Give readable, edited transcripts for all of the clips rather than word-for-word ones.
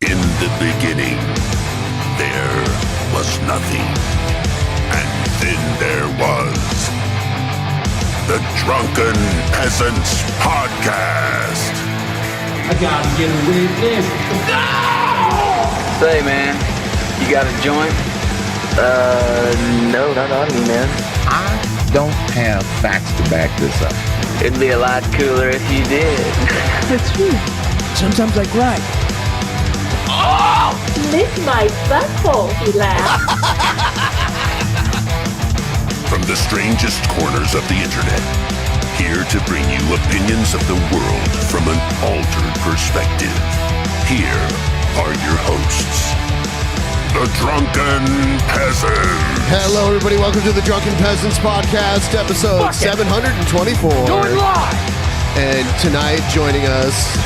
In the beginning, there was nothing. And then there was the Drunken Peasants Podcast. I gotta get a witness. No! Say, man, you got a joint? No, not on me, man. I don't have facts to back this up. It'd be a lot cooler if you did. That's true. Sometimes I cry. Oh! Lick my butthole, he laughed. From the strangest corners of the internet, here to bring you opinions of the world from an altered perspective. Here are your hosts, the Drunken Peasants. Hello, everybody. Welcome to the Drunken Peasants Podcast, episode 724. Going live! And tonight, joining us,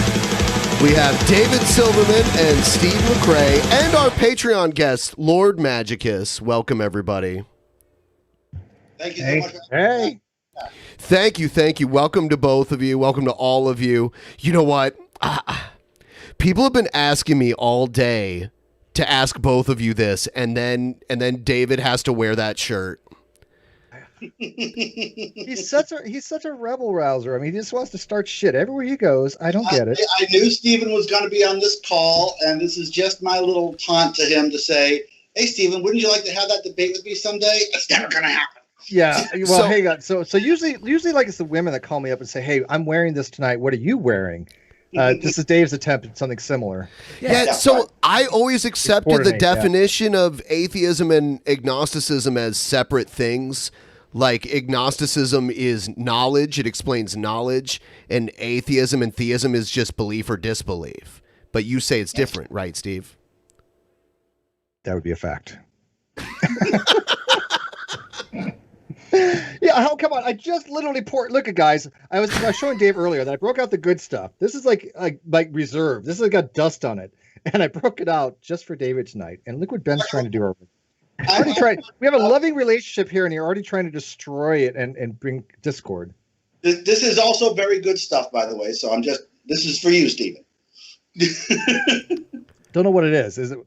we have David Silverman and Steve McRae, and our Patreon guest, Lord Magicus. Welcome, everybody. Thank you so much. Hey. Thank you. Welcome to both of you. Welcome to all of you. You know what? People have been asking me all day to ask both of you this, and then David has to wear that shirt. He's such a rebel rouser. I mean, he just wants to start shit everywhere he goes. I don't get it. I knew Steven was going to be on this call, and this is just my little taunt to him to say, "Hey, Steven, wouldn't you like to have that debate with me someday?" It's never going to happen. Yeah. Well, hang on. So usually like it's the women that call me up and say, "Hey, I'm wearing this tonight. What are you wearing?" This is Dave's attempt at something similar. Yeah, so I always accepted the definition of atheism and agnosticism as separate things. Like, agnosticism is knowledge, it explains knowledge, and atheism and theism is just belief or disbelief. But you say it's different, right, Steve? That would be a fact. Yeah, come on. I just literally poured. Look, guys, I was showing Dave earlier that I broke out the good stuff. This is like reserve. This has got dust on it. And I broke it out just for David tonight. And look what Ben's trying to do over. We have a loving relationship here, and you're already trying to destroy it and bring discord. This is also very good stuff, by the way. So this is for you, Steven. Don't know what it is. Is it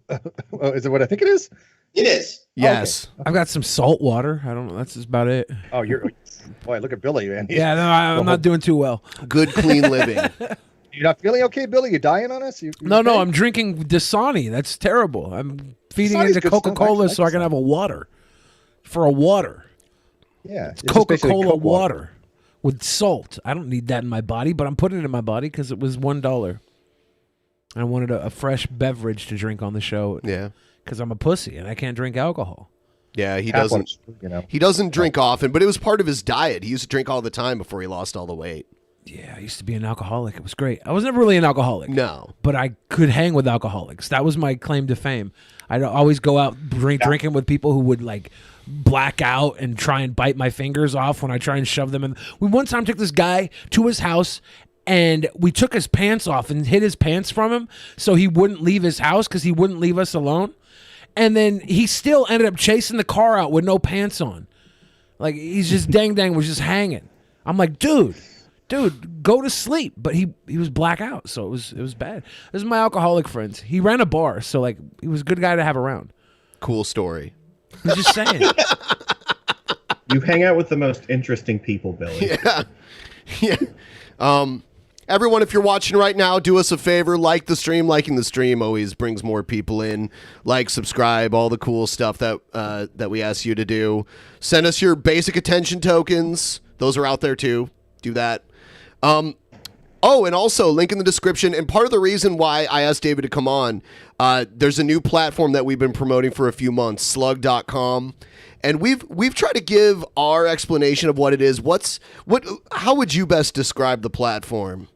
what I think it is? It is. Yes. Okay. I've got some salt water. I don't know. That's just about it. Oh, boy, look at Billy, man. Yeah, no, I'm not doing too well. Good, clean living. You're not feeling okay, Billy? You dying on us? No, okay? I'm drinking Dasani. That's terrible. I'm feeding Dasani's into good Coca-Cola stuff. so I can have a water. For a water. Yeah. It's Coca-Cola water with salt. I don't need that in my body, but I'm putting it in my body because it was $1. I wanted a fresh beverage to drink on the show. Yeah. Because I'm a pussy and I can't drink alcohol. Yeah, he doesn't. He doesn't drink often, but it was part of his diet. He used to drink all the time before he lost all the weight. Yeah, I used to be an alcoholic. It was great. I was never really an alcoholic. No. But I could hang with alcoholics. That was my claim to fame. I'd always go out drinking with people who would like black out and try and bite my fingers off when I try and shove them in. We one time took this guy to his house and we took his pants off and hid his pants from him so he wouldn't leave his house because he wouldn't leave us alone. And then he still ended up chasing the car out with no pants on. Like, he's just dang was just hanging. I'm like, dude, go to sleep. But he was black out, so it was bad. This is my alcoholic friends. He ran a bar, so like he was a good guy to have around. Cool story. I'm just saying. You hang out with the most interesting people, Billy. Yeah. Everyone, if you're watching right now, do us a favor, like the stream. Liking the stream always brings more people in. Like, subscribe, all the cool stuff that we ask you to do. Send us your basic attention tokens. Those are out there too. Do that. And also, link in the description. And part of the reason why I asked David to come on, there's a new platform that we've been promoting for a few months, slug.com. And we've tried to give our explanation of what it is. How would you best describe the platform?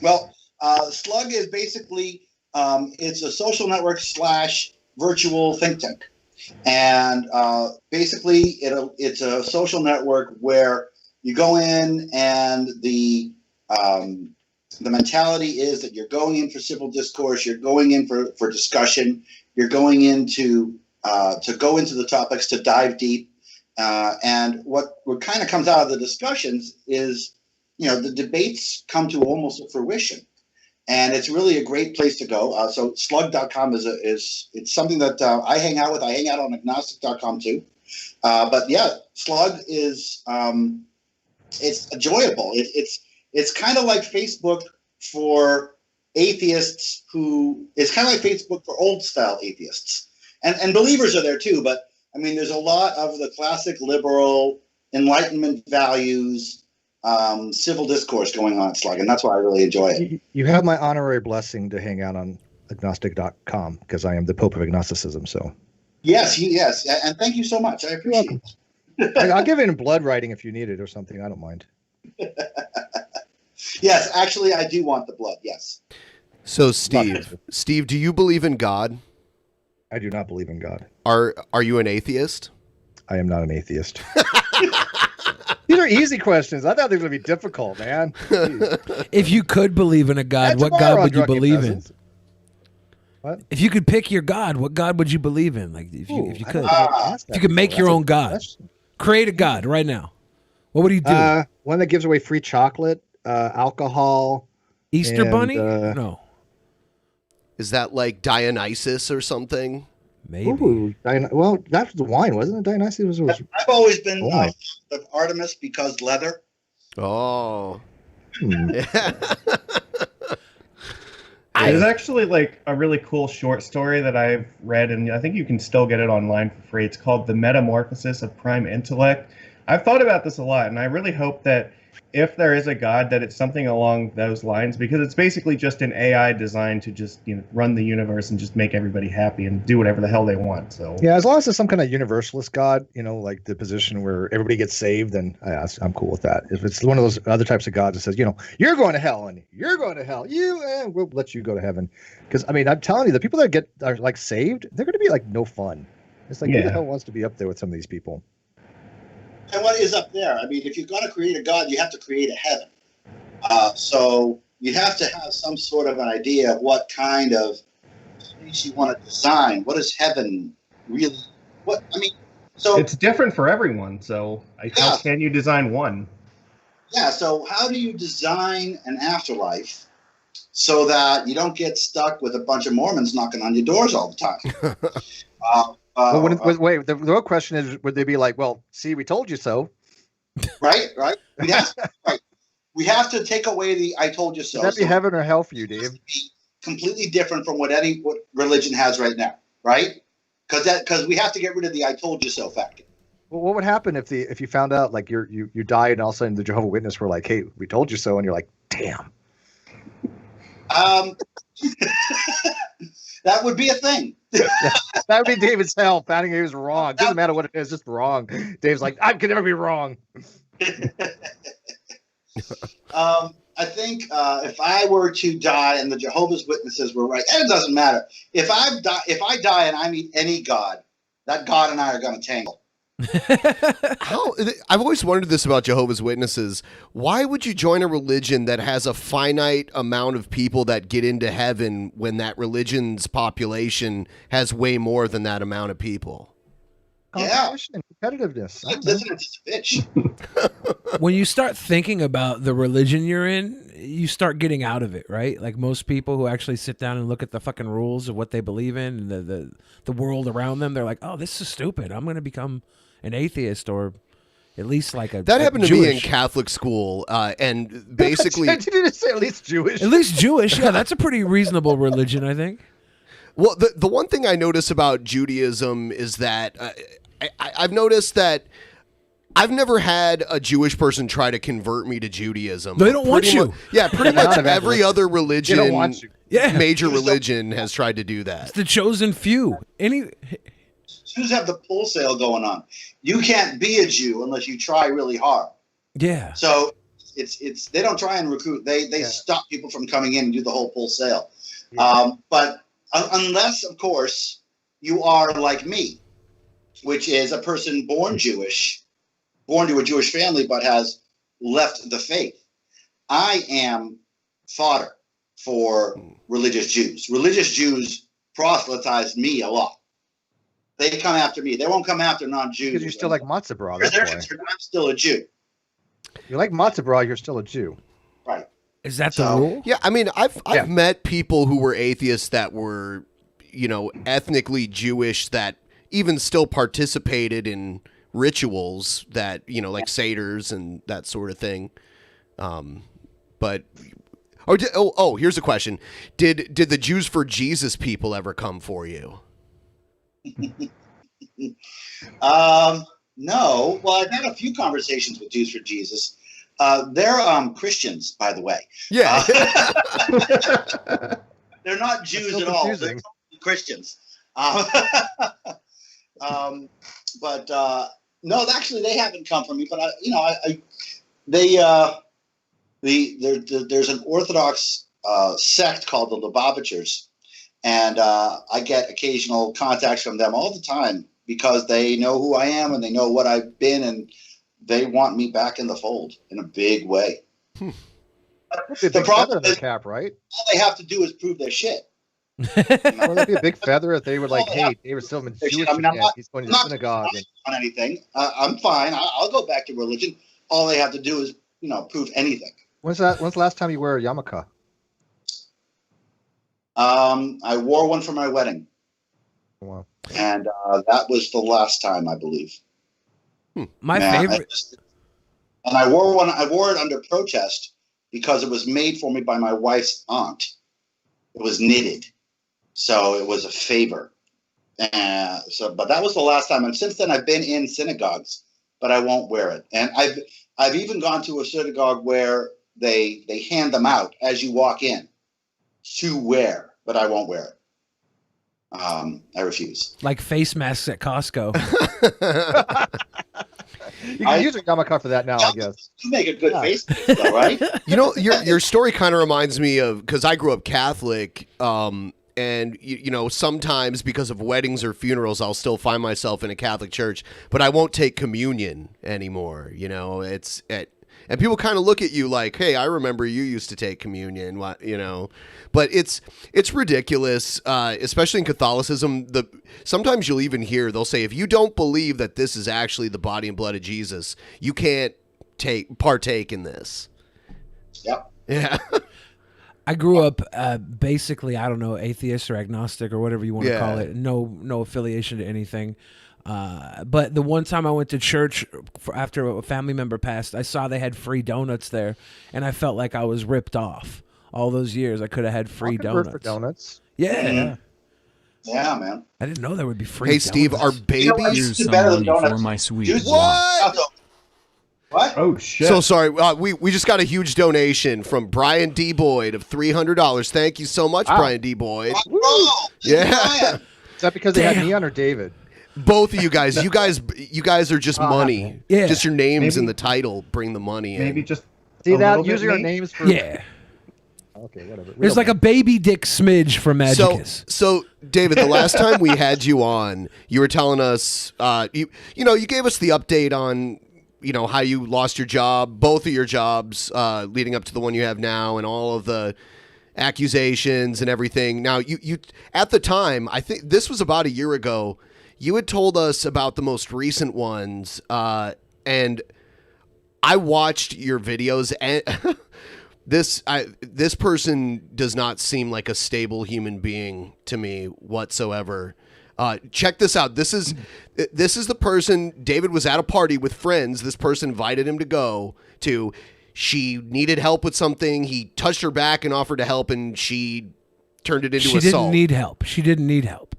Well, Slug is basically it's a social network / virtual think tank, and basically it's a social network where you go in and the mentality is that you're going in for civil discourse, you're going in for discussion, you're going into to go into the topics, to dive deep, and what kind of comes out of the discussions is, the debates come to almost a fruition. and it's really a great place to go. So slug.com is it's something that I hang out with. I hang out on agnostic.com too. But yeah, Slug is it's enjoyable. It's kind of like Facebook for atheists it's kind of like Facebook for old style atheists, and believers are there too. But I mean, there's a lot of the classic liberal Enlightenment values, civil discourse going on at Slug, and that's why I really enjoy it. You have my honorary blessing to hang out on agnostic.com because I am the Pope of agnosticism. So yes, and thank you so much. I appreciate it. I'll give it in blood writing if you need it or something. I don't mind. Yes, actually, I do want the blood. Yes. So, Steve, do you believe in God? I do not believe in God. Are you an atheist? I am not an atheist. These are easy questions. I thought they were going to be difficult, man. If you could believe in a God, what God would you believe in? What? If you could pick your God, what God would you believe in? Like if you could, if you could make your own God, create a God right now. What would you do? One that gives away free chocolate, alcohol, Easter and, Bunny? No. Is that like Dionysus or something? Maybe. Ooh, well, that's the wine, wasn't it? Dionysus was. I've always been of Artemis because leather. Oh. There's actually like a really cool short story that I've read, and I think you can still get it online for free. It's called The Metamorphosis of Prime Intellect. I've thought about this a lot, and I really hope that if there is a God, that it's something along those lines, because it's basically just an AI designed to just run the universe and just make everybody happy and do whatever the hell they want. So yeah, as long as it's some kind of universalist God, like the position where everybody gets saved, then I'm cool with that. If it's one of those other types of gods that says, you're going to hell and you're going to hell, we'll let you go to heaven. Because I mean, I'm telling you, the people that are like saved, they're going to be like no fun. It's like who the hell wants to be up there with some of these people? And what is up there? I mean, if you're going to create a God, you have to create a heaven. So you have to have some sort of an idea of what kind of place you want to design. What is heaven really? So it's different for everyone. So how can you design one? Yeah. So how do you design an afterlife so that you don't get stuck with a bunch of Mormons knocking on your doors all the time? Wait, the real question is, would they be like, well, see, we told you so? Right. We have to take away the I told you so. Would that be heaven or hell for you, Dave? Be completely different from what religion has right now, right? Because we have to get rid of the I told you so factor. Well, what would happen if you found out like you died and all of a sudden the Jehovah's Witness were like, hey, we told you so, and you're like, damn. That would be a thing. That would be David's hell, finding he was wrong. It doesn't matter what it is, just wrong. Dave's like, I could never be wrong. I think if I were to die and the Jehovah's Witnesses were right, and it doesn't matter. If I die and I meet any God, that God and I are going to tangle. I've always wondered this about Jehovah's Witnesses. Why would you join a religion that has a finite amount of people that get into heaven when that religion's population has way more than that amount of people? Competition, competitiveness. Listen, it's a bitch. When you start thinking about the religion you're in, you start getting out of it, right? Like most people who actually sit down and look at the fucking rules of what they believe in and the world around them, they're like, oh, this is stupid. I'm going to become an atheist, or at least like that happened to me in Catholic school, and basically, did you just say at least Jewish? At least Jewish, yeah, that's a pretty reasonable religion, I think. Well, the one thing I notice about Judaism is that I've noticed that I've never had a Jewish person try to convert me to Judaism. They don't want you. Pretty much every other religion, they don't want you. Major religion has tried to do that. It's the chosen few. Jews have the pull sale going on. You can't be a Jew unless you try really hard. Yeah. So it's they don't try and recruit. They stop people from coming in and do the whole pull sale. Yeah. But unless, of course, you are like me, which is a person born Jewish, born to a Jewish family, but has left the faith. I am fodder for religious Jews. Religious Jews proselytize me a lot. They come after me. They won't come after non-Jews. Because you're still like matzah bra. Because they're concerned I'm still a Jew. You like matzah bra, you're still a Jew. Right. Is that the rule? Yeah, I mean, I've met people who were atheists that were, ethnically Jewish that even still participated in rituals that, like Seders and that sort of thing. But here's a question: Did the Jews for Jesus people ever come for you? No. Well, I've had a few conversations with Jews for Jesus. They're Christians, by the way. Yeah. They're not Jews at all. They're Christians. But no, actually, they haven't come for me. But there's an Orthodox sect called the Lubavitchers, and I get occasional contacts from them all the time because they know who I am and they know what I've been, and they want me back in the fold in a big way. The problem is, cap, right? All they have to do is prove their shit. Wouldn't that be a big feather if they were like, "Hey, David Silverman, Jewish, he's going to the synagogue." On anything, I'm fine. I'll go back to religion. All they have to do is, prove anything. When's the last time you wear a yarmulke? I wore one for my wedding. Wow. And that was the last time, I believe. My favorite. And I wore it under protest because it was made for me by my wife's aunt. It was knitted, so it was a favor. But that was the last time. And since then, I've been in synagogues, but I won't wear it. And I've even gone to a synagogue where they hand them out as you walk in to wear, but I won't wear it. I refuse. Like face masks at Costco. You can use a yarmulke for that now, I guess. You make a good face, though, right? Your story kind of reminds me of, because I grew up Catholic, and sometimes because of weddings or funerals, I'll still find myself in a Catholic church, but I won't take communion anymore. And people kind of look at you like, "Hey, I remember you used to take communion," But it's ridiculous, especially in Catholicism. Sometimes you'll even hear they'll say, if you don't believe that this is actually the body and blood of Jesus, you can't partake in this. Yep. Yeah. I grew up basically, I don't know, atheist or agnostic or whatever you want to call it. No affiliation to anything. But the one time I went to church after a family member passed, I saw they had free donuts there, and I felt like I was ripped off. All those years, I could have had free donuts. For donuts. Yeah. Yeah, man. I didn't know there would be free. Hey, Steve, donuts. are babies? Use some money for my sweet. What? Oh shit! So sorry, we just got a huge donation from Brian D. Boyd of $300. Thank you so much, Brian D. Boyd. Yeah. Is that because they had me on or David? Both of you guys. You guys are just money. Yeah. Just your names in the title bring the money in. Maybe just see that using our names for Okay, whatever. There's like a baby dick smidge for Magicus. So David, the last time we had you on, you were telling us, you gave us the update on, how you lost your job, both of your jobs, leading up to the one you have now, and all of the accusations and everything. Now, you at the time, I think this was about a year ago, you had told us about the most recent ones, and I watched your videos, and this person does not seem like a stable human being to me whatsoever. Check this out. This is the person. David was at a party with friends. This person invited him to go to. She needed help with something. He touched her back and offered to help, and she turned it into assault. She didn't need help.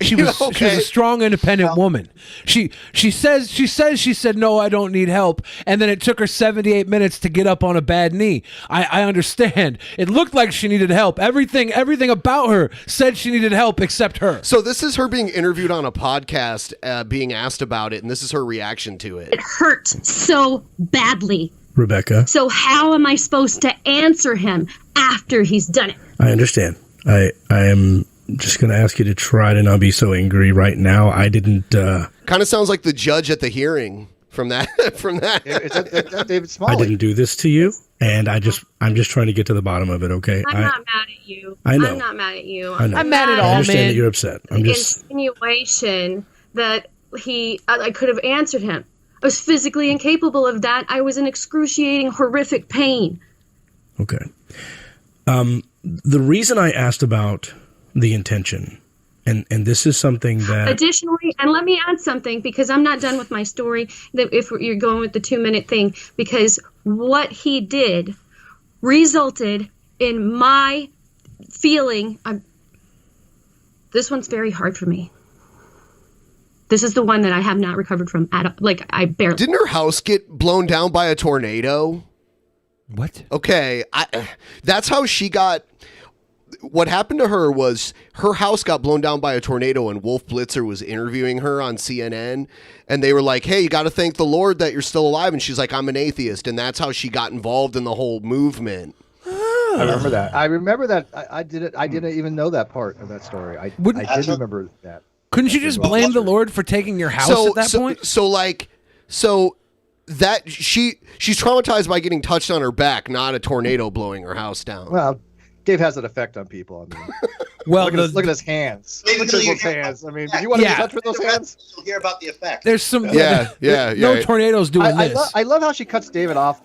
She was a strong, independent woman. She said, "No, I don't need help." And then it took her 78 minutes to get up on a bad knee. I understand. It looked like she needed help. Everything about her said she needed help except her. So this is her being interviewed on a podcast, being asked about it, and this is her reaction to it. It hurt so badly. Rebecca. So how am I supposed to answer him after he's done it? I understand. I am just going to ask you to try to not be so angry right now. I didn't... Kind of sounds like the judge at the hearing from that. Is that David Smalley? I didn't do this to you, and I'm just trying to get to the I not mad at you. I know. I'm not mad at you. I know. I'm mad at all, I understand man. that you're upset. I'm just... Insinuation that I could have answered him. I was physically incapable of that. I was in excruciating, horrific pain. Okay. The reason I asked about the intention, and this is something that... Additionally, and let me add something, because I'm not done with my story, that if you're going with the 2-minute thing, because what he did resulted in my feeling... this one's very hard for me. This is the one that I have not recovered from at all. Like, I barely... Didn't her house get blown down by a tornado? What? Okay, that's how she got... What happened to her was her house got blown down by a tornado, and Wolf Blitzer was interviewing her on CNN, and they were like, hey, you got to thank the Lord that you're still alive. And she's like, I'm an atheist. And that's how she got involved in the whole movement. I remember that. I didn't even know that part of that story. I did remember that. Couldn't you just blame the Lord for taking your house at that point? So that she's traumatized by getting touched on her back, not a tornado blowing her house down. Well, Dave has an effect on people. I mean, well, look at his hands. Look at his hands. I mean, if you want to be touched with those hands, you'll hear about the effect. There's some no tornadoes doing this. I love how she cuts David off,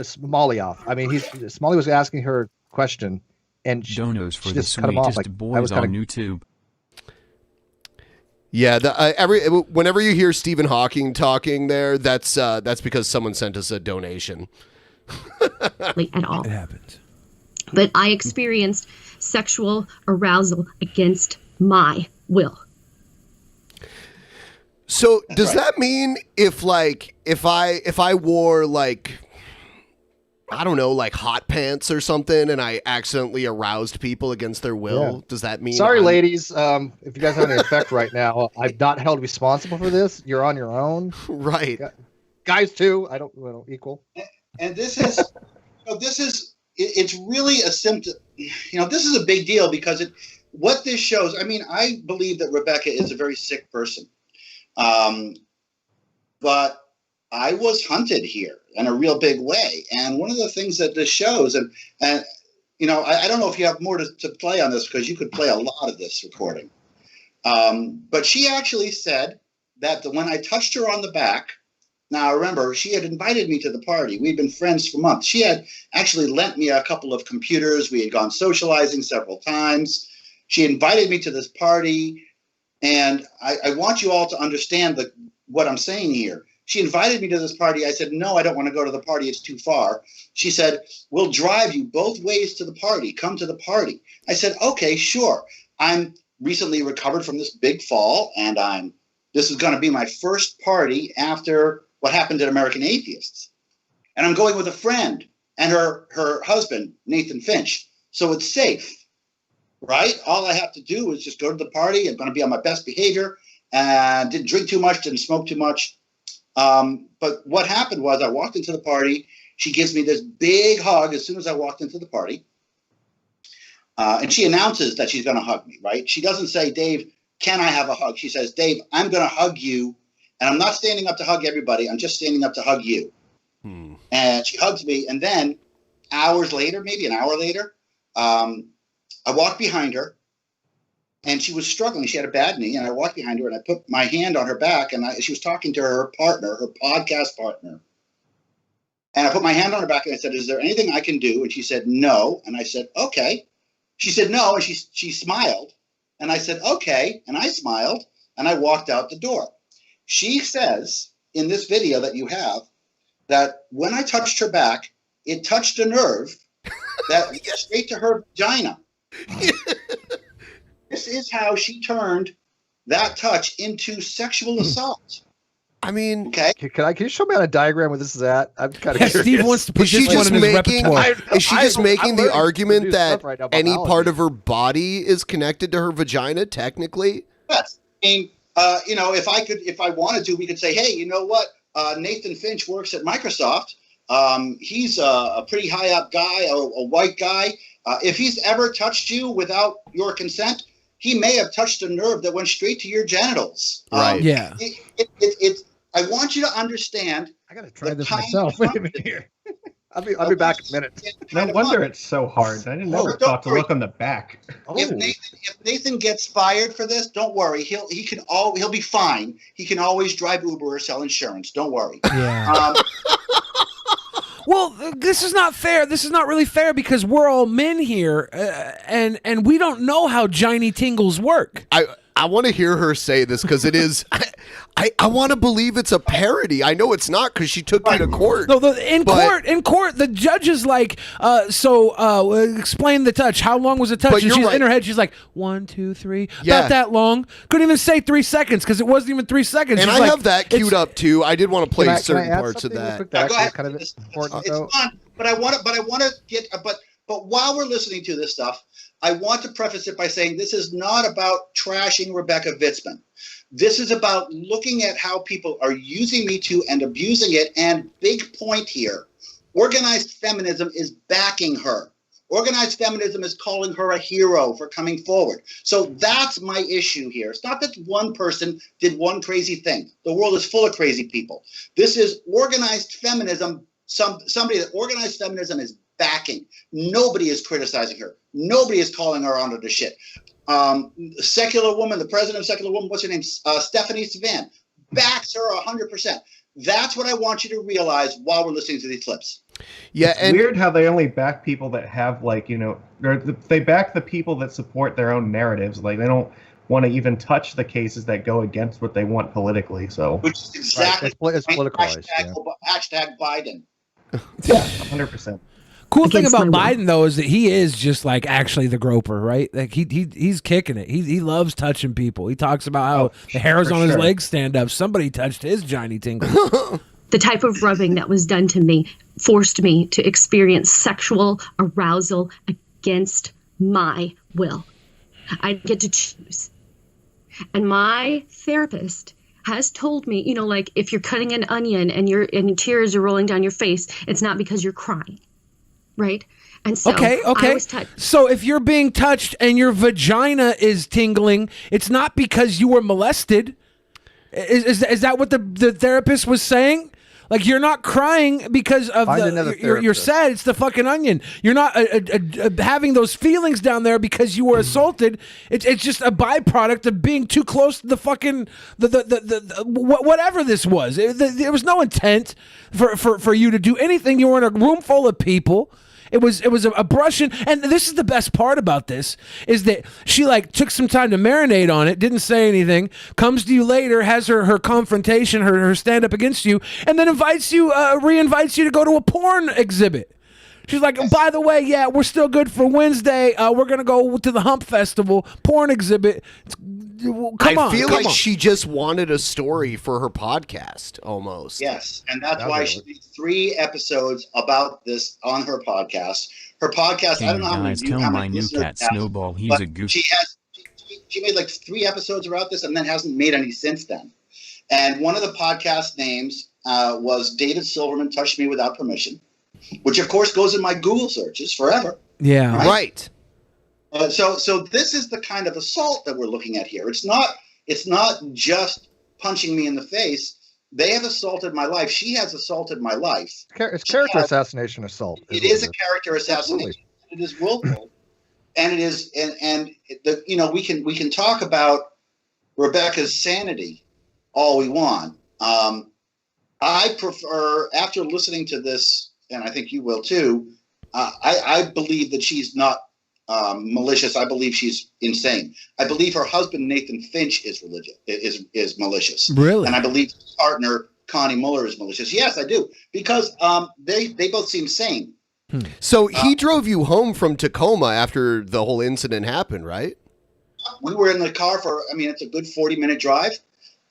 Smalley off. I mean, Smalley was asking her a question, and Donos for she the just cut him off. sweetest boys on YouTube. Yeah, whenever you hear Stephen Hawking talking there, that's because someone sent us a donation. At all. It happens. But I experienced sexual arousal against my will. So does that mean if I wore I don't know, like hot pants or something, and I accidentally aroused people against their will, does that mean? Sorry, ladies, if you guys have any effect right now, I'm not held responsible for this. You're on your own, right? Guys too. I don't equal. And this is, it's really a symptom. This is a big deal because what this shows. I mean, I believe that Rebecca is a very sick person, but I was hunted here in a real big way. And one of the things that this shows, and I don't know if you have more to play on this because you could play a lot of this recording. But she actually said that when I touched her on the back, now remember, she had invited me to the party. We'd been friends for months. She had actually lent me a couple of computers. We had gone socializing several times. She invited me to this party. And I want you all to understand what I'm saying here. She invited me to this party. I said, no, I don't want to go to the party. It's too far. She said, we'll drive you both ways to the party. Come to the party. I said, okay, sure. I'm recently recovered from this big fall, and this is going to be my first party after what happened at American Atheists. And I'm going with a friend and her husband, Nathan Finch. So it's safe, right? All I have to do is just go to the party. I'm going to be on my best behavior and didn't drink too much, didn't smoke too much. But what happened was I walked into the party. She gives me this big hug as soon as I walked into the party. And she announces that she's going to hug me, right? She doesn't say, Dave, can I have a hug? She says, Dave, I'm going to hug you. And I'm not standing up to hug everybody. I'm just standing up to hug you. And she hugs me. And then hours later, maybe an hour later, I walked behind her. And she was struggling. She had a bad knee. And I walked behind her and I put my hand on her back. And she was talking to her partner, her podcast partner. And I put my hand on her back and I said, is there anything I can do? And she said, no. And I said, okay. She said, no. And she smiled. And I said, okay. And I smiled. And I walked out the door. She says in this video that you have that when I touched her back, it touched a nerve that went straight to her vagina. This is how she turned that touch into sexual assault. I mean, okay. Can you show me on a diagram where this is at? I'm kind of curious. Steve wants to put this one in his repertoire. Is she just making the argument that any part of her body is connected to her vagina, technically? Yes. I mean, if I wanted to, we could say, hey, you know what? Nathan Finch works at Microsoft. He's a pretty high up guy, a white guy. If he's ever touched you without your consent, he may have touched a nerve that went straight to your genitals. Right. Yeah. I want you to understand. I got to try this myself. Wait a minute here. I'll be back in a minute. No wonder it's so hard. I didn't never thought to look on the back. If Nathan gets fired for this, don't worry. He'll be fine. He can always drive Uber or sell insurance. Don't worry. Yeah. Well, this is not fair. This is not really fair because we're all men here, and we don't know how Johnny Tingles work. I want to hear her say this because it is. I want to believe it's a parody. I know it's not because she took you to court. No, in court, the judge is like, explain the touch. How long was the touch? But And you're she's right. in her head. She's like 1, 2, 3. Yeah. Not that long. Couldn't even say 3 seconds because it wasn't even 3 seconds. And She's I like, have that queued up too. I did want to play Can I certain add parts of something real that. quick that Go actually ahead. is kind of important, It's though? fun, but I want to get. But while we're listening to this stuff, I want to preface it by saying this is not about trashing Rebecca Vitzman. This is about looking at how people are using Me Too and abusing it. And big point here, organized feminism is backing her. Organized feminism is calling her a hero for coming forward. So that's my issue here. It's not that one person did one crazy thing. The world is full of crazy people. This is organized feminism. Somebody that organized feminism is backing. Nobody is criticizing her. Nobody is calling her onto the shit. Secular woman, the president of Secular Woman, what's her name? Stephanie Savan, backs her 100%. That's what I want you to realize while we're listening to these clips. Yeah, it's weird how they only back people that have they back the people that support their own narratives. Like they don't want to even touch the cases that go against what they want politically. So which is exactly it's politicized. Hashtag Biden. Yeah, 100%. Cool thing about Biden though is that he is just like actually the groper, right? Like he's kicking it. He loves touching people. He talks about how the hairs on his legs stand up. Somebody touched his Johnny Tingle. The type of rubbing that was done to me forced me to experience sexual arousal against my will. I get to choose. And my therapist has told me, like if you're cutting an onion and tears are rolling down your face, it's not because you're crying. Right? And so okay. I was touched. So if you're being touched and your vagina is tingling, it's not because you were molested. Is that what the therapist was saying? Like you're not crying because of you're sad. It's the fucking onion. You're not having those feelings down there because you were assaulted. It's just a byproduct of being too close to the fucking whatever this was. There was no intent for you to do anything. You were in a room full of people. It was a brushing, and this is the best part about this is that she like took some time to marinate on it, didn't say anything, comes to you later, has her confrontation, her stand up against you, and then re-invites you to go to a porn exhibit. She's like, by the way, yeah, we're still good for Wednesday. We're gonna go to the Hump Festival porn exhibit. I feel like she just wanted a story for her podcast, almost. Yes, and that's why she did 3 episodes about this on her podcast. Her podcast, I don't know how many tell my new cat Snowball he's a goof. She made like 3 episodes about this and then hasn't made any since then. And one of the podcast names was David Silverman Touched Me Without Permission, which of course goes in my Google searches forever. Yeah, right. So this is the kind of assault that we're looking at here. It's not just punching me in the face. They have assaulted my life. She has assolted my life. It's character assassination assault. It is a character assassination. It is willful, and it is we can talk about Rebecca's sanity all we want. I prefer, after listening to this, and I think you will too. I believe that she's not malicious. I believe she's insane. I believe her husband Nathan Finch is is malicious. Really? And I believe his partner Connie Muller is malicious. Yes, I do, because they both seem sane. So he drove you home from Tacoma after the whole incident happened, right? We were in the car it's a good 40-minute drive.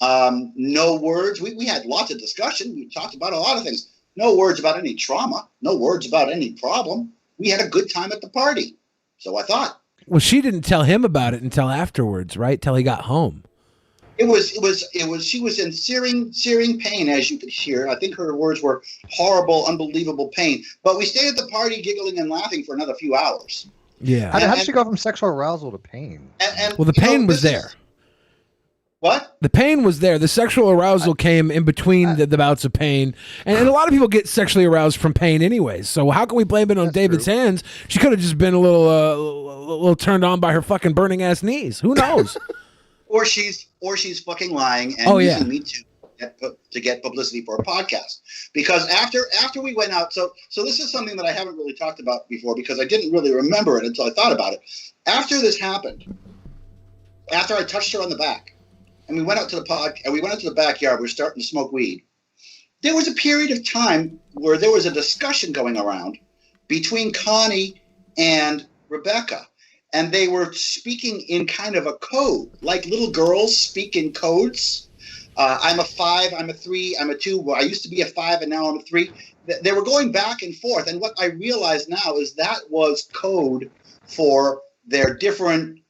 No words. We had lots of discussion. We talked about a lot of things. No words about any trauma. No words about any problem. We had a good time at the party. So I thought. Well, she didn't tell him about it until afterwards, right? Till he got home. It was. She was in searing pain, as you could hear. I think her words were horrible, unbelievable pain. But we stayed at the party, giggling and laughing for another few hours. Yeah. How did she go from sexual arousal to pain? Well, the pain was there. What? The pain was there. The sexual arousal came in between the bouts of pain. And a lot of people get sexually aroused from pain anyways. So how can we blame it on David's hands? She could have just been a little turned on by her fucking burning ass knees. Who knows? or she's fucking lying and using Me Too to get publicity for a podcast. Because after we went out, so this is something that I haven't really talked about before because I didn't really remember it until I thought about it. After this happened, after I touched her on the back, and we went out to the backyard, we were starting to smoke weed. There was a period of time where there was a discussion going around between Connie and Rebecca, and they were speaking in kind of a code, like little girls speak in codes. I'm a 5, I'm a 3, I'm a 2. Well, I used to be a 5 and now I'm a 3. They were going back and forth, and what I realize now is that was code for their different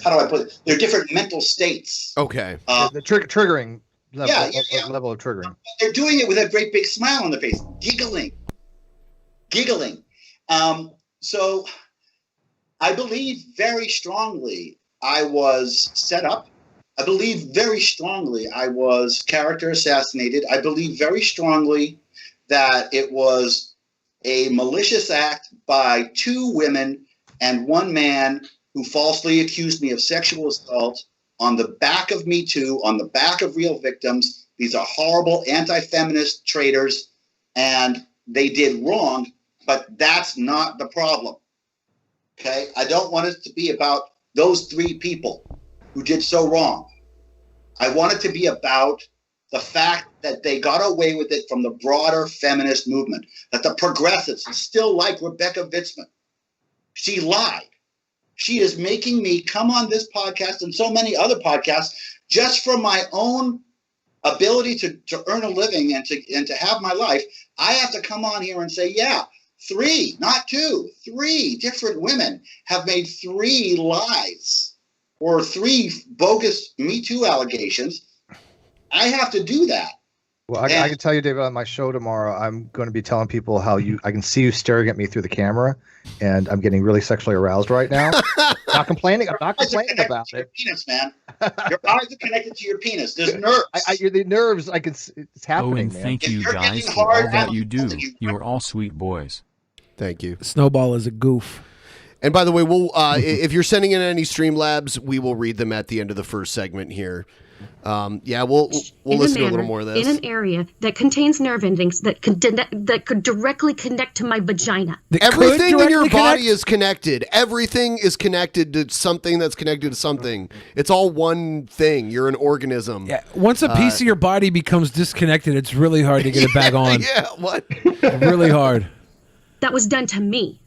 how do I put it? They're different mental states. Okay. The triggering level, yeah. level of triggering. They're doing it with a great big smile on their face, giggling. So I believe very strongly I was set up. I believe very strongly I was character assassinated. I believe very strongly that it was a malicious act by 2 women and 1 man who falsely accused me of sexual assault on the back of Me Too, on the back of real victims. These are horrible anti-feminist traitors, and they did wrong, but that's not the problem. Okay? I don't want it to be about those 3 people who did so wrong. I want it to be about the fact that they got away with it from the broader feminist movement, that the progressives still like Rebecca Vitzman. She lied. She is making me come on this podcast and so many other podcasts just for my own ability to earn a living and to have my life. I have to come on here and say, yeah, 3, not 2, 3 different women have made 3 lies or 3 bogus Me Too allegations. I have to do that. Well, I can tell you, David, on my show tomorrow, I'm going to be telling people how I can see you staring at me through the camera, and I'm getting really sexually aroused right now. Not complaining. I'm not complaining about it. Your penis, man. Your eyes are connected to your penis. There's nerves. The nerves. I can. It's happening. And man. thank you You're guys getting for all hard, that I'm you do. holding you. You're all sweet boys. Thank you. Snowball is a goof. And by the way, we'll if you're sending in any Streamlabs, we will read them at the end of the first segment here. We'll listen to a little more of this. In an area that contains nerve endings that could directly connect to my vagina. Everything in your body is connected. Everything is connected to something that's connected to something. It's all one thing. You're an organism. Yeah. Once a piece of your body becomes disconnected, it's really hard to get it back on. Yeah, what? Really hard. That was done to me.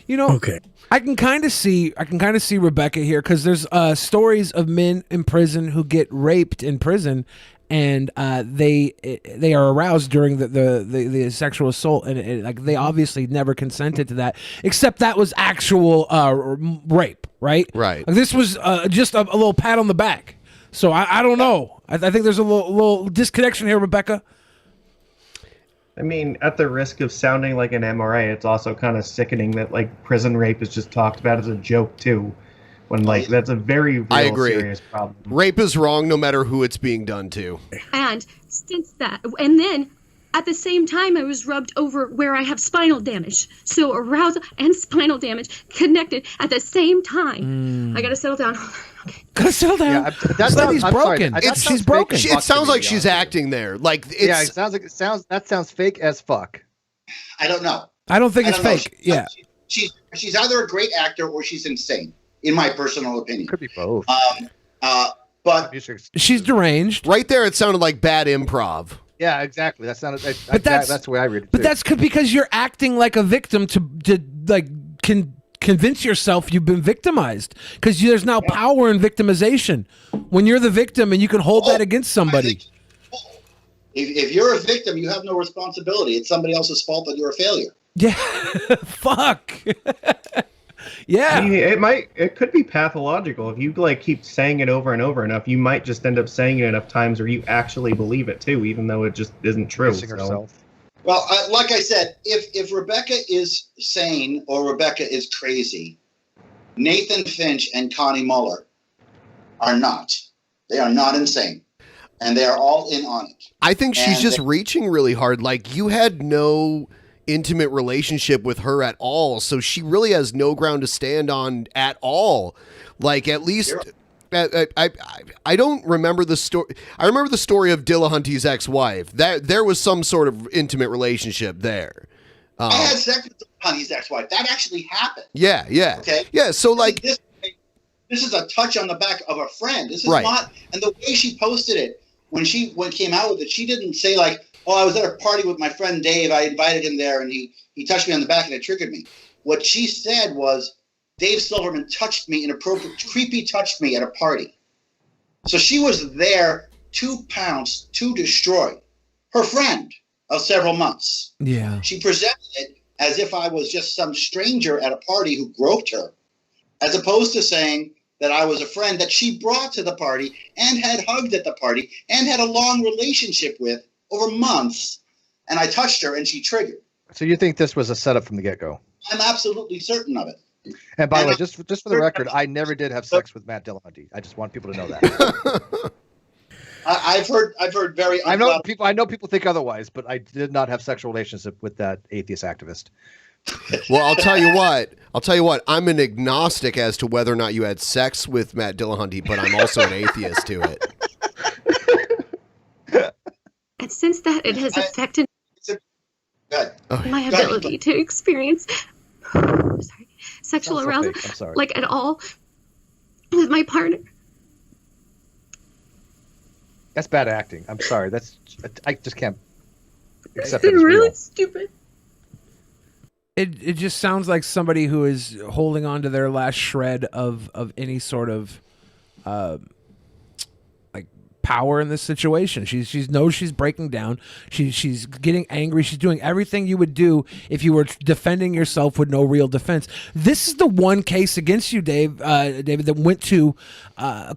You know, Okay. I can kind of see Rebecca here because there's stories of men in prison who get raped in prison, and they are aroused during the sexual assault, and like they obviously never consented to that, except that was actual rape, right? Right. Like, this was just a little pat on the back. So I don't know. I think there's a little disconnection here, Rebecca. I mean, at the risk of sounding like an MRA, it's also kind of sickening that like prison rape is just talked about as a joke too, when like that's a very real, I agree. serious problem. Rape is wrong no matter who it's being done to. And since that, and then at the same time, I was rubbed over where I have spinal damage. So arousal and spinal damage connected at the same time. I gotta settle down. Okay. Gotta settle down. Yeah, that lady's I'm sorry, broken. that She's sounds broken. fake It as sounds fuck like to me, she's acting there. Like it's, yeah, that sounds fake as fuck. I don't know. I don't think it's don't know. fake. Yeah. She's either a great actor or she's insane, in my personal opinion. Could be both. But She's deranged. Right there, it sounded like bad improv. Yeah, exactly. That sounded. But that's the way I read it. But too. that's because you're acting like a victim to like convince yourself you've been victimized, because there's now power in victimization when you're the victim and you can hold that against somebody. If you're a victim, you have no responsibility. It's somebody else's fault that you're a failure. Yeah. Fuck. Yeah. I mean, it could be pathological. If you like keep saying it over and over enough, you might just end up saying it enough times where you actually believe it too, even though it just isn't true. Well, like I said, if Rebecca is sane or Rebecca is crazy, Nathan Finch and Connie Muller are not. They are not insane. And they are all in on it. I think she's just reaching really hard. Like you had no intimate relationship with her at all. So she really has no ground to stand on at all. Like, at least I don't remember the story. I remember the story of Dillahunty's ex-wife. That there was some sort of intimate relationship there. I had sex with Dillahunty's ex-wife. That actually happened. Yeah. Okay. Yeah. So like, this is a touch on the back of a friend. This is Right. not. And the way she posted it when it came out with it, she didn't say like, "Oh, I was at a party with my friend Dave. I invited him there, and he touched me on the back, and it triggered me." What she said was, Dave Silverman touched me creepy touched me at a party. So she was there to pounce, to destroy her friend of several months. Yeah. She presented it as if I was just some stranger at a party who groped her, as opposed to saying that I was a friend that she brought to the party and had hugged at the party and had a long relationship with over months. And I touched her and she triggered. So you think this was a setup from the get-go? I'm absolutely certain of it. And by the way, just for the record, I never did have sex with Matt Dillahunty. I just want people to know that. I've heard very. I know people think otherwise, but I did not have sexual relationship with that atheist activist. Well, I'll tell you what. I'm an agnostic as to whether or not you had sex with Matt Dillahunty, but I'm also an atheist to it. And since that, it has affected my ability to experience sexual arousal, like at all, with my partner. That's bad acting. I'm sorry. I just can't accept It's it as really real. stupid. It just sounds like somebody who is holding on to their last shred of any sort of like power in this situation. She knows she's breaking down. She's getting angry. She's doing everything you would do if you were defending yourself with no real defense. This is the one case against you, David, that went to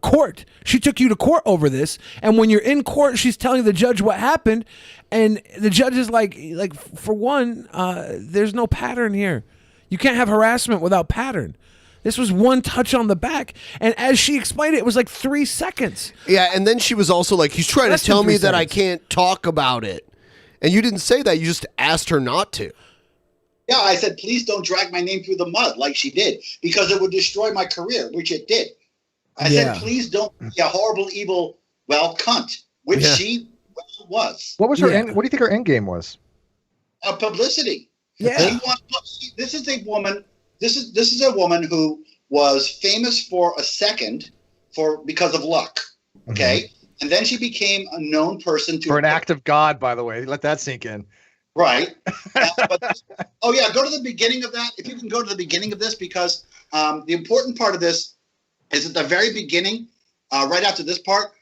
court. She took you to court over this, and when you're in court, she's telling the judge what happened, and the judge is like for one, there's no pattern here. You can't have harassment without pattern. This was one touch on the back, and as she explained it was like 3 seconds. Yeah, and then she was also like, he's trying Less to tell than me 3 that I seconds. can't talk about it. And you didn't say that. You just asked her not to. Yeah, I said, please don't drag my name through the mud like she did, because it would destroy my career, which it did. I said, please don't be a horrible, evil, cunt, which she was. What was her end? What do you think her end game was? Publicity. Yeah. This is a woman. This is a woman who was famous for a second because of luck. Okay, and then she became a known person For an act of God, by the way. Let that sink in. Right. Go to the beginning of that. If you can go to the beginning of this, because the important part of this is at the very beginning, right after this part,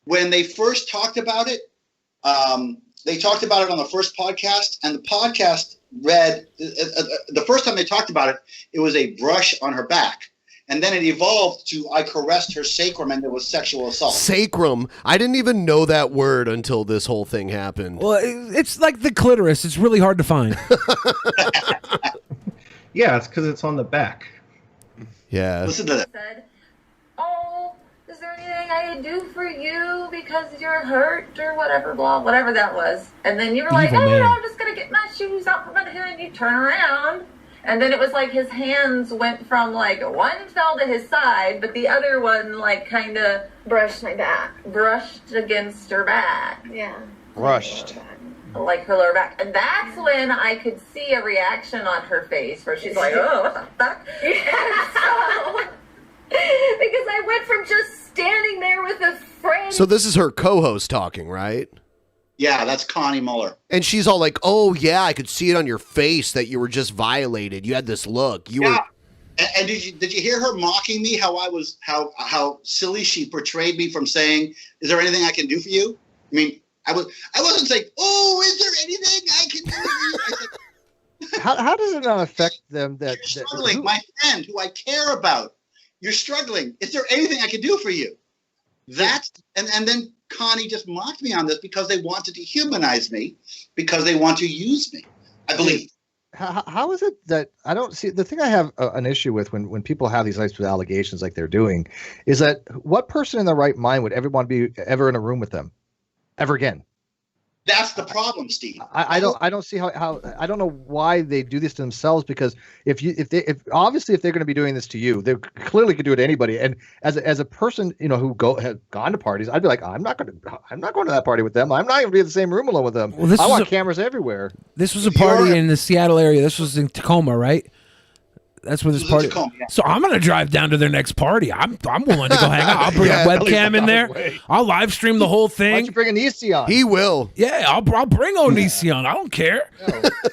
when they first talked about it, they talked about it on the first podcast, and the podcast read, the first time they talked about it, it was a brush on her back. And then it evolved to, I caressed her sacrum, and it was sexual assault. Sacrum. I didn't even know that word until this whole thing happened. Well, it's like the clitoris. It's really hard to find. Yeah, it's because it's on the back. Yeah. Listen to that. Said, "Oh, is there anything I can do for you because you're hurt or whatever, whatever that was?" And then you were like, Evil "Oh, man. I'm just gonna get my shoes out from under here," and you turn around. And then it was like his hands went from like one fell to his side, but the other one like kind of Brushed my back. brushed against her back. Yeah. Brushed. Like her lower back. And that's when I could see a reaction on her face where she's like, "Oh, what the fuck?" Yeah, so, because I went from just standing there with a friend. So this is her co-host talking, right? Yeah, that's Connie Muller. And she's all like, "Oh yeah, I could see it on your face that you were just violated. You had this look. You were." And did you hear her mocking me? How I was how silly she portrayed me from saying, "Is there anything I can do for you?" I mean, I wasn't saying, "Oh, is there anything I can do for you?" I said, How does it not affect them that "You're struggling, my friend, who I care about. You're struggling. Is there anything I can do for you?" That's and then Connie just mocked me on this because they want to dehumanize me, because they want to use me, I believe. How is it that I don't see the thing I have an issue with when people have these types of allegations like they're doing is that what person in their right mind would ever want to be ever in a room with them ever again? That's the problem, Steve. I don't see how I don't know why they do this to themselves, because if obviously if they're going to be doing this to you, they clearly could do it to anybody. And as a person, who has gone to parties, I'd be like, I'm not going to that party with them. I'm not going to be in the same room alone with them. Well, I want cameras everywhere. This was a party in the Seattle area. This was in Tacoma, right? That's where this party. Tacoma, yeah. So I'm gonna drive down to their next party. I'm willing to go hang out. I'll bring a webcam in there. I'll live stream the whole thing. Why don't you bring Onision? He will. Yeah, I'll bring Onision. I don't care.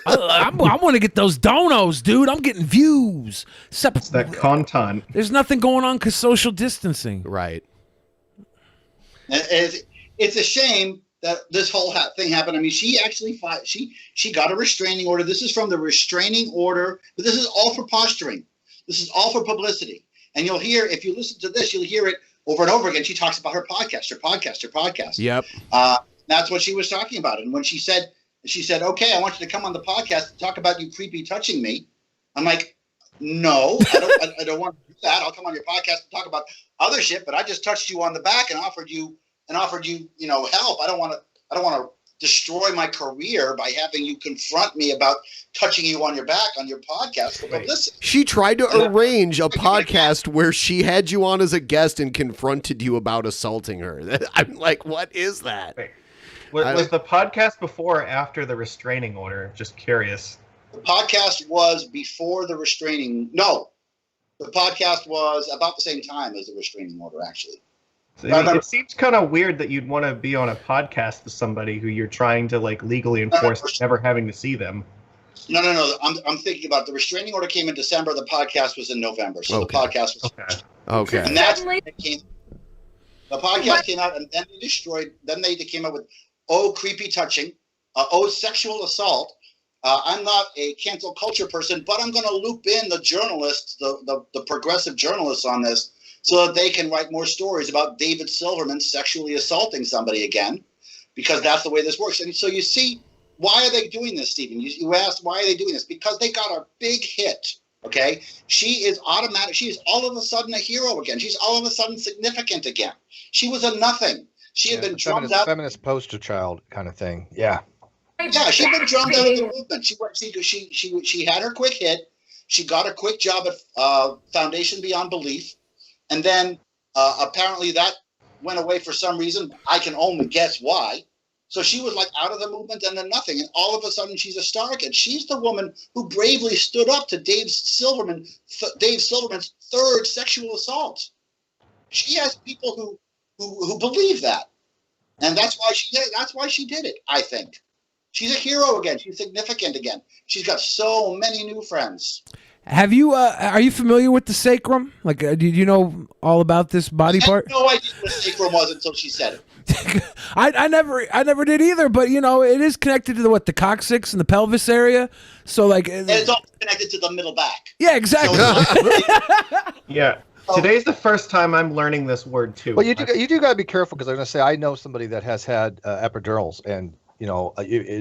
I want to get those donos, dude. I'm getting views. It's that content. There's nothing going on because social distancing. Right. It's a shame that this whole thing happened. I mean, she actually she got a restraining order. This is from the restraining order, but this is all for posturing. This is all for publicity. And you'll hear, if you listen to this, you'll hear it over and over again. She talks about her podcast. Yep. That's what she was talking about. And when she said, okay, I want you to come on the podcast to talk about you creepy touching me. I'm like, no, I don't want to do that. I'll come on your podcast to talk about other shit, but I just touched you on the back and offered you, help. I don't want to destroy my career by having you confront me about touching you on your back on your podcast for publicity. She tried to arrange a podcast where she had you on as a guest and confronted you about assaulting her. I'm like, what is that? Wait. Was the podcast before or after the restraining order? Just curious. The podcast was before the restraining. No, the podcast was about the same time as the restraining order, actually. So it seems kind of weird that you'd want to be on a podcast with somebody who you're trying to legally enforce never having to see them. No. I'm thinking about the restraining order came in December. The podcast was in November. So the podcast was okay. And that's when it came. The podcast came out, and then they destroyed. Then they came up with creepy touching, sexual assault. I'm not a cancel culture person, but I'm going to loop in the journalists, the progressive journalists on this, so that they can write more stories about David Silverman sexually assaulting somebody again, because that's the way this works. And so you see, why are they doing this, Stephen? You asked, why are they doing this? Because they got a big hit, okay? She is automatic. She is all of a sudden a hero again. She's all of a sudden significant again. She was a nothing. She had been drummed out. Feminist poster child kind of thing. Yeah. Yeah, she'd been drummed out of the movement. She had her quick hit. She got a quick job at Foundation Beyond Belief. And then apparently that went away for some reason. I can only guess why. So she was out of the movement and then nothing. And all of a sudden she's a star again. She's the woman who bravely stood up to Dave Silverman's third sexual assault. She has people who believe that. And that's why she did it. That's why she did it, I think. She's a hero again. She's significant again. She's got so many new friends. Have you? Are you familiar with the sacrum? Did you know all about this body part? I had no idea what sacrum was until she said it. I never did either. But it is connected to the coccyx and the pelvis area. So and it's all connected to the middle back. Yeah, exactly. Yeah. Today's the first time I'm learning this word too. Well, you do got to be careful, because I'm going to say I know somebody that has had epidurals, and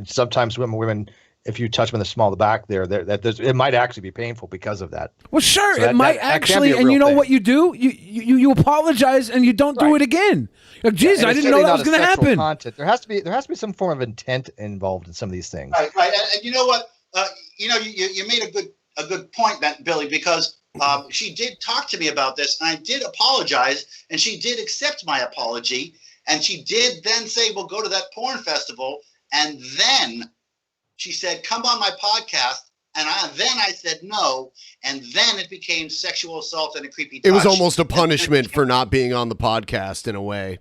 sometimes women. If you touch them in the small of the back it might actually be painful because of that. Well, sure, so it might actually, and you know what you do? You apologize and you don't do it again. Geez, I didn't know that was going to happen. Content. There has to be some form of intent involved in some of these things. Right. And you know what? You made a good point, Billy, because she did talk to me about this, and I did apologize, and she did accept my apology, and she did then say, "We'll go to that porn festival," and then she said, "Come on my podcast," and then I said no, and then it became sexual assault and a creepy touch. It was almost a punishment for not being on the podcast in a way.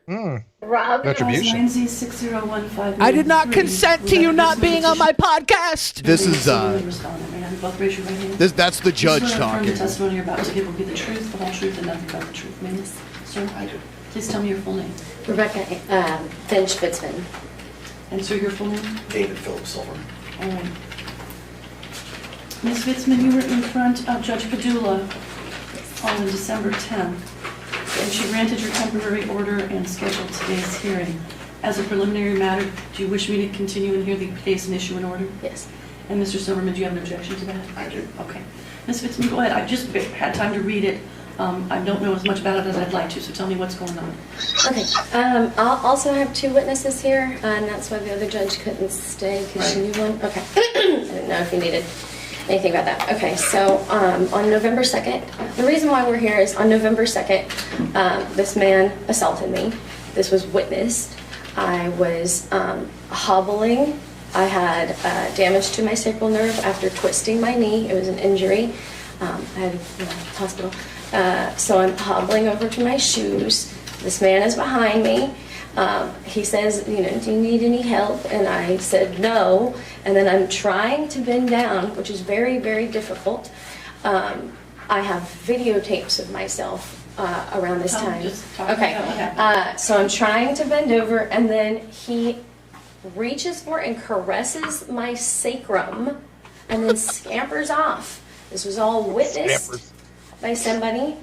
Rob, retribution. I did not consent to you not being on my podcast. This is that's the judge talking. The testimony you're about to give will be the truth, the whole truth, and nothing but the truth. Miss, sir, I do. Please tell me your full name. Rebecca Finch Fitzman. And sir, your full name? David Philip Silverman. All right. Ms. Fitzman, you were in front of Judge Padula on December 10th, and she granted your temporary order and scheduled today's hearing. As a preliminary matter, do you wish me to continue and hear the case and issue an order? Yes. And Mr. Silverman, do you have an objection to that? I do. Okay. Ms. Fitzman, go ahead. I just had time to read it. I don't know as much about it as I'd like to, so tell me what's going on. Okay. I'll also have 2 witnesses here, and that's why the other judge couldn't stay because she knew one. Okay. I didn't know if you needed anything about that. Okay, so on November 2nd, the reason why we're here is on November 2nd, this man assaulted me. This was witnessed. I was hobbling. I had damage to my sacral nerve after twisting my knee. It was an injury. I had hospital. So I'm hobbling over to my shoes. This man is behind me. He says, do you need any help? And I said no. And then I'm trying to bend down, which is very, very difficult. I have videotapes of myself around this time. Okay. So I'm trying to bend over, and then he reaches for and caresses my sacrum and then scampers off. This was all witnessed by somebody.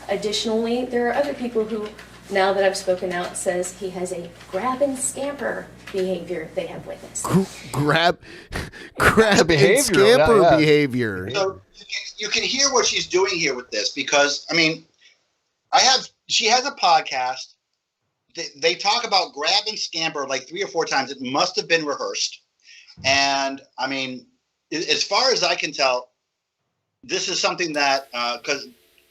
Additionally, there are other people who, now that I've spoken out, says he has a grab and scamper behavior they have witnessed. Grab and scamper behavior. So you can hear what she's doing here with this, because I mean, she has a podcast. They talk about grab and scamper like 3 or 4 times. It must have been rehearsed. And I mean, as far as I can tell, this is something that, because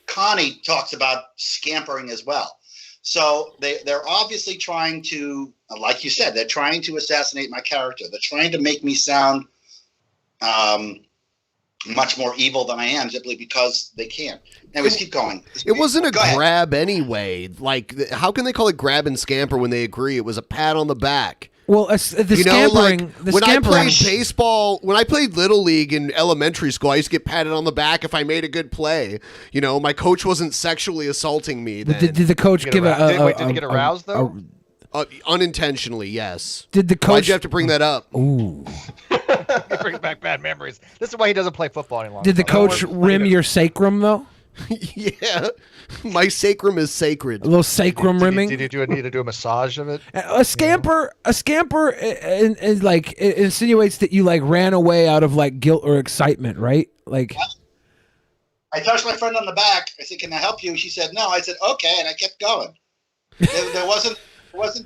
Connie talks about scampering as well. So they're obviously trying to, like you said, they're trying to assassinate my character. They're trying to make me sound much more evil than I am, simply because they can. Anyways, keep going. It wasn't a grab anyway. Like, how can they call it grab and scamper when they agree? It was a pat on the back. Well, the scampering. When I played baseball, when I played Little League in elementary school, I used to get patted on the back if I made a good play. My coach wasn't sexually assaulting me then. Did the coach give Did you get aroused, though? Unintentionally, yes. Did the coach? Why'd you have to bring that up? Ooh. It brings back bad memories. This is why he doesn't play football any longer. Did the coach rim your sacrum, though? Yeah. My sacrum is sacred. A little sacrum rimming. Did you need to do a massage of it? A scamper is like, it insinuates that you like ran away out of like guilt or excitement, right? Like, I touched my friend on the back. I said, "Can I help you?" She said, "No." I said, "Okay," and I kept going. There wasn't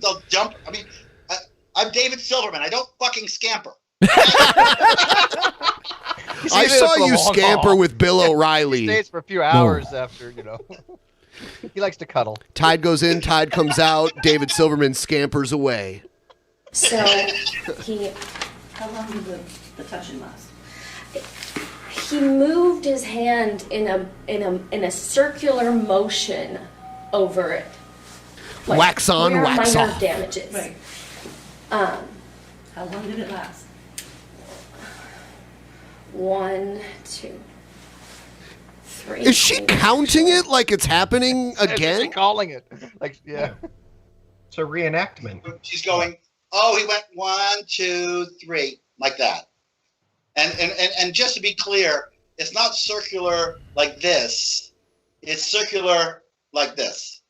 the jump. I mean, I'm David Silverman. I don't fucking scamper. I saw you scamper with Bill O'Reilly. He stays for a few hours after, He likes to cuddle. Tide goes in, tide comes out. David Silverman scampers away. So he. How long did the touching last? He moved his hand in a circular motion over it. Like, wax on, where wax my off. nerve damages. Right. How long did it last? 1, 2, 3. Is she counting it like it's happening again? She's calling it. Like, yeah. It's a reenactment. She's going, "Oh, he went 1, 2, 3," like that. And just to be clear, it's not circular like this. It's circular like this.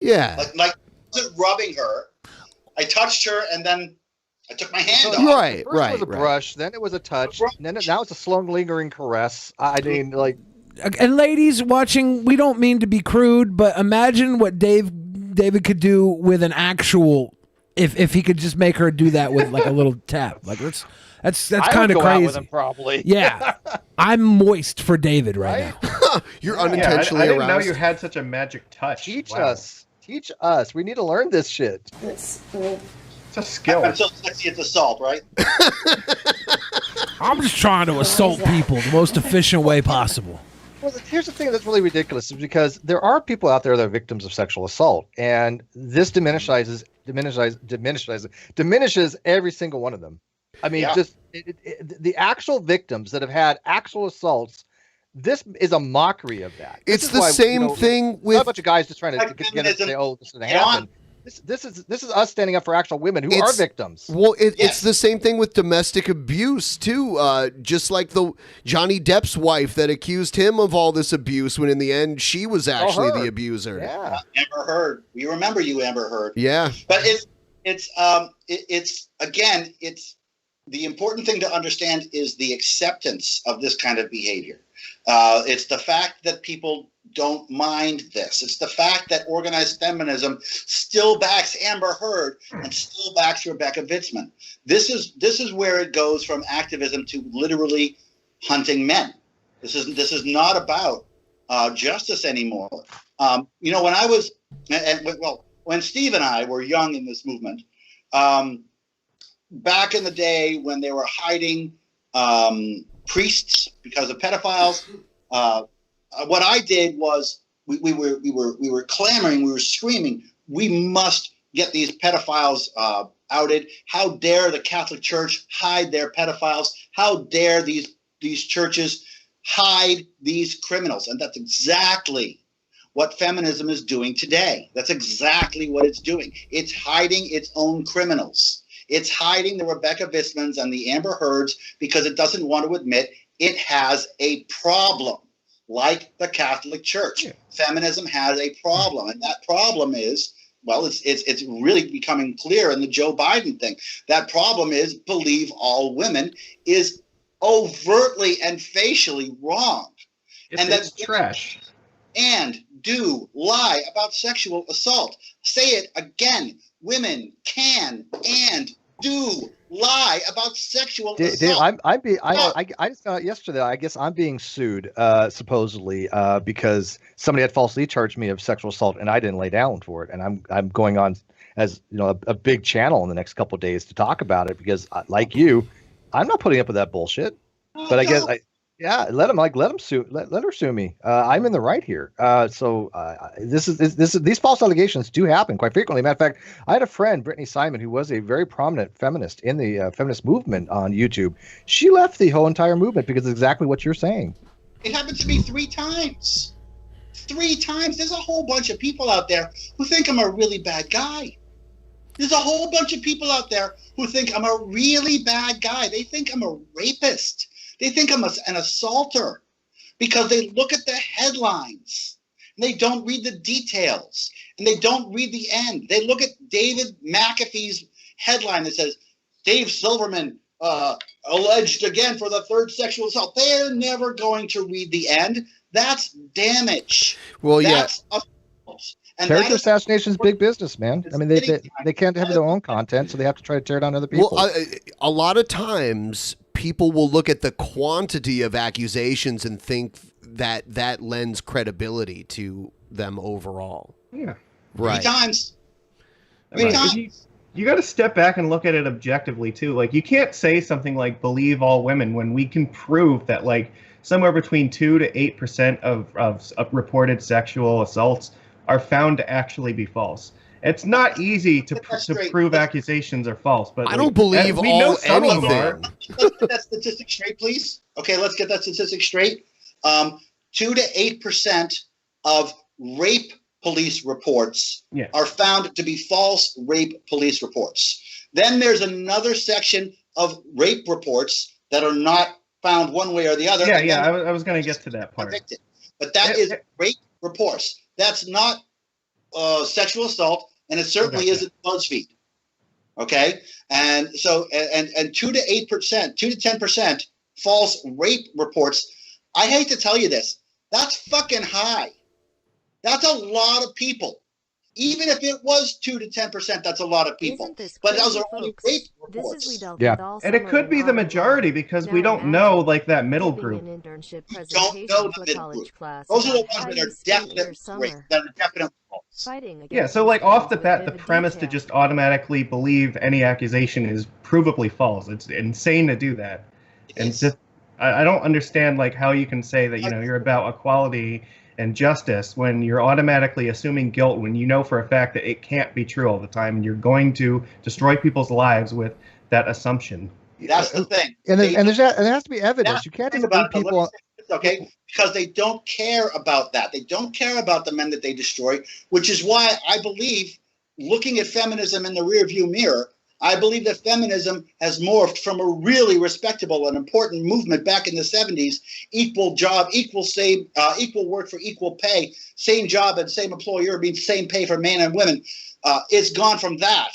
Yeah. Like I wasn't rubbing her. I touched her, and then I took my hand off. Right, First it was a brush, then it was a touch, and then now it's a slow lingering caress. I mean, like. And ladies watching, we don't mean to be crude, but imagine what David could do with an actual, if he could just make her do that with like a little tap. Like that's kind of crazy. Out with him, probably. Yeah, I'm moist for David right now. You're unintentionally I didn't know aroused. you had such a magic touch. Teach us. We need to learn this shit. It's a skill. I'm so sexy, it's assault, right? I'm just trying to assault people the most efficient way possible. Well, here's the thing that's really ridiculous is because there are people out there that are victims of sexual assault, and this diminishes every single one of them. I mean, just the actual victims that have had actual assaults. This is a mockery of that. It's the same thing with not a bunch of guys just trying to get it and say, "Oh, this didn't happen." This is us standing up for actual women who are victims. Well, it's the same thing with domestic abuse too. Just like the Johnny Depp's wife that accused him of all this abuse, when in the end she was actually the abuser. Yeah, Amber Heard. We remember you, Amber Heard. Yeah, but it's the important thing to understand is the acceptance of this kind of behavior. It's the fact that people don't mind this. It's the fact that organized feminism still backs Amber Heard and still backs Rebecca Vitzman. This is where it goes from activism to literally hunting men. This is not about justice anymore. When I was, when Steve and I were young in this movement, back in the day when they were hiding priests because of pedophiles, what I did was we were clamoring, we were screaming, we must get these pedophiles outed. How dare the Catholic Church hide their pedophiles? How dare these churches hide these criminals? And that's exactly what feminism is doing today. That's exactly what it's doing. It's hiding its own criminals. It's hiding the Rebecca Vitzmans and the Amber Heards because it doesn't want to admit it has a problem, like the Catholic Church. Yeah. Feminism has a problem, and that problem is, well, it's really becoming clear in the Joe Biden thing. That problem is believe all women is overtly and facially wrong. It's trash. And do lie about sexual assault. Say it again. Women can and do lie about sexual assault. Dave, I just found out yesterday. I guess I'm being sued, supposedly, because somebody had falsely charged me of sexual assault, and I didn't lay down for it. And I'm going on as a big channel in the next couple of days to talk about it because, like you, I'm not putting up with that bullshit. But I guess let them sue. Let her sue me. I'm in the right here. These false allegations do happen quite frequently. Matter of fact, I had a friend, Brittany Simon, who was a very prominent feminist in the feminist movement on YouTube. She left the whole entire movement because of exactly what you're saying. It happened to me 3 times. 3 times. There's a whole bunch of people out there who think I'm a really bad guy. There's a whole bunch of people out there who think I'm a really bad guy. They think I'm a rapist. They think I'm an assaulter because they look at the headlines and they don't read the details and they don't read the end. They look at David McAfee's headline that says, Dave Silverman alleged again for the 3rd sexual assault. They're never going to read the end. That's damage. Well, that's character assassination is big business, man. I mean, they can't have their own content, so they have to try to tear down other people. Well, a lot of times people will look at the quantity of accusations and think that lends credibility to them overall. Yeah. Right. 3 times. You got to step back and look at it objectively too. Like, you can't say something like believe all women when we can prove that like somewhere between 2 to 8% of reported sexual assaults are found to actually be false. It's not easy to prove accusations are false, but I don't believe we know some of them are. Let's get that statistic straight, please. Okay, let's get that statistic straight. 2 to 8% of rape police reports are found to be false rape police reports. Then there's another section of rape reports that are not found one way or the other. I was going to get to that part. Convicted. But that is rape reports. That's not sexual assault, and it certainly isn't BuzzFeed. Okay, and so and 2 to 8%, 2 to 10% false rape reports. I hate to tell you this, that's fucking high. That's a lot of people. Even if it was 2 to 10%, that's a lot of people. But those are only rape reports. And it could be the majority because we don't know like that middle group. We don't know the middle group. Those are the ones that are definite rape, that are definite false. Yeah, so like off the bat, the premise to just automatically believe any accusation is provably false. It's insane to do that. And just, I don't understand like how you can say that you're about equality and justice when you're automatically assuming guilt when you know for a fact that it can't be true all the time, and you're going to destroy people's lives with that assumption. That's the thing. And there has to be evidence. You can't just believe people. Okay, because they don't care about that. They don't care about the men that they destroy, which is why I believe, looking at feminism in the rearview mirror, I believe that feminism has morphed from a really respectable and important movement back in the 70s, equal job, equal work for equal pay, same job and same employer means same pay for men and women. It's gone from that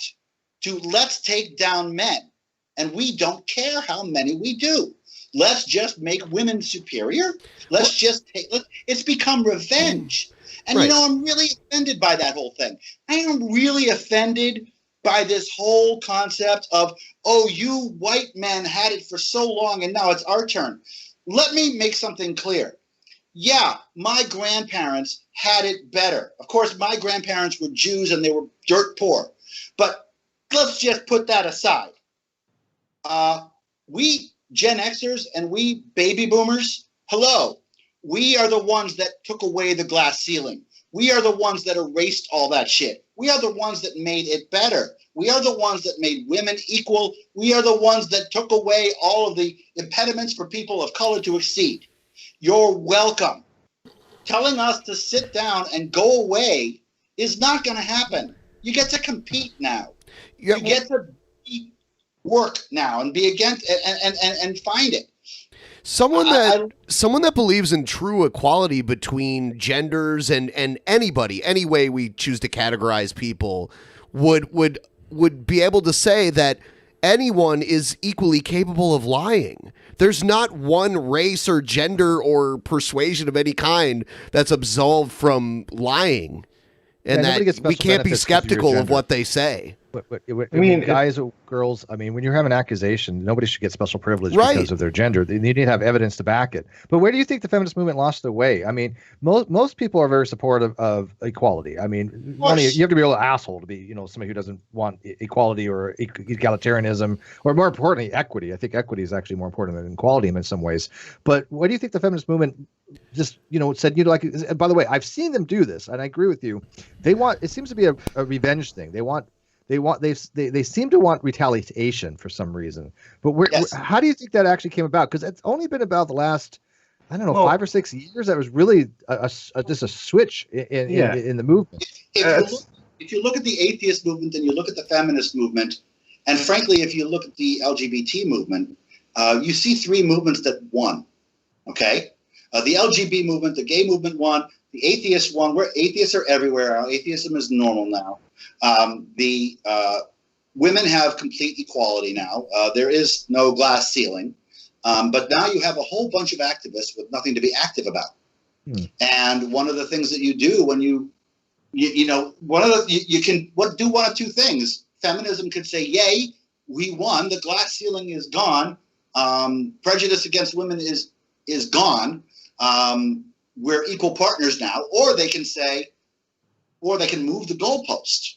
to let's take down men. and we don't care how many we do. Let's just make women superior. Let's just take. It's become revenge, and Right. I'm really offended by that whole thing. I am really offended by this whole concept of, oh, you white men had it for so long, and now it's our turn. Let me make something clear. Yeah, my grandparents had it better. Of course, my grandparents were Jews and they were dirt poor. But let's just put that aside. We Gen Xers and we baby boomers, hello. We are the ones that took away the glass ceiling. We are the ones that erased all that shit. We are the ones that made it better. We are the ones that made women equal. We are the ones that took away all of the impediments for people of color to exceed. You're welcome. Telling us to sit down and go away is not going to happen. You get to compete now. You get to work now and be against and find it. Someone that believes in true equality between genders and anybody, any way we choose to categorize people, would be able to say that anyone is equally capable of lying. There's not one race or gender or persuasion of any kind that's absolved from lying, and that we can't be skeptical of what they say. I mean, guys or girls, I mean, when you have an accusation, nobody should get special privilege because of their gender. They need to have evidence to back it. But where do you think the feminist movement lost their way? I mean, most people are very supportive of equality. I mean, you have to be a little asshole to be, somebody who doesn't want equality or egalitarianism, or more importantly, equity. I think equity is actually more important than equality in some ways. But what do you think the feminist movement just, said, by the way, I've seen them do this, and I agree with you. It seems to be a revenge thing. They seem to want retaliation for some reason. But how do you think that actually came about? Because it's only been about the last, 5 or 6 years that was really just a switch in the movement. If you look at the atheist movement and you look at the feminist movement, and frankly, if you look at the LGBT movement, you see three movements that won. Okay, the LGBT movement, the gay movement won. The atheists won. Atheists are everywhere. Atheism is normal now. The women have complete equality now. There is no glass ceiling. But now you have a whole bunch of activists with nothing to be active about. And one of the things that you do when you can do one of two things. Feminism could say, yay, we won. The glass ceiling is gone. Prejudice against women is gone. We're equal partners now. Or they can move the goalpost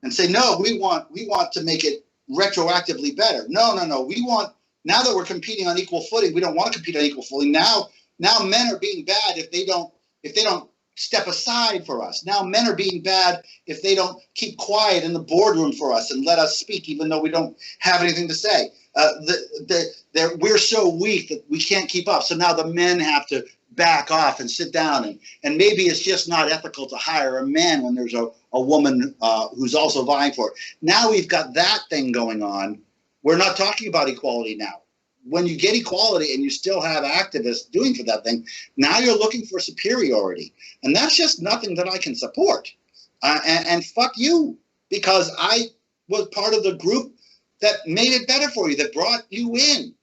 and say, no, we want to make it retroactively better. No. We want, now that we're competing on equal footing, we don't want to compete on equal footing. Now men are being bad if they don't step aside for us. Now men are being bad if they don't keep quiet in the boardroom for us and let us speak, even though we don't have anything to say. We're so weak that we can't keep up. So now the men have to back off and sit down, and maybe it's just not ethical to hire a man when there's a woman who's also vying for it. Now we've got that thing going on. We're not talking about equality now. When you get equality and you still have activists doing for that thing, now you're looking for superiority, and that's just nothing that I can support. And fuck you, because I was part of the group that made it better for you, that brought you in.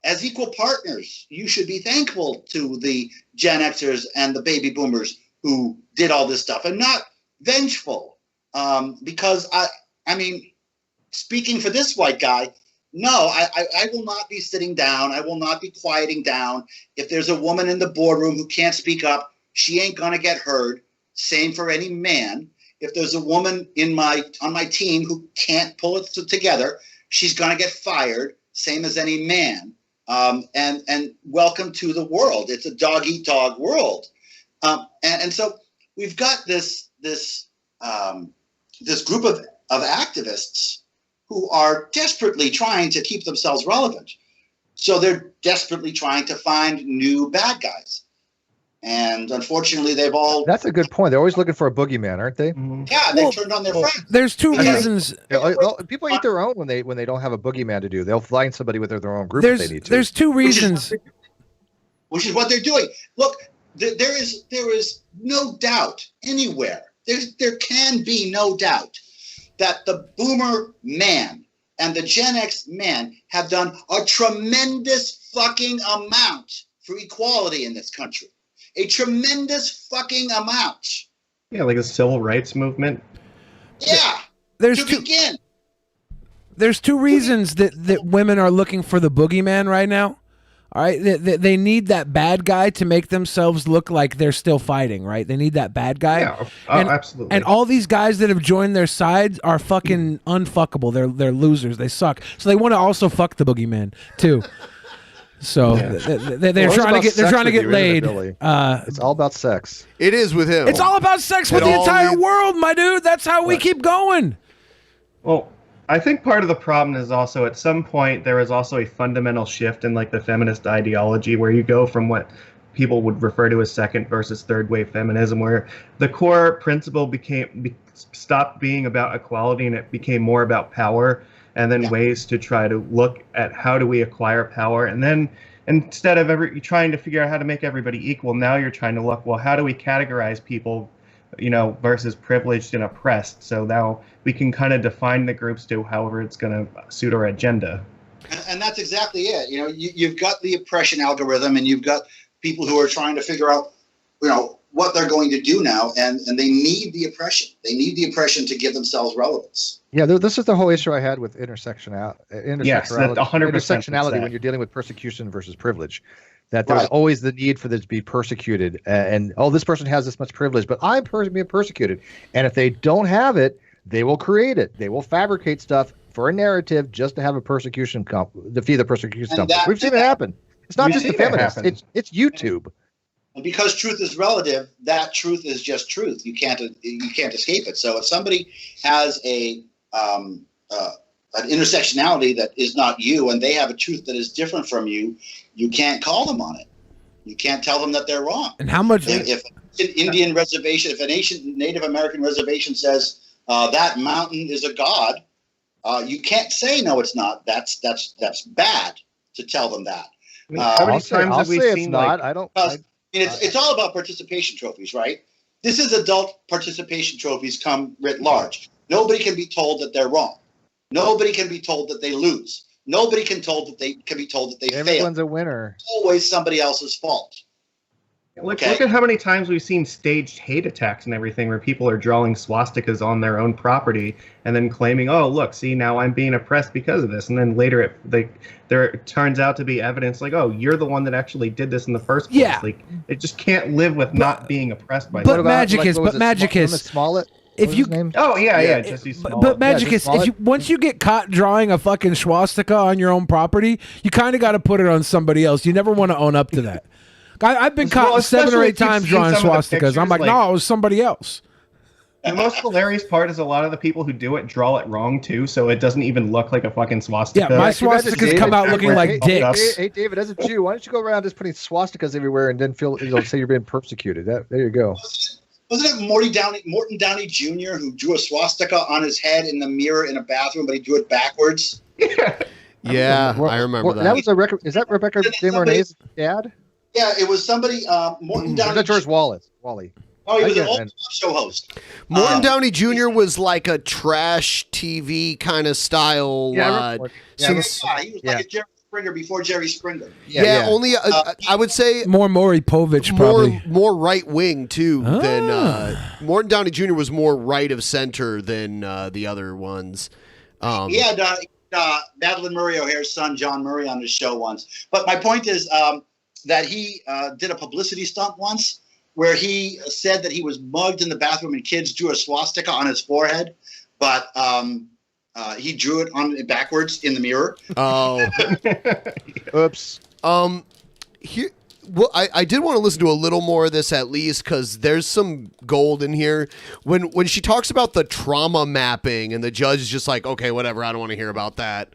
As equal partners, you should be thankful to the Gen Xers and the baby boomers who did all this stuff, and not vengeful. Because I mean, speaking for this white guy, no, I will not be sitting down. I will not be quieting down. If there's a woman in the boardroom who can't speak up, she ain't gonna get heard. Same for any man. If there's a woman on my team who can't pull it together, she's gonna get fired. Same as any man. And welcome to the world. It's a dog eat dog world. And so we've got this group of activists who are desperately trying to keep themselves relevant. So they're desperately trying to find new bad guys. And unfortunately, they've all... That's a good point. They're always looking for a boogeyman, aren't they? Yeah, they turned on their friends. There's two reasons. People eat their own when they don't have a boogeyman to do. They'll find somebody with their own group if they need to. There's two reasons. Which is what they're doing. Look, there is no doubt anywhere. There can be no doubt that the boomer man and the Gen X men have done a tremendous fucking amount for equality in this country. A tremendous fucking amount. Yeah, like a civil rights movement. Yeah. There's two reasons that women are looking for the boogeyman right now. All right, they need that bad guy to make themselves look like they're still fighting, right? They need that bad guy. Yeah, absolutely. And all these guys that have joined their sides are fucking unfuckable. They're losers. They suck. So they want to also fuck the boogeyman too. So they're trying to get laid. It's all about sex. It is with him. It's all about sex with the entire world, my dude. That's how we keep going. Well, I think part of the problem is also at some point there was also a fundamental shift in like the feminist ideology where you go from what people would refer to as second versus third wave feminism, where the core principle stopped being about equality and it became more about power, and then ways to try to look at how do we acquire power, and then instead of trying to figure out how to make everybody equal, now you're trying to look, well, how do we categorize people, versus privileged and oppressed? So now we can kind of define the groups to however it's going to suit our agenda. And that's exactly it. You've got the oppression algorithm, and you've got people who are trying to figure out, what they're going to do now, and they need the oppression. They need the oppression to give themselves relevance. Yeah, this is the whole issue I had with intersectionality. Yes, 100% intersectionality when you're dealing with persecution versus privilege. That there's always the need for this to be persecuted, and this person has this much privilege, but I'm being persecuted. And if they don't have it, they will create it. They will fabricate stuff for a narrative just to have a persecution defeat the persecution company. We've seen it happen. It's not just the feminists. It's YouTube. And because truth is relative, that truth is just truth. You can't escape it. So if somebody has an intersectionality that is not you, and they have a truth that is different from you, you can't call them on it. You can't tell them that they're wrong. And how much? If an Indian reservation, if an ancient Native American reservation says that mountain is a god, you can't say no, it's not. That's bad to tell them that. How many times have we seen? It's not. It's all about participation trophies, right? This is adult participation trophies come writ large. Nobody can be told that they're wrong. Nobody can be told that they lose. Nobody can be told that they fail. Everyone's a winner. It's always somebody else's fault. Look at how many times we've seen staged hate attacks and everything where people are drawing swastikas on their own property and then claiming, oh, look, see, now I'm being oppressed because of this. And then later it turns out to be evidence like, oh, you're the one that actually did this in the first place. Yeah. Like, it just can't live with not being oppressed by But Magicus, Smollett? If you, Jesse Smollett. But Magicus, once you get caught drawing a fucking swastika on your own property, you kind of got to put it on somebody else. You never want to own up to that. I've been caught 7 or 8 times drawing swastikas. I'm like, no, it was somebody else. The most hilarious part is a lot of the people who do it draw it wrong too, so it doesn't even look like a fucking swastika. Yeah, my swastikas come out looking like dicks. Hey, David, as a Jew, why don't you go around just putting swastikas everywhere and then say you're being persecuted? There you go. Wasn't it Morton Downey Jr. who drew a swastika on his head in the mirror in a bathroom, but he drew it backwards? Yeah, I remember that. That was a record. Is that Rebecca De Mornay's dad? Yeah, it was somebody. Morton Downey. That's George Wally. Oh, he was an old talk show host. Morton Downey Jr. was like a trash TV kind of style. He was like a Jerry Springer before Jerry Springer. Only I would say more Maury Povich, probably more right wing too than Morton Downey Jr. was more right of center than the other ones. He had Madeline Murray O'Hare's son John Murray on his show once. But my point is that he did a publicity stunt once where he said that he was mugged in the bathroom and kids drew a swastika on his forehead, but he drew it on backwards in the mirror. Oh, oops. Here, well, I did want to listen to a little more of this at least because there's some gold in here. When she talks about the trauma mapping and the judge is just like, okay, whatever, I don't want to hear about that.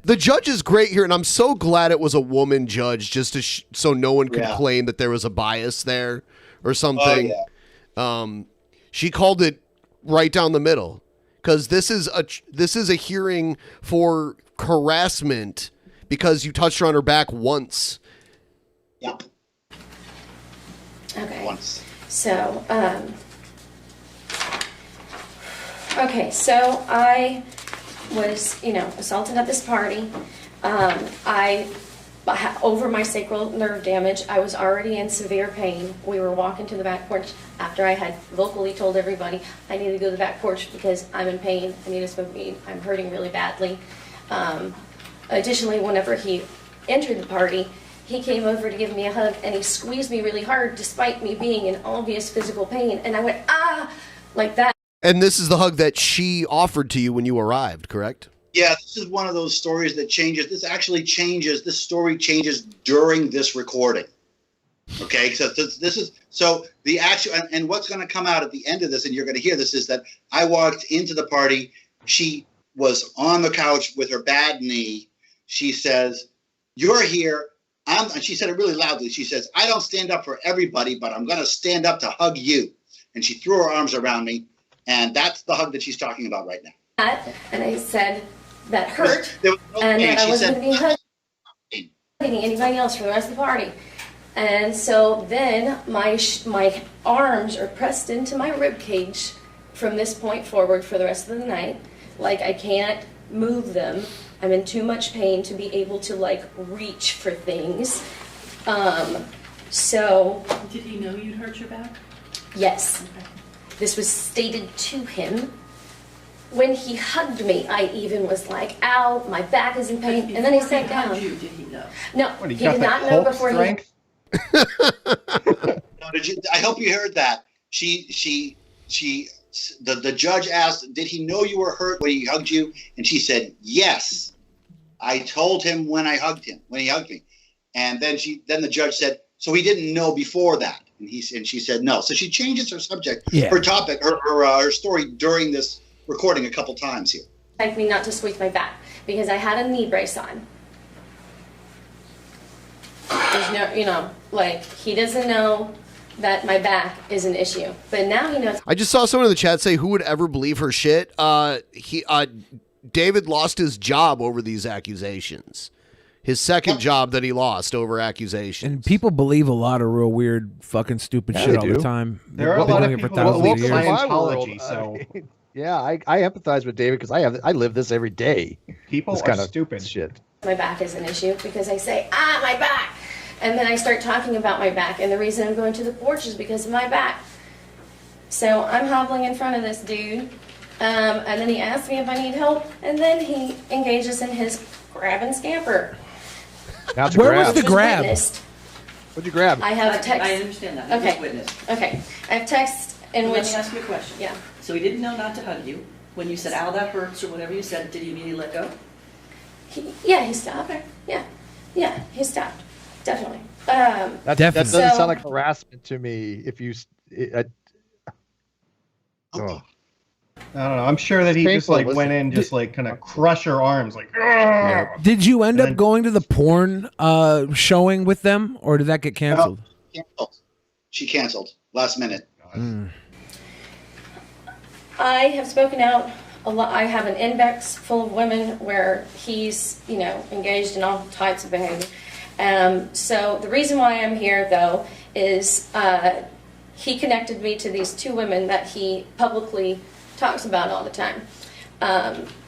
The judge is great here, and I'm so glad it was a woman judge just to so no one could claim that there was a bias there or something. Oh, yeah. She called it right down the middle because this is a hearing for harassment because you touched her on her back once. Yep. Okay. Once. So, okay, so I was, assaulted at this party. Over my sacral nerve damage, I was already in severe pain. We were walking to the back porch after I had vocally told everybody I need to go to the back porch because I'm in pain. I need to smoke weed. I'm hurting really badly. Additionally, whenever he entered the party, he came over to give me a hug and he squeezed me really hard despite me being in obvious physical pain. And I went, ah, like that. And this is the hug that she offered to you when you arrived, correct? Yeah, this is one of those stories that changes. This story changes during this recording. Okay, so the actual, and what's going to come out at the end of this, and you're going to hear this, is that I walked into the party. She was on the couch with her bad knee. She says, "You're here." And she said it really loudly. She says, "I don't stand up for everybody, but I'm going to stand up to hug you." And she threw her arms around me, and that's the hug that she's talking about right now. And I said, that hurt, and that I wasn't going to be hugging anybody else for the rest of the party. And so then my arms are pressed into my rib cage from this point forward for the rest of the night. Like I can't move them. I'm in too much pain to be able to reach for things. So. Did he know you'd hurt your back? Yes. Okay. This was stated to him. When he hugged me, I even was like, ow, my back is in pain. And then he sat down. Did he know? No, he did not know before strength? I hope you heard that. The judge asked, did he know you were hurt when he hugged you? And she said, yes. I told him when he hugged me. And then the judge said, so he didn't know before that. And she said no. So she changes her subject, her topic, her story during this recording a couple times here. Like me not to squeeze my back because I had a knee brace on. There's no, he doesn't know that my back is an issue, but now he knows. I just saw someone in the chat say, "Who would ever believe her shit?" David lost his job over these accusations. His second job that he lost over accusations. And people believe a lot of real weird, fucking stupid shit all the time. There are a lot of people who love Scientology, so. Yeah, I empathize with David because I live this every day. People are stupid. Shit. My back is an issue because I say, my back. And then I start talking about my back. And the reason I'm going to the porch is because of my back. So I'm hobbling in front of this dude. And then he asks me if I need help. And then he engages in his grab and scamper. Where was the grab? What'd you grab? I have a text. I understand that. Okay. Witness. Okay. I have text in which. Let me ask you a question. Yeah. So he didn't know not to hug you. When you said, ow, that hurts, or whatever you said, did he immediately let go? He stopped. Okay. Yeah, he stopped. Definitely. That doesn't sound like harassment to me. If you, I don't know. I'm sure that he just went in, just kind of crush her arms, Did you end up going to the porn showing with them, or did that get canceled? No, canceled. She canceled last minute. I have spoken out a lot. I have an index full of women where he's, engaged in all types of behavior. So the reason why I'm here, though, is he connected me to these two women that he publicly talks about all the time.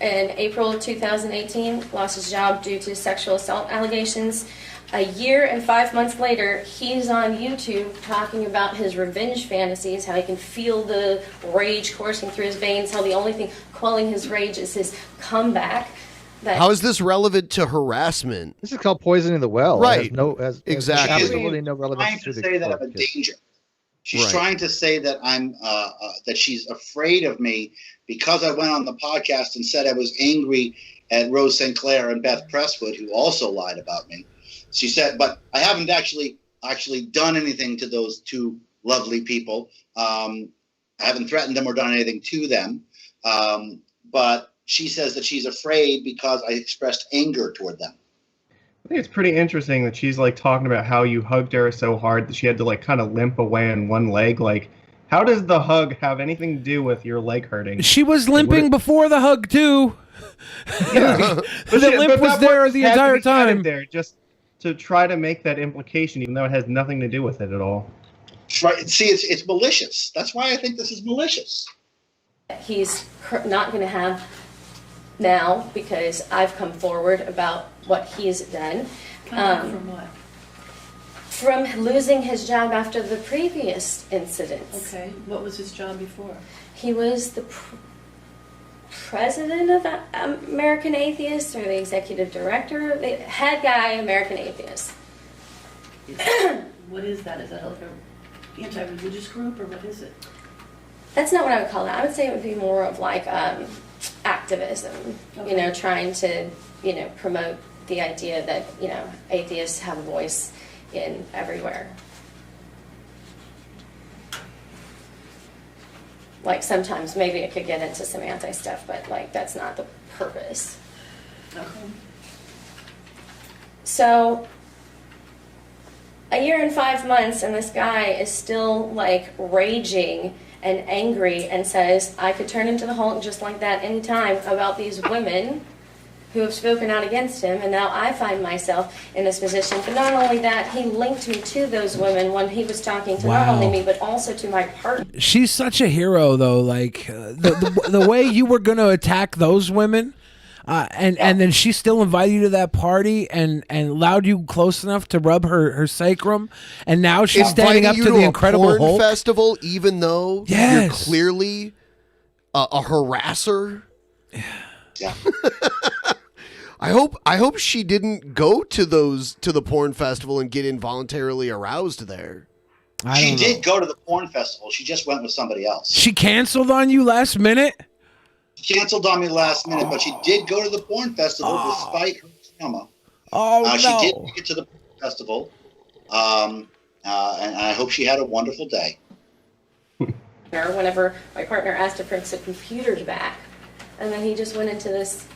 In April of 2018, lost his job due to sexual assault allegations. A year and 5 months later, he's on YouTube talking about his revenge fantasies, how he can feel the rage coursing through his veins, how the only thing quelling his rage is his comeback. How is this relevant to harassment? This is called poisoning the well. Right. Has exactly. absolutely no relevance to the say that I'm a danger. She's trying to say that I'm that she's afraid of me because I went on the podcast and said I was angry at Rose St. Clair and Beth Presswood, who also lied about me. She said, but I haven't actually done anything to those two lovely people. I haven't threatened them or done anything to them. But she says that she's afraid because I expressed anger toward them. I think it's pretty interesting that she's talking about how you hugged her so hard that she had to kind of limp away on one leg. How does the hug have anything to do with your leg hurting? She was limping before the hug too. Yeah. The limp was there the entire time. There just to try to make that implication, even though it has nothing to do with it at all. Right. See, it's malicious. That's why I think this is malicious. He's not going to have now because I've come forward about what he's done. From what? From losing his job after the previous incidents. Okay, what was his job before? He was the president of American Atheists, or the executive director, the head guy, American Atheists. What is that? Is that like a anti-religious group, or what is it? That's not what I would call it. I would say it would be more of like activism, Okay. Trying to, promote the idea that, atheists have a voice in everywhere. Like sometimes maybe it could get into some anti-stuff, but like that's not the purpose. Okay. So a year and 5 months and this guy is still like raging and angry and says, I could turn into the Hulk just like that anytime about these women who have spoken out against him, and now I find myself in this position. But not only that, he linked me to those women when he was talking to not only me, but also to my partner. She's such a hero, though. Like the way you were going to attack those women, and then she still invited you to that party and allowed you close enough to rub her sacrum, and now she's standing up to the Incredible porn Hulk festival, even though you're Yes. clearly a harasser. Yeah. I hope she didn't go to the porn festival and get involuntarily aroused there. She did go to the porn festival. She just went with somebody else. She canceled on you last minute? She canceled on me last minute, but she did go to the porn festival despite her trauma. Oh, She did get to the porn festival, and I hope she had a wonderful day. Whenever my partner asked to print the computers back, and then he just went into this.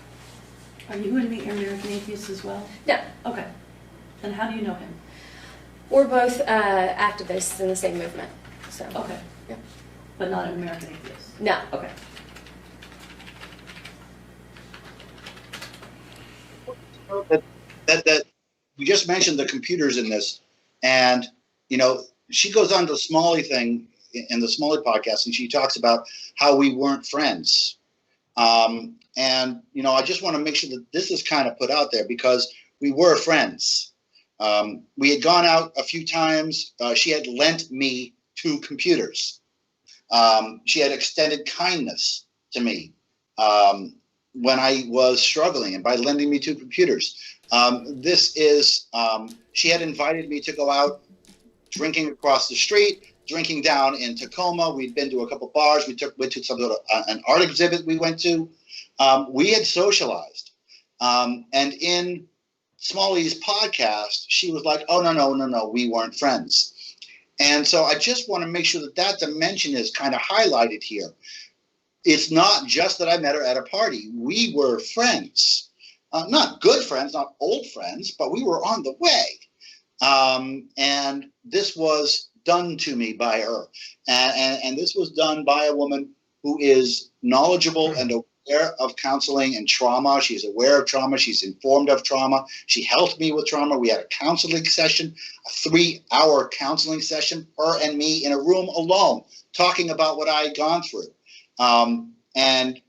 Are you going to meet your American Atheists as well? No. Okay. And how do you know him? We're both activists in the same movement. So. Okay. Yeah. But not an American Atheist? No. Okay. That we just mentioned the computers in this, and she goes on to the Smalley thing in the Smalley podcast, and she talks about how we weren't friends. And I just want to make sure that this is kind of put out there because we were friends. We had gone out a few times. She had lent me 2 computers. She had extended kindness to me when I was struggling, and by lending me 2 computers. She had invited me to go out drinking across the street, drinking down in Tacoma. We'd been to a couple bars. We went to an art exhibit we went to. We had socialized. And in Smalley's podcast, she was like, oh, no, we weren't friends. And so I just want to make sure that dimension is kind of highlighted here. It's not just that I met her at a party. We were friends. Not good friends, not old friends, but we were on the way. And this was done to me by her. And this was done by a woman who is knowledgeable and aware of counseling and trauma. She's aware of trauma. She's informed of trauma. She helped me with trauma. We had a counseling session, a 3-hour counseling session, her and me in a room alone, talking about what I had gone through. And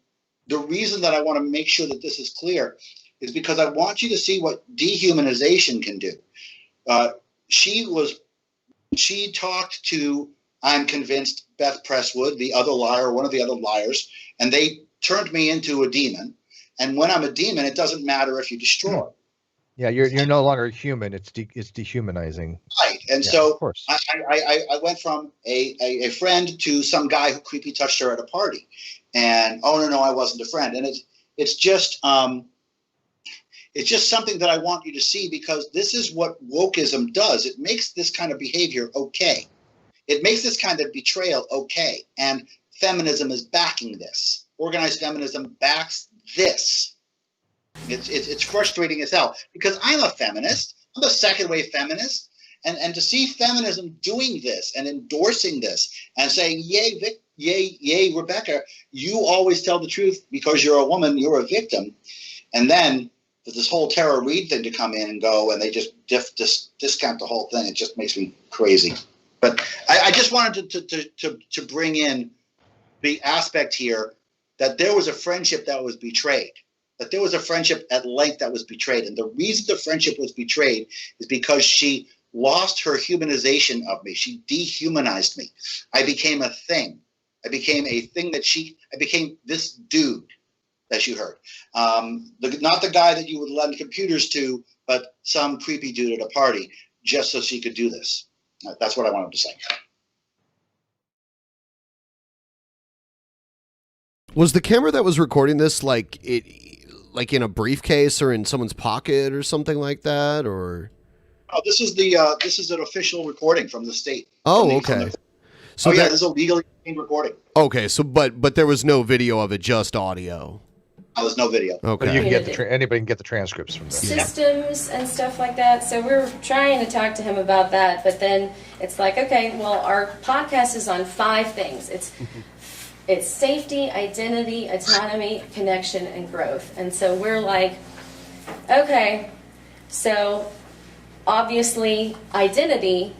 the reason that I want to make sure that this is clear is because I want you to see what dehumanization can do. She talked to, I'm convinced, Beth Presswood, the other liar, one of the other liars, and they turned me into a demon. And when I'm a demon, it doesn't matter if you destroy. Yeah, you're no longer human. It's dehumanizing. Right. And so I went from a friend to some guy who creepy touched her at a party. And, oh, no, I wasn't a friend. And it's just something that I want you to see, because this is what wokeism does. It makes this kind of behavior okay. It makes this kind of betrayal okay. And feminism is backing this. Organized feminism backs this. It's frustrating as hell, because I'm a feminist. I'm a second wave feminist. And to see feminism doing this and endorsing this and saying, yay, Rebecca, you always tell the truth because you're a woman, you're a victim. And then for this whole Tara Reid thing to come in and go, and they just discount the whole thing. It just makes me crazy. But I just wanted to bring in the aspect here that there was a friendship that was betrayed. that there was a friendship at length that was betrayed. And the reason the friendship was betrayed is because she lost her humanization of me. She dehumanized me. I became a thing. I became a thing I became this dude that you heard. Not the guy that you would lend computers to, but some creepy dude at a party just so she could do this. That's what I wanted to say. Was the camera that was recording this like in a briefcase or in someone's pocket or something like that, or? Oh, this is an official recording from the state. Oh, okay. So this is a legally obtained recording. Okay, so but there was no video of it, just audio. There's no video. Okay. But you can get anybody can get the transcripts from there. Systems and stuff like that. So we're trying to talk to him about that, but then it's like, okay, well, our podcast is on 5 things. It's safety, identity, autonomy, connection, and growth. And so we're like, okay, so obviously identity.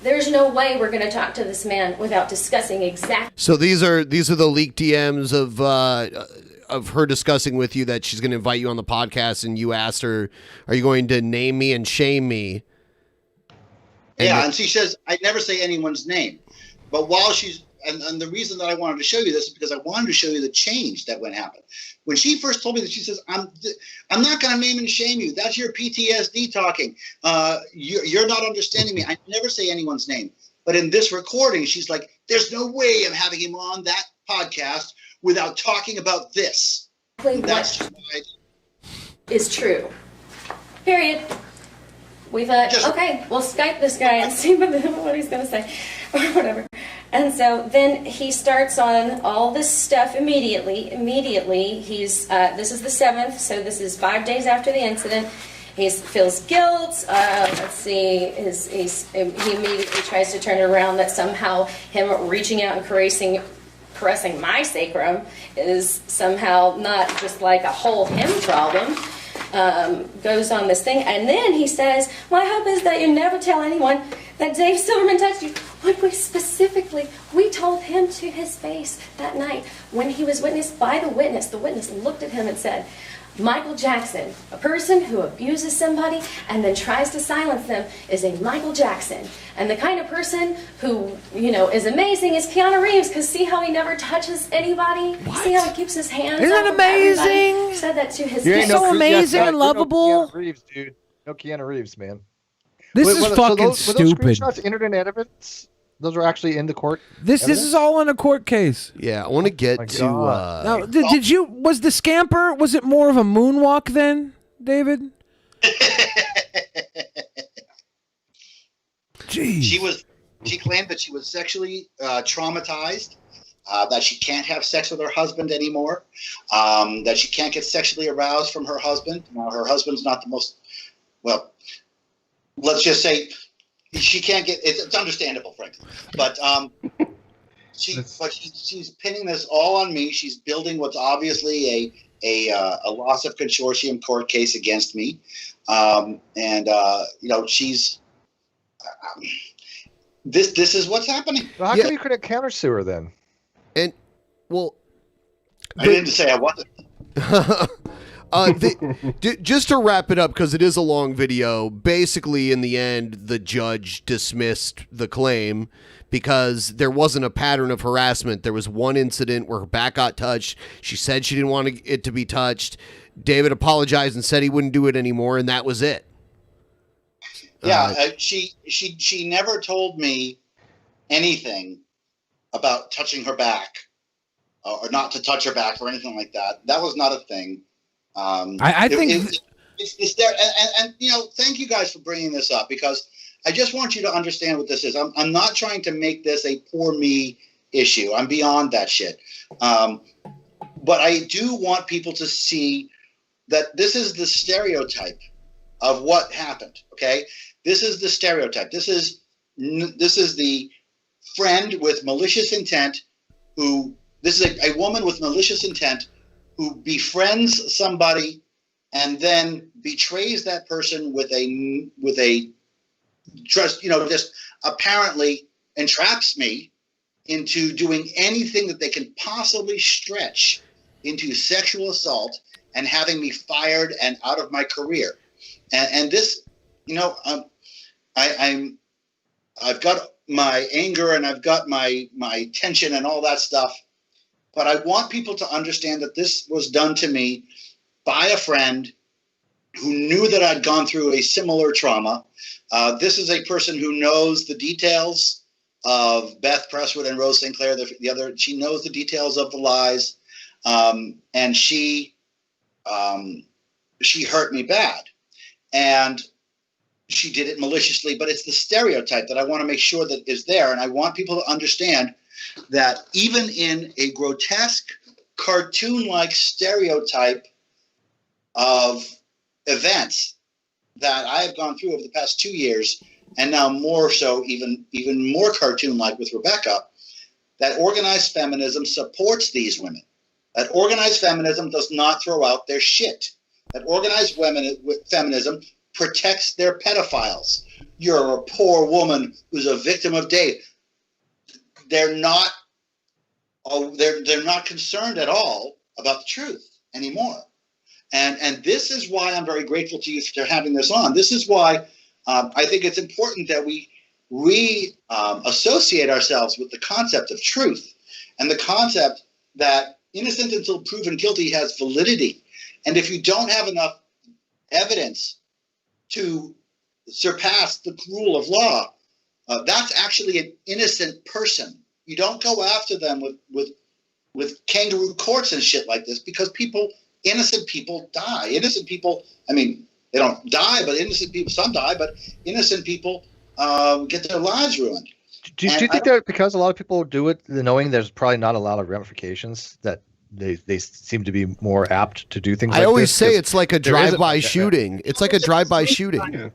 There's no way we're going to talk to this man without discussing exactly. So these are the leaked DMs of her discussing with you that she's going to invite you on the podcast, and you asked her, "Are you going to name me and shame me?" And she says, "I never say anyone's name," but while she's and the reason that I wanted to show you this is because I wanted to show you the change that went happen. When she first told me that, she says, I'm not going to name and shame you. That's your PTSD talking. You're not understanding me. I never say anyone's name. But in this recording, she's like, there's no way I'm having him on that podcast without talking about this. That's Is true. Period. We thought, okay, we'll Skype this guy and see what he's going to say or whatever. And so then he starts on all this stuff immediately. He's this is the 7th, so this is 5 days after the incident. He feels guilt. Let's see, he immediately tries to turn it around that somehow him reaching out and caressing my sacrum is somehow not just like a whole him problem. Goes on this thing, and then he says, my hope is that you never tell anyone that Dave Silverman touched you. When we told him to his face that night when he was witnessed by the witness looked at him and said, Michael Jackson, a person who abuses somebody and then tries to silence them, is a Michael Jackson. And the kind of person who, is amazing is Keanu Reeves, because see how he never touches anybody? What? See how he keeps his hands Isn't it amazing? Said that to his face. So amazing and lovable. No Keanu Reeves, dude. No Keanu Reeves, man. This is fucking stupid. Were those screenshots internet evidence? Those are actually in the court. This is all in a court case. Yeah, I want to get to. Now, was the scamper? Was it more of a moonwalk then, David? Jeez. She claimed that she was sexually traumatized, that she can't have sex with her husband anymore, that she can't get sexually aroused from her husband. Now, her husband's not the most well. Let's just say. She can't get it's understandable, frankly, but she's pinning this all on me. She's building what's obviously a loss of consortium court case against me, she's this is what's happening. Well, how come you couldn't countersue her then? And I didn't say I wasn't. Just to wrap it up, because it is a long video, basically in the end, the judge dismissed the claim because there wasn't a pattern of harassment. There was one incident where her back got touched. She said she didn't want it to be touched. David apologized and said he wouldn't do it anymore, and that was it. Yeah, she never told me anything about touching her back or not to touch her back or anything like that. That was not a thing. I think it's there, and thank you guys for bringing this up, because I just want you to understand what this is. I'm not trying to make this a poor me issue. I'm beyond that shit. But I do want people to see that this is the stereotype of what happened. Okay, this is the stereotype. This is the friend with malicious intent this is a woman with malicious intent who befriends somebody and then betrays that person with a trust, just apparently entraps me into doing anything that they can possibly stretch into sexual assault and having me fired and out of my career. And this, I've got my anger and I've got my tension and all that stuff. But I want people to understand that this was done to me by a friend who knew that I'd gone through a similar trauma. This is a person who knows the details of Beth Presswood and Rose St. Clair. The other, she knows the details of the lies, and she hurt me bad, and she did it maliciously. But it's the stereotype that I want to make sure that is there, and I want people to understand that even in a grotesque, cartoon-like stereotype of events that I have gone through over the past 2 years, and now more so, even more cartoon-like with Rebecca, that organized feminism supports these women. That organized feminism does not throw out their shit. That organized feminism protects their pedophiles. You're a poor woman who's a victim of Dave. They're not concerned at all about the truth anymore. And this is why I'm very grateful to you for having this on. This is why I think it's important that we associate ourselves with the concept of truth and the concept that innocent until proven guilty has validity. And if you don't have enough evidence to surpass the rule of law, that's actually an innocent person. You don't go after them with kangaroo courts and shit like this, because innocent people die. Innocent people, I mean, they don't die, but innocent people, some die, but innocent people get their lives ruined. Do you think that because a lot of people do it, knowing there's probably not a lot of ramifications, that they seem to be more apt to do things like this? I always say it's like a drive-by shooting. It's like a drive-by shooting. Yeah.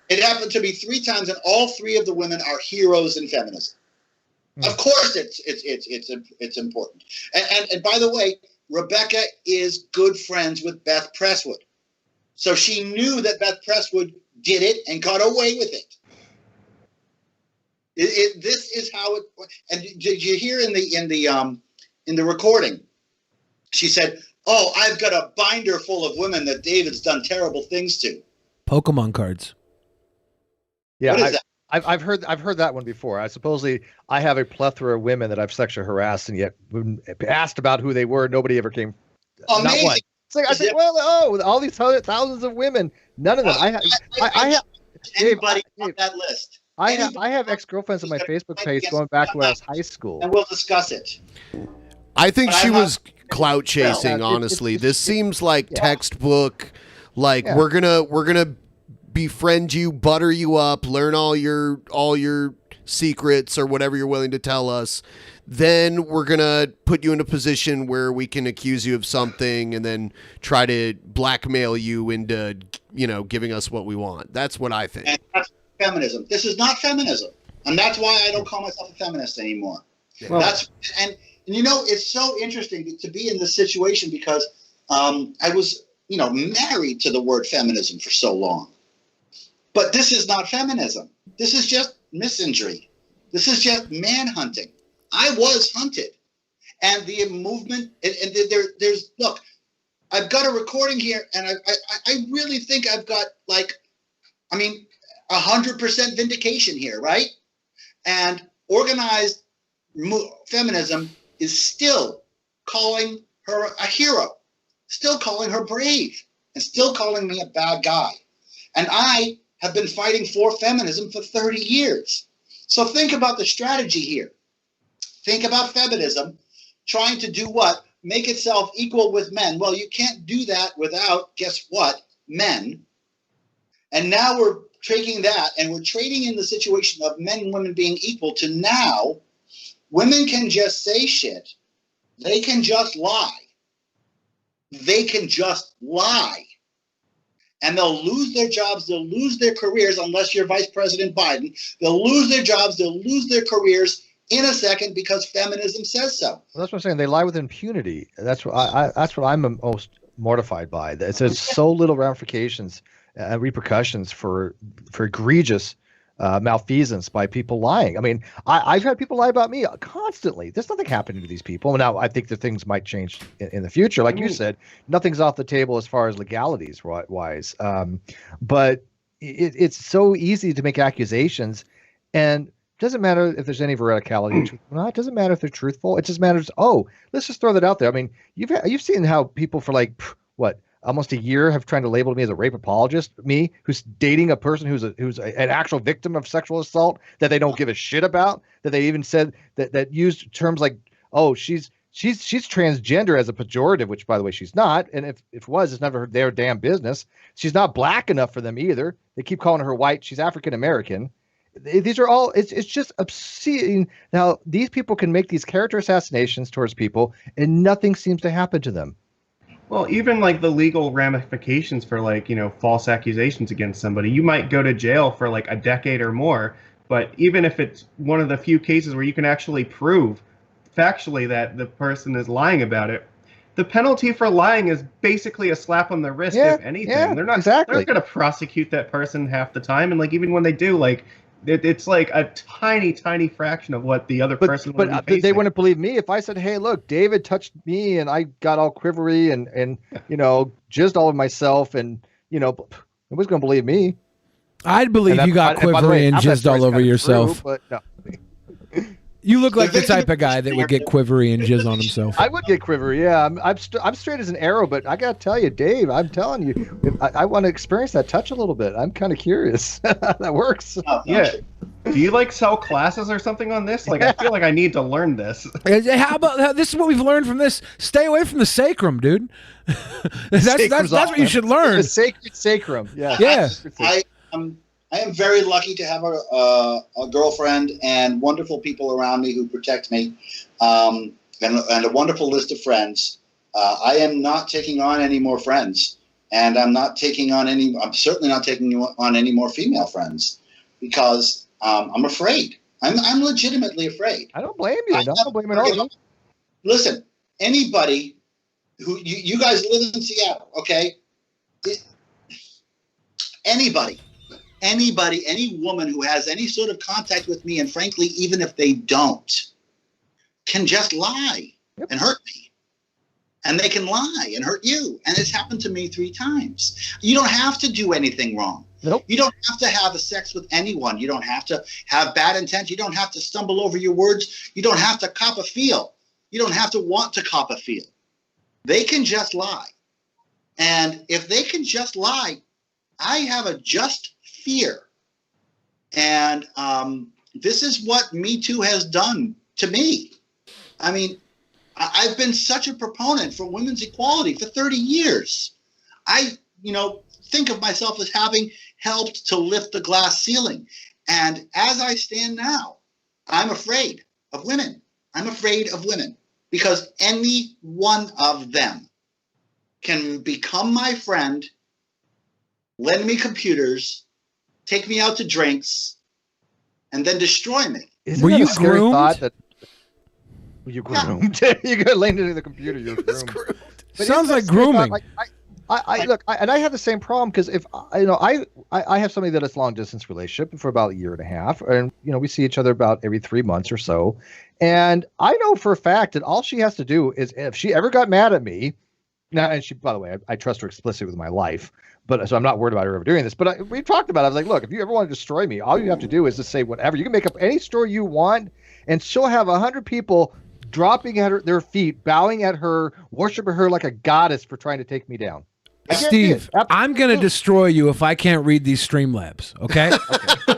It happened to me 3 times, and all 3 of the women are heroes in feminism. Of course, it's important. And by the way, Rebecca is good friends with Beth Presswood, so she knew that Beth Presswood did it and got away with it. This is how it. And did you hear in the recording? She said, "Oh, I've got a binder full of women that David's done terrible things to." Pokemon cards. Yeah, What is that? I've heard that one before. I have a plethora of women that I've sexually harassed, and yet when asked about who they were, nobody ever came. Amazing. Not one. It's like I said, all these thousands of women, none of them. I have anybody on that list. I have ex-girlfriends on my Facebook page going back to when I was high school, and we'll discuss it. I think she was clout chasing. Honestly, this seems like textbook. Like we're gonna befriend you, butter you up, learn all your secrets or whatever you're willing to tell us. Then we're gonna put you in a position where we can accuse you of something, and then try to blackmail you into giving us what we want. That's what I think. And that's feminism. This is not feminism, and that's why I don't call myself a feminist anymore. Well, And it's so interesting to be in this situation, because I was married to the word feminism for so long. But this is not feminism. This is just misandry. This is just manhunting. I was hunted. And the movement, and there's, look, I've got a recording here, and I really think I've got 100% vindication here, right? And organized feminism is still calling her a hero, still calling her brave, and still calling me a bad guy. And I have been fighting for feminism for 30 years. So think about the strategy here. Think about feminism trying to do what? Make itself equal with men. Well, you can't do that without, guess what? Men. And now we're taking that and we're trading in the situation of men and women being equal to now women can just say shit. They can just lie. They can just lie. And they'll lose their jobs, they'll lose their careers, unless you're Vice President Biden. They'll lose their jobs, they'll lose their careers in a second because feminism says so. Well, that's what I'm saying. They lie with impunity. That's what I'm most mortified by. There's so little ramifications, repercussions for egregious malfeasance by people lying. I mean, I've had people lie about me constantly. There's nothing happening to these people. Now, I think that things might change in the future. Like you said, nothing's off the table as far as legalities wise. But it's so easy to make accusations, and it doesn't matter if there's any veracality or not. It doesn't matter if they're truthful. It just matters. Oh, let's just throw that out there. I mean, you've seen how people for like what, almost a year have tried to label me as a rape apologist, me who's dating a person who's an actual victim of sexual assault that they don't give a shit about, that they even said that used terms like, oh, she's transgender as a pejorative, which by the way she's not, and if it was, it's never their damn business. She's not black enough for them either. They keep calling her white. She's African American. These are all, it's just obscene. Now these people can make these character assassinations towards people and nothing seems to happen to them. Well, even like the legal ramifications for like, false accusations against somebody, you might go to jail for like a decade or more. But even if it's one of the few cases where you can actually prove factually that the person is lying about it, the penalty for lying is basically a slap on the wrist, if anything. They're not going to prosecute that person half the time. And like, even when they do, like, it's like a tiny, tiny fraction of what the other person would be facing. They wouldn't believe me if I said, hey, look, David touched me and I got all quivery and jizzed all of myself, and nobody's going to believe me. I'd believe you got quivery and jizzed all over yourself. But no. You look like the type of guy that would get quivery and jizz on himself. I would get quivery, yeah. I'm straight as an arrow, but I got to tell you, Dave, I'm telling you, I want to experience that touch a little bit. I'm kind of curious. That works. Yeah. Do you like sell classes or something on this? Like, I feel like I need to learn this. How about this is what we've learned from this? Stay away from the sacrum, dude. that's what you should learn. The sacred sacrum. Yeah. Yeah. I am very lucky to have a girlfriend and wonderful people around me who protect me, and a wonderful list of friends. I am not taking on any more friends, and I'm certainly not taking on any more female friends because I'm afraid. I'm legitimately afraid. I don't blame you. I don't blame at all. Listen, anybody who you guys live in Seattle, okay? Anybody, any woman who has any sort of contact with me, and frankly, even if they don't, can just lie and hurt me. And they can lie and hurt you. And it's happened to me 3 times. You don't have to do anything wrong. Nope. You don't have to have a sex with anyone. You don't have to have bad intent. You don't have to stumble over your words. You don't have to cop a feel. You don't have to want to cop a feel. They can just lie. And if they can just lie, I have a just fear. And this is what Me Too has done to me. I mean, I've been such a proponent for women's equality for 30 years. I, think of myself as having helped to lift the glass ceiling. And as I stand now, I'm afraid of women. I'm afraid of women because any one of them can become my friend, lend me computers, take me out to drinks, and then destroy me. Were you groomed? You groomed. You got laid into the computer. You're groomed. Sounds like grooming. I look, and I have the same problem because if I have somebody that is long distance relationship for about 1.5 years, and we see each other about every 3 months or so, and I know for a fact that all she has to do is if she ever got mad at me, now, and she, by the way, I trust her explicitly with my life. But so I'm not worried about her ever doing this. But we talked about it. I was like, look, if you ever want to destroy me, all you have to do is just say whatever. You can make up any story you want, and she'll have 100 people dropping at their feet, bowing at her, worshiping her like a goddess for trying to take me down. Steve, I'm gonna destroy you if I can't read these Streamlabs. Okay,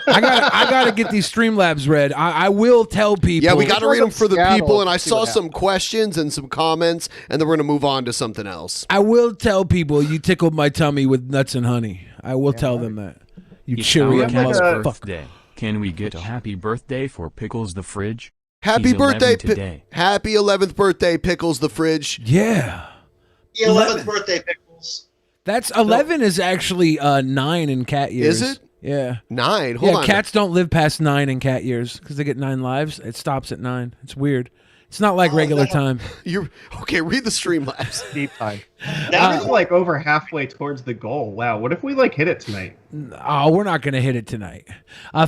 I gotta get these Streamlabs read. I will tell people. Yeah, we gotta read them for the people. And I saw some questions and some comments, and then we're gonna move on to something else. I will tell people you tickled my tummy with nuts and honey. I will tell them that. You cheery motherfucker. Can we get a happy birthday for Pickles the Fridge? Happy birthday today! Happy 11th birthday, Pickles the Fridge. Yeah. The 11th birthday, Pickles. That's 11 is actually 9 in cat years. Is it? Yeah. 9? Hold on. Cats don't live past 9 in cat years because they get 9 lives. It stops at 9. It's weird. It's not like regular time. You're okay. Read the Streamlabs. Deep time. That was like over halfway towards the goal. Wow, what if we like hit it tonight? Oh, we're not going to hit it tonight.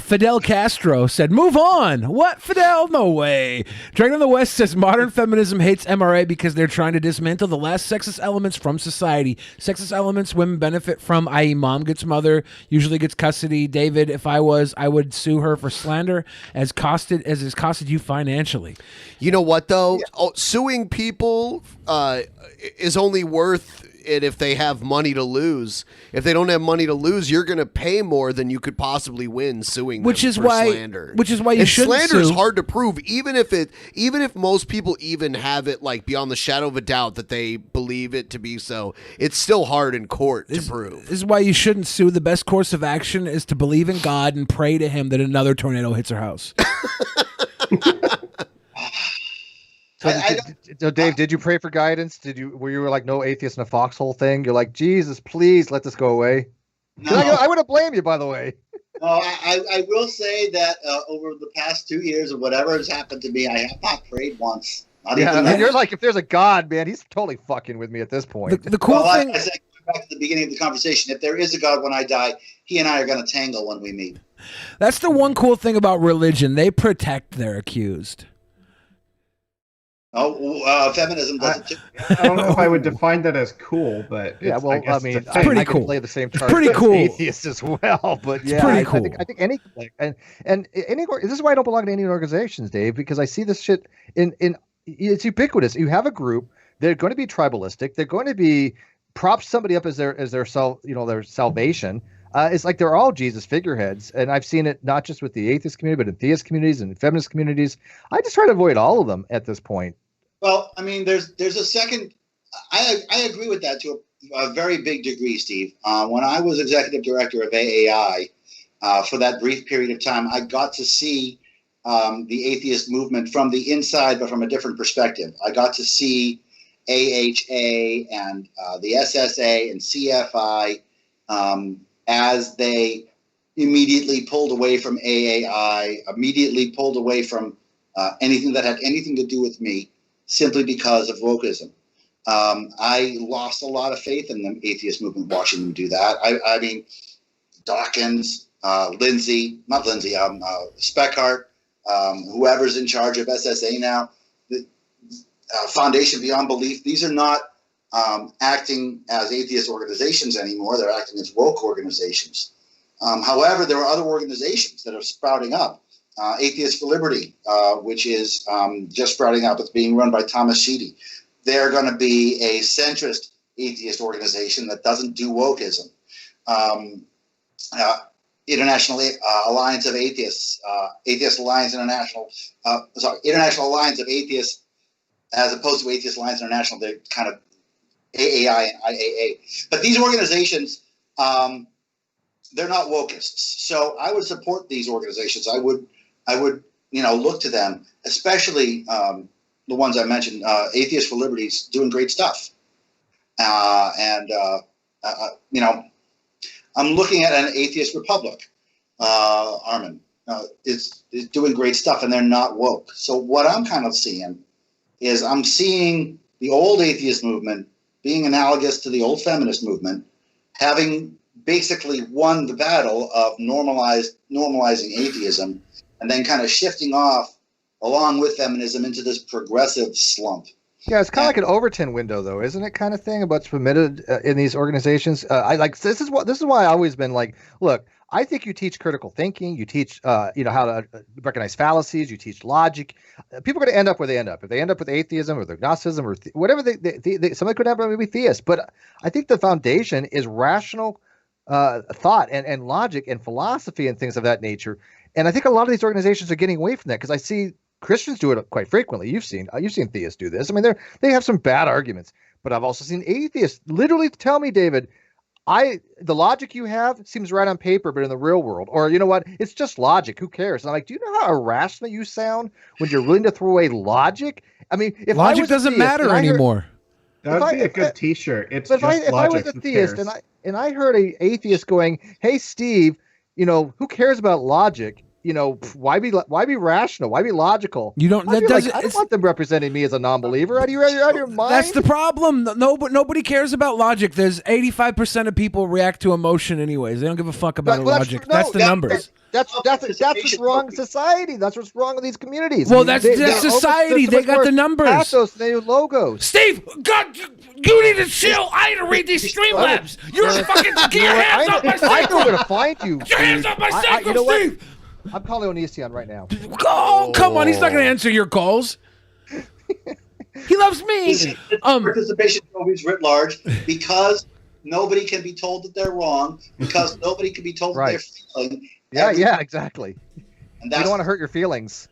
Fidel Castro said, move on. What, Fidel? No way. Dragon of the West says, modern feminism hates MRA because they're trying to dismantle the last sexist elements from society. Sexist elements women benefit from, i.e. mom gets mother, usually gets custody. David, if I would sue her for slander as it's costed you financially. You know what, though? Yeah. Suing people is only worth it if they have money to lose. If they don't have money to lose, you're going to pay more than you could possibly win suing them for slander. Which is why you shouldn't slander is sue. hard to prove, even if most people even have it like beyond the shadow of a doubt that they believe it to be so. It's still hard in court to prove. This is why you shouldn't sue. The best course of action is to believe in God and pray to him that another tornado hits her house. So, Dave, did you pray for guidance? Were you like no atheist in a foxhole thing? You're like, Jesus, please let this go away. No. I wouldn't blame you, by the way. No, I will say that over the past 2 years or whatever has happened to me, I have not prayed once. And you're like, if there's a God, man, he's totally fucking with me at this point. The cool thing. Like I said, back to the beginning of the conversation, if there is a God when I die, he and I are going to tangle when we meet. That's the one cool thing about religion. They protect their accused. Feminism does it too. I don't know if I would define that as cool, but yeah, well, I mean, it's pretty cool. Play the same charge pretty cool. Atheists as well, but yeah, it's pretty cool. I think any this is why I don't belong to any organizations, Dave, because I see this shit in it's ubiquitous. You have a group, they're going to be tribalistic, they're going to be prop somebody up as their salvation. It's like they're all Jesus figureheads, and I've seen it not just with the atheist community, but in theist communities and feminist communities. I just try to avoid all of them at this point. Well, I mean, there's a second. I agree with that to a very big degree, Steve. When I was executive director of AAI, for that brief period of time, I got to see the atheist movement from the inside, but from a different perspective. I got to see AHA and the SSA and CFI as they immediately pulled away from AAI, immediately pulled away from anything that had anything to do with me, simply because of wokeism. I lost a lot of faith in the atheist movement watching them do that. I mean, Dawkins, Speckhart, whoever's in charge of SSA now, the Foundation Beyond Belief, these are not acting as atheist organizations anymore. They're acting as woke organizations. However, there are other organizations that are sprouting up. Atheists for Liberty, which is just sprouting up. It's being run by Thomas Sheedy. They're going to be a centrist atheist organization that doesn't do wokeism. International Alliance of Atheists, International Alliance of Atheists, as opposed to Atheist Alliance International, they're kind of AAI and IAA. But these organizations, they're not wokeists. So I would support these organizations. I would, look to them, especially the ones I mentioned. Atheists for Liberty is doing great stuff, I'm looking at an atheist republic. Armin is doing great stuff, and they're not woke. So what I'm kind of seeing is I'm seeing the old atheist movement being analogous to the old feminist movement, having basically won the battle of normalizing atheism, and then kind of shifting off along with feminism into this progressive slump. Yeah, it's kind of like an Overton window, though, isn't it? Kind of thing about what's permitted in these organizations. This is why I've always been like, look, I think you teach critical thinking, you teach how to recognize fallacies, you teach logic. People are going to end up where they end up. If they end up with atheism or agnosticism or whatever, somebody could have maybe theist. But I think the foundation is rational thought and logic and philosophy and things of that nature. And I think a lot of these organizations are getting away from that because I see Christians do it quite frequently. You've seen theists do this. I mean, they have some bad arguments, but I've also seen atheists literally tell me, David, the logic you have seems right on paper, but in the real world, or you know what, it's just logic. Who cares? And I'm like, do you know how irrational you sound when you're willing to throw away logic? I mean, if logic doesn't matter anymore. That would be a good T-shirt. It's but just if I was a theist and I heard an atheist going, "Hey, Steve, who cares about logic? why be rational? Why be logical? You don't. I That doesn't. I don't want them representing me as a non-believer. Out of your mind. That's the problem. Nobody cares about logic. There's 85% of people react to emotion anyways. They don't give a fuck about logic. That's the numbers. That's what's wrong with society. That's what's wrong with these communities. Well, that's society. They got the numbers. Pathos, they do logos. Steve, God, you need to chill. I need to read these Streamlabs. You're fucking. Get your hands off my I know sacrum. where to find you. Get your hands off my sacrum, you know what? Steve. I'm calling Onision right now. Oh, come on. He's not going to answer your calls. He loves me. Participation trophies writ large because nobody can be told that they're wrong, because nobody can be told that they're feeling. Yeah, exactly. And you don't want to hurt your feelings.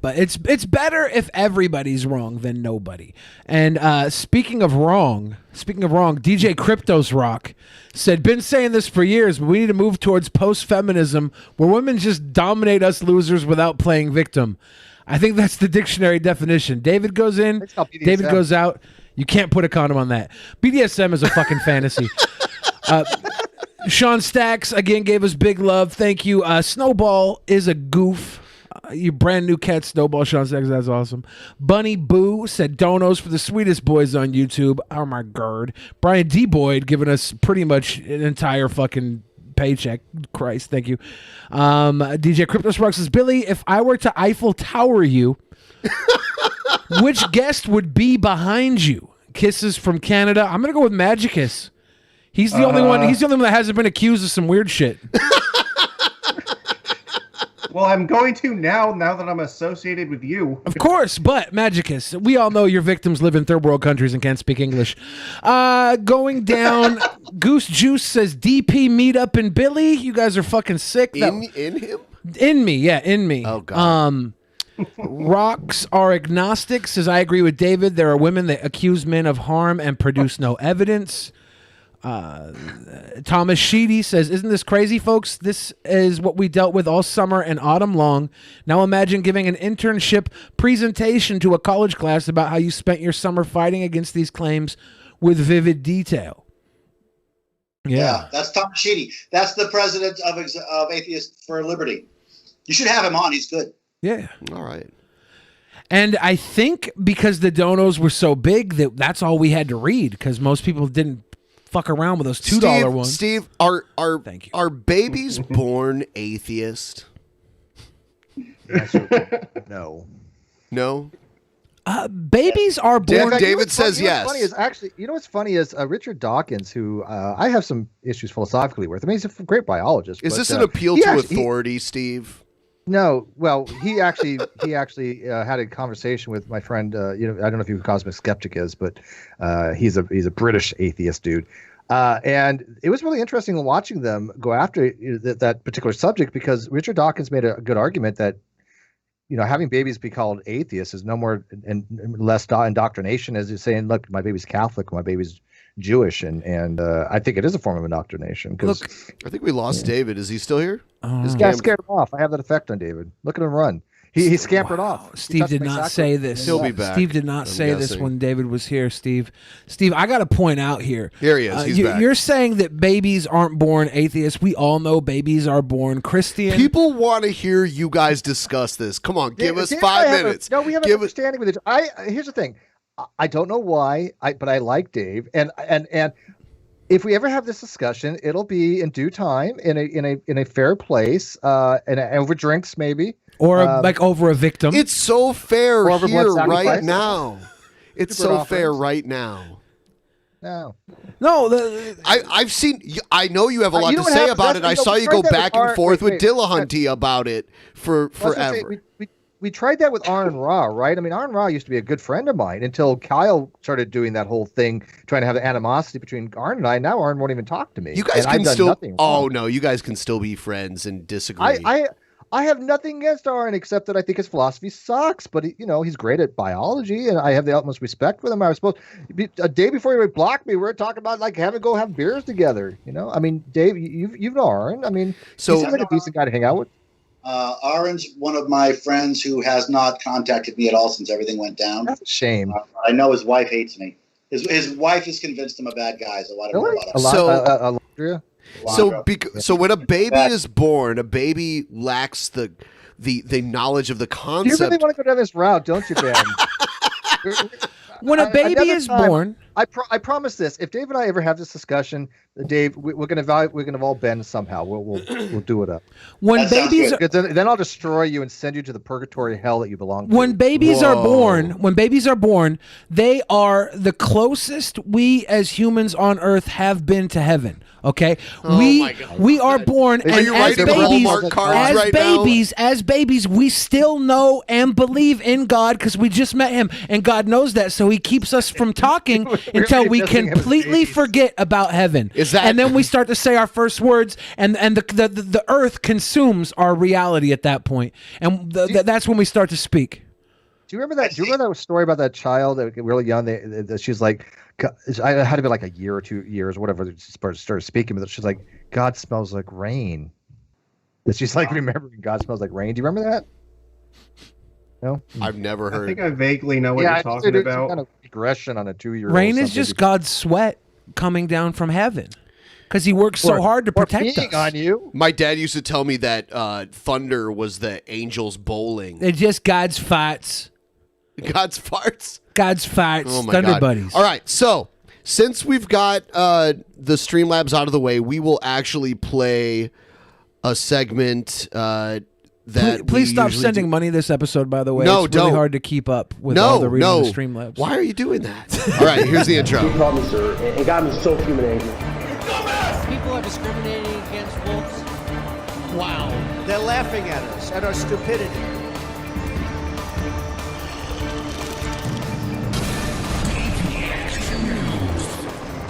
But it's better if everybody's wrong than nobody. And speaking of wrong, DJ Cryptos Rock said, been saying this for years, but we need to move towards post-feminism where women just dominate us losers without playing victim. I think that's the dictionary definition. David goes in, David goes out. You can't put a condom on that. BDSM is a fucking fantasy. Sean Stacks, again, gave us big love. Thank you. Snowball is a goof. Your brand new cat, Snowball, Sean Stacks, that's awesome. Bunny Boo said donos for the sweetest boys on YouTube. Oh my god. Brian D. Boyd giving us pretty much an entire fucking paycheck. Christ, thank you. DJ Cryptos Rock says, Billy, if I were to Eiffel Tower you, which guest would be behind you? Kisses from Canada. I'm gonna go with Magicus. He's the only one. He's the only one that hasn't been accused of some weird shit. Well, I'm going to now that I'm associated with you. Of course, but Magicus, we all know your victims live in third world countries and can't speak English. Going down, Goose Juice says DP meetup in Billy. You guys are fucking sick. In him? In me, yeah, in me. Oh god. Rocks are agnostic says, I agree with David. There are women that accuse men of harm and produce no evidence. Thomas Sheedy says, isn't this crazy, folks? This is what we dealt with all summer and autumn long. Now imagine giving an internship presentation to a college class about how you spent your summer fighting against these claims with vivid detail. Yeah, that's Thomas Sheedy. That's the president of Atheists for Liberty. You should have him on. He's good. Yeah. All right. And I think because the donos were so big that's all we had to read, because most people didn't fuck around with those $2 ones. Steve, are babies born atheist? No. No? Babies are born. David says yes. Funny is actually, you know what's funny is Richard Dawkins, who I have some issues philosophically with. I mean, he's a great biologist. Is this an appeal to authority, Steve? No, well, he actually had a conversation with my friend. I don't know if you Cosmic Skeptic is, but he's a British atheist dude, and it was really interesting watching them go after that particular subject, because Richard Dawkins made a good argument that having babies be called atheists is no more and less indoctrination, as you're saying, look, my baby's Catholic, my baby's Jewish, and I think it is a form of indoctrination. Look, I think we lost David. Is he still here? This guy scared him off. I have that effect on David. Look at him run. He scampered off. Steve did not say this. He'll be back. Steve did not say this when David was here, Steve. Steve, I got to point out here. Here he is. He's back. You're saying that babies aren't born atheists. We all know babies are born Christian. People want to hear you guys discuss this. Come on, give us 5 minutes. We have an understanding with it. Here's the thing. I don't know why, but I like Dave, and if we ever have this discussion, it'll be in due time, in a fair place, and over drinks maybe, or like over a victim. It's so fair here right now. It's so fair right now. No, I've seen. I know you have a lot to say about it. I saw you go back and forth with Dillahunty about it for forever. We tried that with Aaron Ra, right? I mean, Aaron Ra used to be a good friend of mine until Kyle started doing that whole thing, trying to have the animosity between Aaron and I. Now Aaron won't even talk to me. You guys can still. Oh no, you guys can still be friends and disagree. I have nothing against Aaron except that I think his philosophy sucks. But he's great at biology, and I have the utmost respect for him. I was supposed a day before he would block me, we were talking about like go have beers together. I mean, Dave, you know Aaron. I mean, he seems like a decent guy to hang out with. Aaron's one of my friends who has not contacted me at all since everything went down. That's a shame. I know his wife hates me. His wife has convinced him a bad guy. So Alondria? So when a baby is born, a baby lacks the knowledge of the concept. You really want to go down this route, don't you, Ben? When a baby is born, I promise this. If Dave and I ever have this discussion, Dave, we're going to involve Ben somehow. We'll do it up. When babies, then I'll destroy you and send you to the purgatory hell that you belong to. When babies are born, they are the closest we as humans on Earth have been to heaven. Okay, we are born, and as babies, we still know and believe in God because we just met Him, and God knows that, so He keeps us from talking until we completely forget about heaven. And then we start to say our first words, and the earth consumes our reality at that point, and that's when we start to speak. Do you remember that? Do you remember that story about that child that really young? She's like, I had to be like a year or 2 years, or whatever. She started speaking, but she's like, God smells like rain. That she's like remembering God smells like rain. Do you remember that? No, I've never heard. I think I vaguely know what you're talking about. Some kind of regression on a 2-year-old. Rain is just God's sweat coming down from heaven. Because He works so hard to protect us. On you. My dad used to tell me that thunder was the angels bowling. It's just God's farts. God's farts? God's farts. Oh my Thunder God. buddies. All right, so since we've got the Streamlabs out of the way, we will actually play a segment that Please stop sending money this episode, by the way. No, it's really don't. hard to keep up with all the reading of the Streamlabs. Why are you doing that? All right, here's the intro. He called me sir, and it got me so human angry. People are discriminating against wolves. Wow. They're laughing at us, at our stupidity.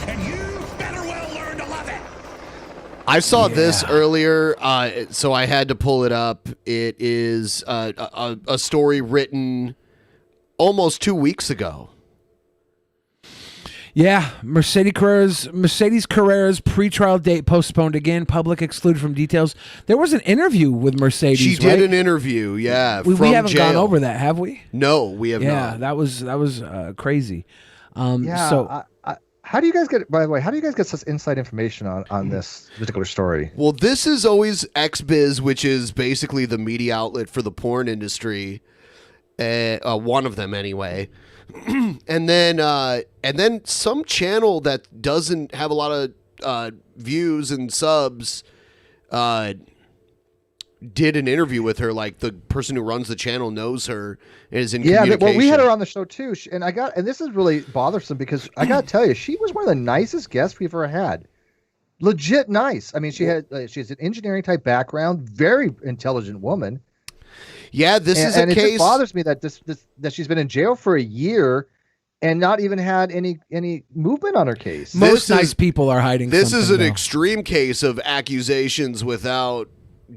And you better well learn to love it. I saw this earlier, so I had to pull it up. It is a story written almost 2 weeks ago. Yeah, Mercedes Carrera's pretrial date postponed again. Public excluded from details. There was an interview with Mercedes. She did an interview, yeah. We from haven't jail. gone over that, have we? No, we have not. Yeah, that was crazy. So how do you guys get? By the way, how do you guys get such inside information on this particular story? Well, this is always XBiz, which is basically the media outlet for the porn industry. One of them, anyway. and then some channel that doesn't have a lot of views and subs did an interview with her. Like, the person who runs the channel knows her and is in communication. Well, we had her on the show too, and this is really bothersome because I gotta tell you, she was one of the nicest guests we've ever had. Legit nice. I mean, she has an engineering type background, very intelligent woman. Yeah, this is a case. It just bothers me that that she's been in jail for a year and not even had any movement on her case. Most nice people are hiding. This is an though. extreme case of accusations without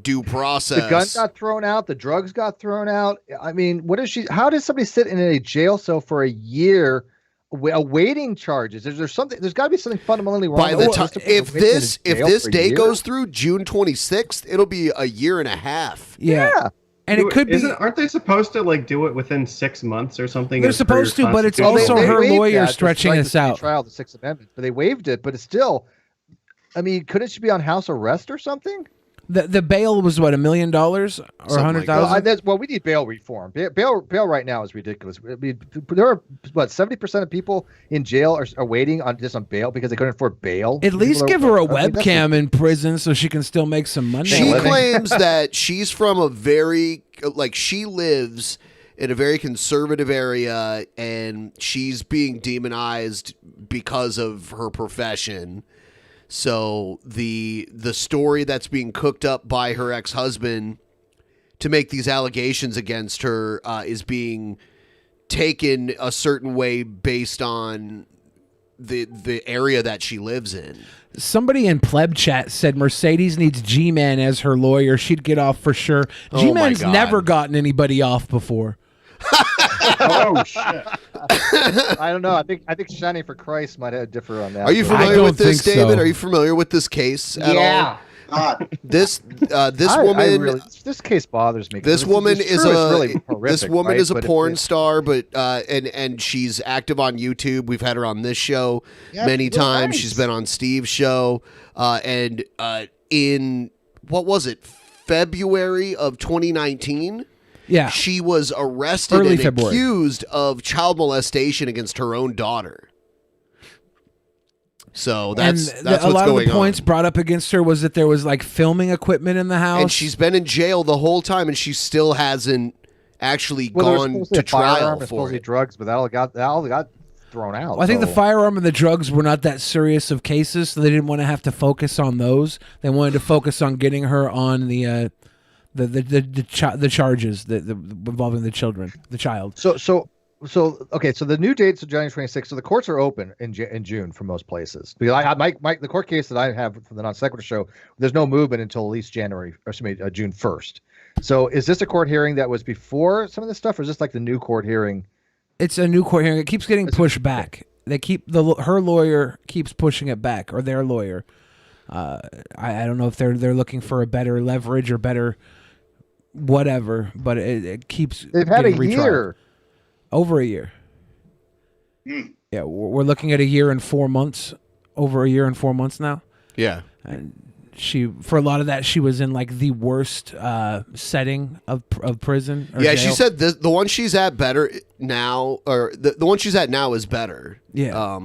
due process. The gun got thrown out. The drugs got thrown out. I mean, what is she? How does somebody sit in a jail cell for a year awaiting charges? There's something. There's got to be something fundamentally wrong. By the time, if this day goes through June 26th, it'll be a year and a half. Yeah. And it could be. Aren't they supposed to do it within 6 months or something? They're supposed to, but it's also her lawyer stretching this out. Trial the Sixth Amendment, but they waived it. But it's still, I mean, couldn't she be on house arrest or something? The bail was what, $1 million or $100,000? Well, we need bail reform. Bail right now is ridiculous. I mean, there are 70% of people in jail are waiting on bail because they couldn't afford bail. At least give her a webcam in prison so she can still make some money. She claims that she's from a very she lives in a very conservative area and she's being demonized because of her profession. So the story that's being cooked up by her ex-husband to make these allegations against her is being taken a certain way based on the area that she lives in. Somebody in pleb chat said Mercedes needs G-Man as her lawyer. She'd get off for sure. G-Man's never gotten anybody off before. Oh shit! I don't know. I think Shining for Christ might differ on that. Are you familiar with this, David? Are you familiar with this case at all? God. This I woman. really, this case bothers me. This woman is really this woman right? is a But porn star, but and she's active on YouTube. We've had her on this show many times. nice. She's been on Steve's show, and in what was it, February of 2019? Yeah, she was arrested Early and February. accused of child molestation against her own daughter. So that's a what's lot of going the points on. brought up against her was that there was like filming equipment in the house. And she's been in jail the whole time, and she still hasn't actually there was gone supposed to be a firearm, trial there's for supposed to be it. drugs, but that all got thrown out. Well, I think the so- firearm and the drugs were not that serious of cases, so they didn't want to have to focus on those. They wanted to focus on getting her on the charges that involving the child. So okay, so the new date's January 26th. So the courts are open in June for most places. Because the court case that I have from the Non Sequitur show, there's no movement until at least June 1st. So is this a court hearing that was before some of this stuff, or is this like the new court hearing? It's a new court hearing. It keeps getting pushed back. They keep her lawyer keeps pushing it back, or their lawyer. I don't know if they're looking for a better leverage or better whatever, but it keeps. They've had a getting retried. year. Over a year. Yeah, we're looking at a year and 4 months. Over a year and 4 months now. Yeah. And for a lot of that, she was in like the worst setting of prison. Or Yeah, jail. she said the one she's at better now, or the one she's at now is better. Yeah.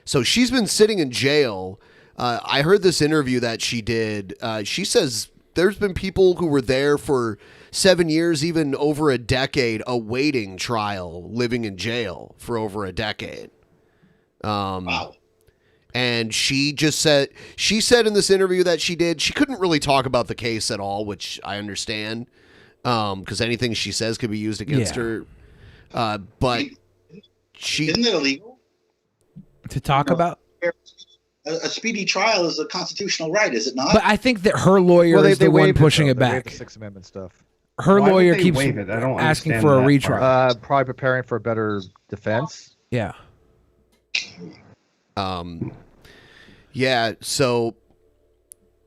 So she's been sitting in jail. I heard this interview that she did. She says there's been people who were there for 7 years, even over a decade, awaiting trial, living in jail for over a decade. Wow. And she said in this interview that she did, she couldn't really talk about the case at all, which I understand, because anything she says could be used against her. But Isn't it illegal to talk about? A speedy trial is a constitutional right, is it not? But I think that her lawyer is the one pushing it They waived back. the Sixth Amendment stuff. Her Why would lawyer they keeps waive it? I don't asking understand for a that retrial. Probably preparing for a better defense. Yeah. Yeah, so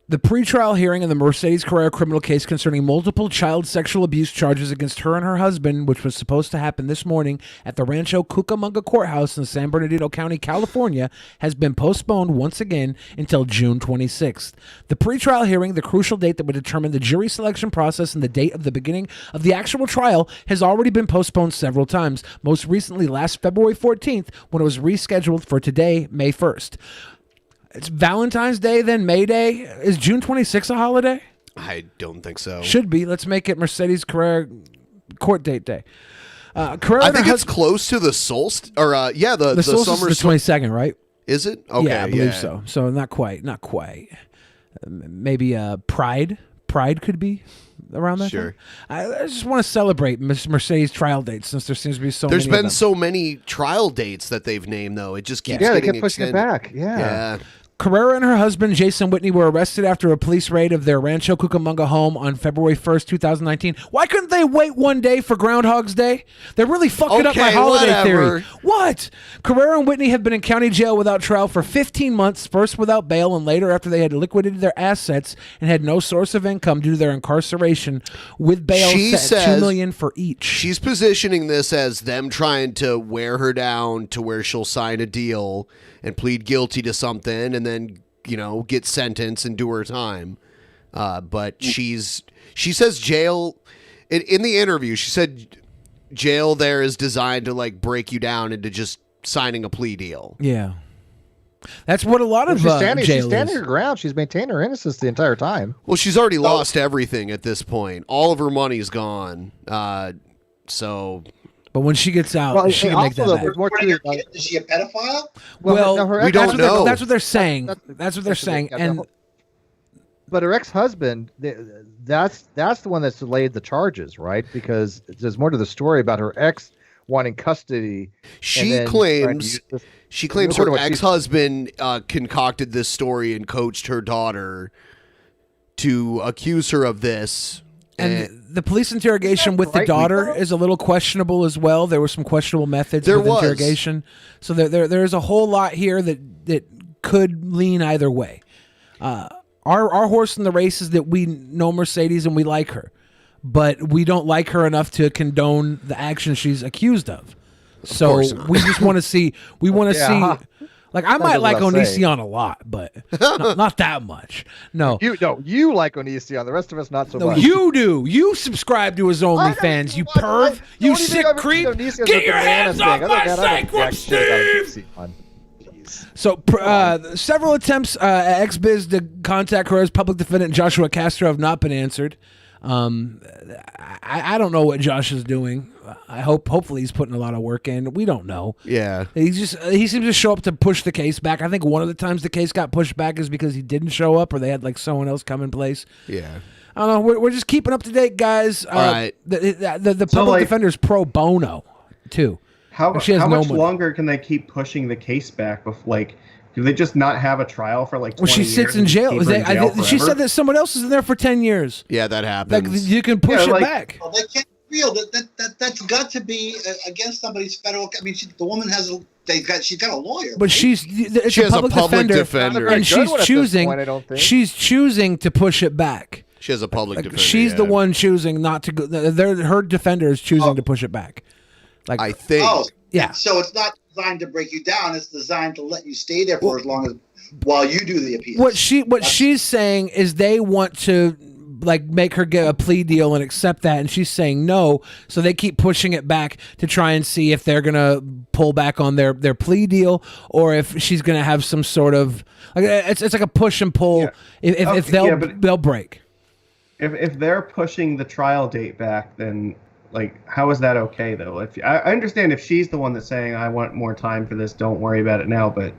the pretrial hearing in the Mercedes Carrera criminal case concerning multiple child sexual abuse charges against her and her husband, which was supposed to happen this morning at the Rancho Cucamonga Courthouse in San Bernardino County, California, has been postponed once again until June 26th. The pretrial hearing, the crucial date that would determine the jury selection process and the date of the beginning of the actual trial, has already been postponed several times, most recently last February 14th when it was rescheduled for today, May 1st. It's Valentine's Day, then May Day. Is June 26th a holiday? I don't think so. Should be. Let's make it Mercedes Carrera court date day. Carrera I think it's close to the solstice, or the solstice summer. is the 22nd, right? Is it? Okay, yeah, I believe so. So not quite. Maybe Pride. Pride could be around that. Sure. Time. I just want to celebrate Mercedes trial dates since there seems to be so There's many. been so many trial dates that they've named, though. It just keeps they getting kept pushing it extended. back. Yeah. Carrera and her husband, Jason Whitney, were arrested after a police raid of their Rancho Cucamonga home on February 1st, 2019. Why couldn't they wait one day for Groundhog's Day? They're really fucking up my holiday theory. What? Carrera and Whitney have been in county jail without trial for 15 months, first without bail and later after they had liquidated their assets and had no source of income due to their incarceration, with bail set at $2 million for each. She's positioning this as them trying to wear her down to where she'll sign a deal and plead guilty to something and then, get sentenced and do her time. But she says jail, in the interview, she said jail there is designed to break you down into just signing a plea deal. Yeah. That's what a lot of she's standing jail her ground. She's maintained her innocence the entire time. Well, she's already lost everything at this point. All of her money's gone. But when she gets out, she can make that back. Is she a pedophile? Well, we don't know. That's what they're saying. That's what they're saying. But her ex-husband, that's the one that's delayed the charges, right? Because there's more to the story about her ex wanting custody. She claims her ex-husband concocted this story and coached her daughter to accuse her of this. And the police interrogation with the daughter is a little questionable as well. There were some questionable methods with interrogation. So there is a whole lot here that could lean either way. Our horse in the race is that we know Mercedes and we like her, but we don't like her enough to condone the action she's accused of. So course not. we just want to see. We want to Yeah. see. Like I might like Onision a lot, but not that much. No, you like Onision. The rest of us not so much. you do. You subscribe to his OnlyFans. You perv. You sick creep. Get your hands off my sacred Steve. So, several attempts at XBiz to contact her as public defendant Joshua Castro have not been answered. I don't know what Josh is doing. Hopefully he's putting a lot of work in. We don't know. Yeah. He seems to show up to push the case back. I think one of the times the case got pushed back is because he didn't show up or they had like someone else come in place. Yeah. I don't know. We're just keeping up to date, guys. All right. The public defender's pro bono too. How She has no much money. longer can they keep pushing the case back? Do they just not have a trial for like 20 Well, she years sits in and jail. keep her in jail She forever? said that someone else is in there for 10 years. Yeah, that happens. Like you can push it back. Well, they can't feel that's got to be against somebody's federal. I mean, the woman has she's got a lawyer. But it's She a has a public public defender, defender. and Not very good one at this point, I don't think. she's choosing to push it back. She has a public defender. She's the one choosing not to go. Her defender is choosing to push it back. Like I think. Oh, yeah. So it's not designed to break you down. It's designed to let you stay there for as long as while you do the appeal. What she's saying is they want to like make her get a plea deal and accept that, and she's saying no. So they keep pushing it back to try and see if they're gonna pull back on their plea deal or if she's gonna have some sort of like it's like a push and pull. Yeah. If they'll break. If they're pushing the trial date back, then like how is that okay though? If I understand if she's the one that's saying I want more time for this, don't worry about it now, but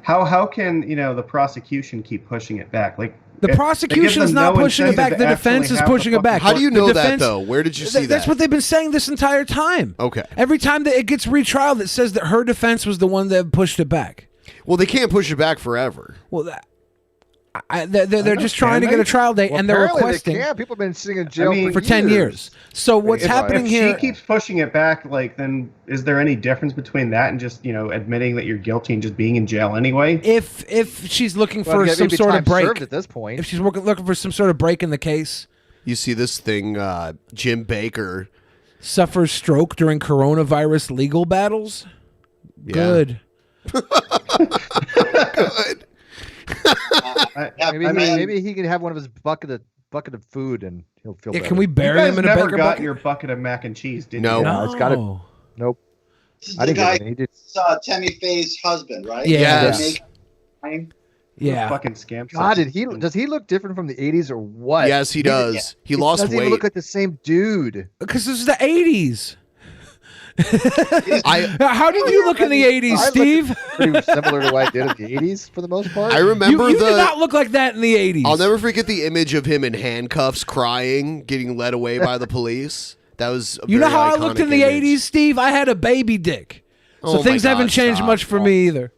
how can the prosecution keep pushing it back? Like the prosecution is not pushing it back. The defense is pushing it back. How do you know that though? Where did you see that? That's what they've been saying this entire time. Okay. Every time that it gets retrialed, it says that her defense was the one that pushed it back. Well, they can't push it back forever. Well, they're just trying to get a trial date, and they're requesting. People have been sitting in jail for 10 years. So what's happening if here? She keeps pushing it back. Like, then is there any difference between that and just admitting that you're guilty and just being in jail anyway? If she's looking for some sort of break at this point, if she's looking for some sort of break in the case, you see this thing. Jim Baker suffers stroke during coronavirus legal battles. Yeah. Good. Good. Maybe he could have one of his bucket of food and he'll feel better. Can we bury him in a never Baker got bucket? your bucket of mac and cheese, did No. you? No, it's got it. Nope. This is I the didn't guy get it. He did. Tammy Faye's husband, right? Yes. Yeah. Fucking scam. God, does he look different from the 80s or what? Yes, he does. He lost doesn't weight. even look like the same dude. Because this is the 80s. How did you look in the 80s, Steve? Pretty similar to what I did in the 80s for the most part. I remember you did not look like that in the 80s. I'll never forget the image of him in handcuffs, crying, getting led away by the police. That was a You know very how I looked in the iconic image. 80s, Steve? I had a baby dick. So Oh my things haven't God, changed stop. much for me either.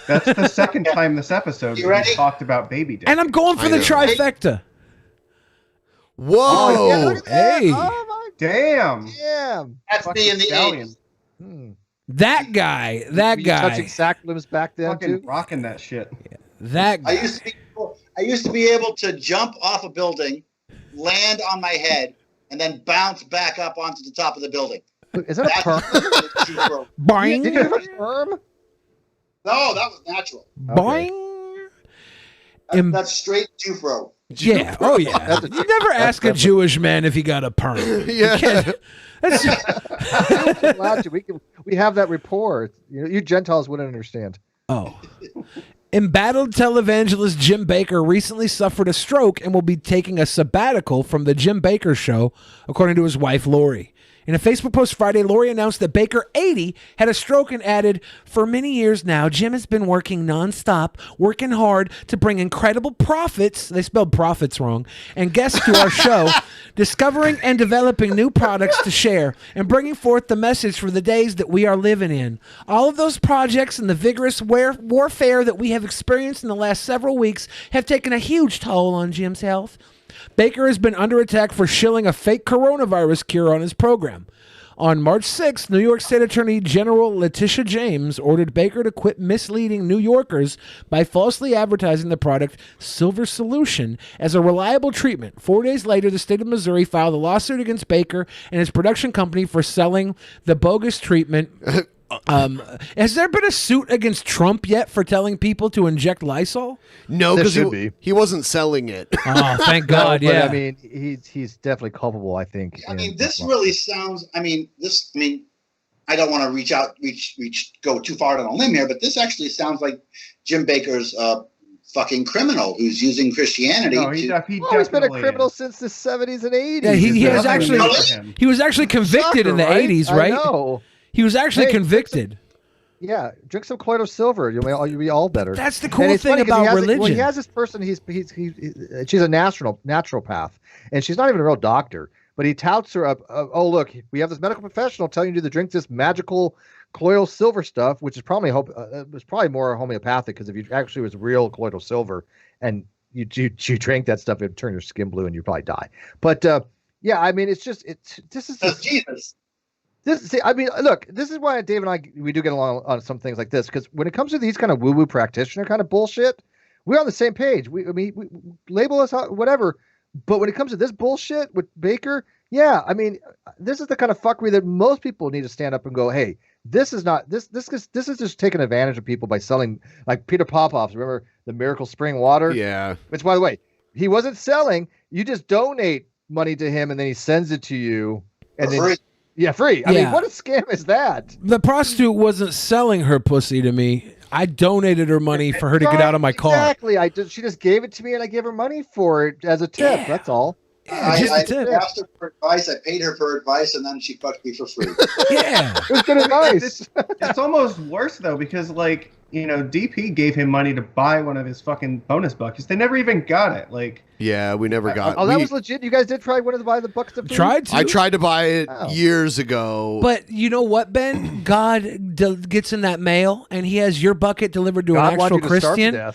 That's the second time this episode You we ready? talked about baby dick. And I'm going for I the know. trifecta. Whoa! Oh, yeah, look at that. Hey. Oh my Damn. damn. That's me in the Stallion. 80s. That guy. Were you touching sack limbs back then Fucking too? rocking that shit. That guy. I used to be able to jump off a building, land on my head, and then bounce back up onto the top of the building. Is that a perm? Boing. Did you have a perm? No, that was natural. Boing. That's straight Jufro. Yeah. Oh, yeah. You never ask a Jewish man if he got a perm. Yeah. I'm glad we have that rapport. You Gentiles wouldn't understand. Oh. Embattled televangelist Jim Baker recently suffered a stroke and will be taking a sabbatical from the Jim Baker Show, according to his wife, Lori. In a Facebook post Friday, Lori announced that Baker, 80, had a stroke and added, "For many years now, Jim has been working nonstop, working hard to bring incredible profits," they spelled profits wrong, "and guests to our show, discovering and developing new products to share, and bringing forth the message for the days that we are living in. All of those projects and the vigorous warfare that we have experienced in the last several weeks have taken a huge toll on Jim's health. Baker has been under attack for shilling a fake coronavirus cure on his program. On March 6th, New York State Attorney General Letitia James ordered Baker to quit misleading New Yorkers by falsely advertising the product Silver Solution as a reliable treatment. 4 days later, the state of Missouri filed a lawsuit against Baker and his production company for selling the bogus treatment. Has there been a suit against Trump yet for telling people to inject Lysol? No, because he wasn't selling it. Oh, thank God! No, but, yeah, I mean, he's definitely culpable. I think. I mean, this really sounds. I mean, I don't want to go too far on a limb here, but this actually sounds like Jim Baker's fucking criminal who's using Christianity. No, he's been a criminal since the 70s and 80s. Yeah, he was actually convicted in the 80s, right? I know. He was actually convicted. Yeah, drink some colloidal silver. You'll be all better. That's the cool thing about religion. He has this person. She's a naturopath, and she's not even a real doctor. But he touts her up. Oh, look, we have this medical professional telling you to drink this magical colloidal silver stuff, which is probably was probably more homeopathic, because if you actually was real colloidal silver and you drink that stuff, it'd turn your skin blue and you'd probably die. But yeah, I mean, this is Jesus. I mean, look, this is why Dave and I, we do get along on some things like this, because when it comes to these kind of woo-woo practitioner kind of bullshit, we're on the same page. We label us whatever, but when it comes to this bullshit with Baker, yeah, I mean, this is the kind of fuckery that most people need to stand up and go, hey, this is not this is just taking advantage of people by selling, like Peter Popoff's. Remember the Miracle Spring Water? Yeah. Which, by the way, he wasn't selling. You just donate money to him, and then he sends it to you, and then. Free. Yeah, free. I mean, what a scam is that? The prostitute wasn't selling her pussy to me. I donated her money for her to get out of my car. Exactly. She just gave it to me, and I gave her money for it as a tip. Yeah. That's all. I asked her for advice. I paid her for advice, and then she fucked me for free. Yeah, it was good advice. It's almost worse though, because DP gave him money to buy one of his fucking bonus buckets. They never even got it. Yeah, we never got. Oh, that was legit. You guys did try one of the buy the buckets of food? I tried to buy it years ago. But you know what, Ben? God gets in that mail, and he has your bucket delivered to an actual Christian.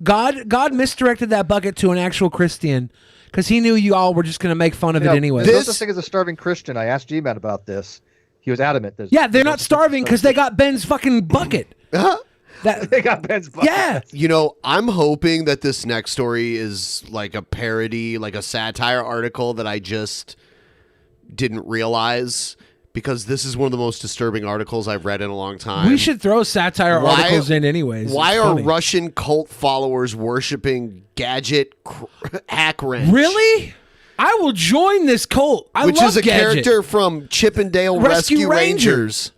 God misdirected that bucket to an actual Christian, because he knew you all were just going to make fun of it anyway. There's no such thing as a starving Christian. I asked G-Man about this. He was adamant. Yeah, they're not starving because they got Ben's fucking bucket. They got Ben's bucket. Yeah. I'm hoping that this next story is like a parody, like a satire article that I just didn't realize, because this is one of the most disturbing articles I've read in a long time. We should throw satire articles in anyways. Why are Russian cult followers worshiping Gadget Hack Wrench? Really? I will join this cult. Which love is a Gadget. character from Chippendale Rescue Rangers.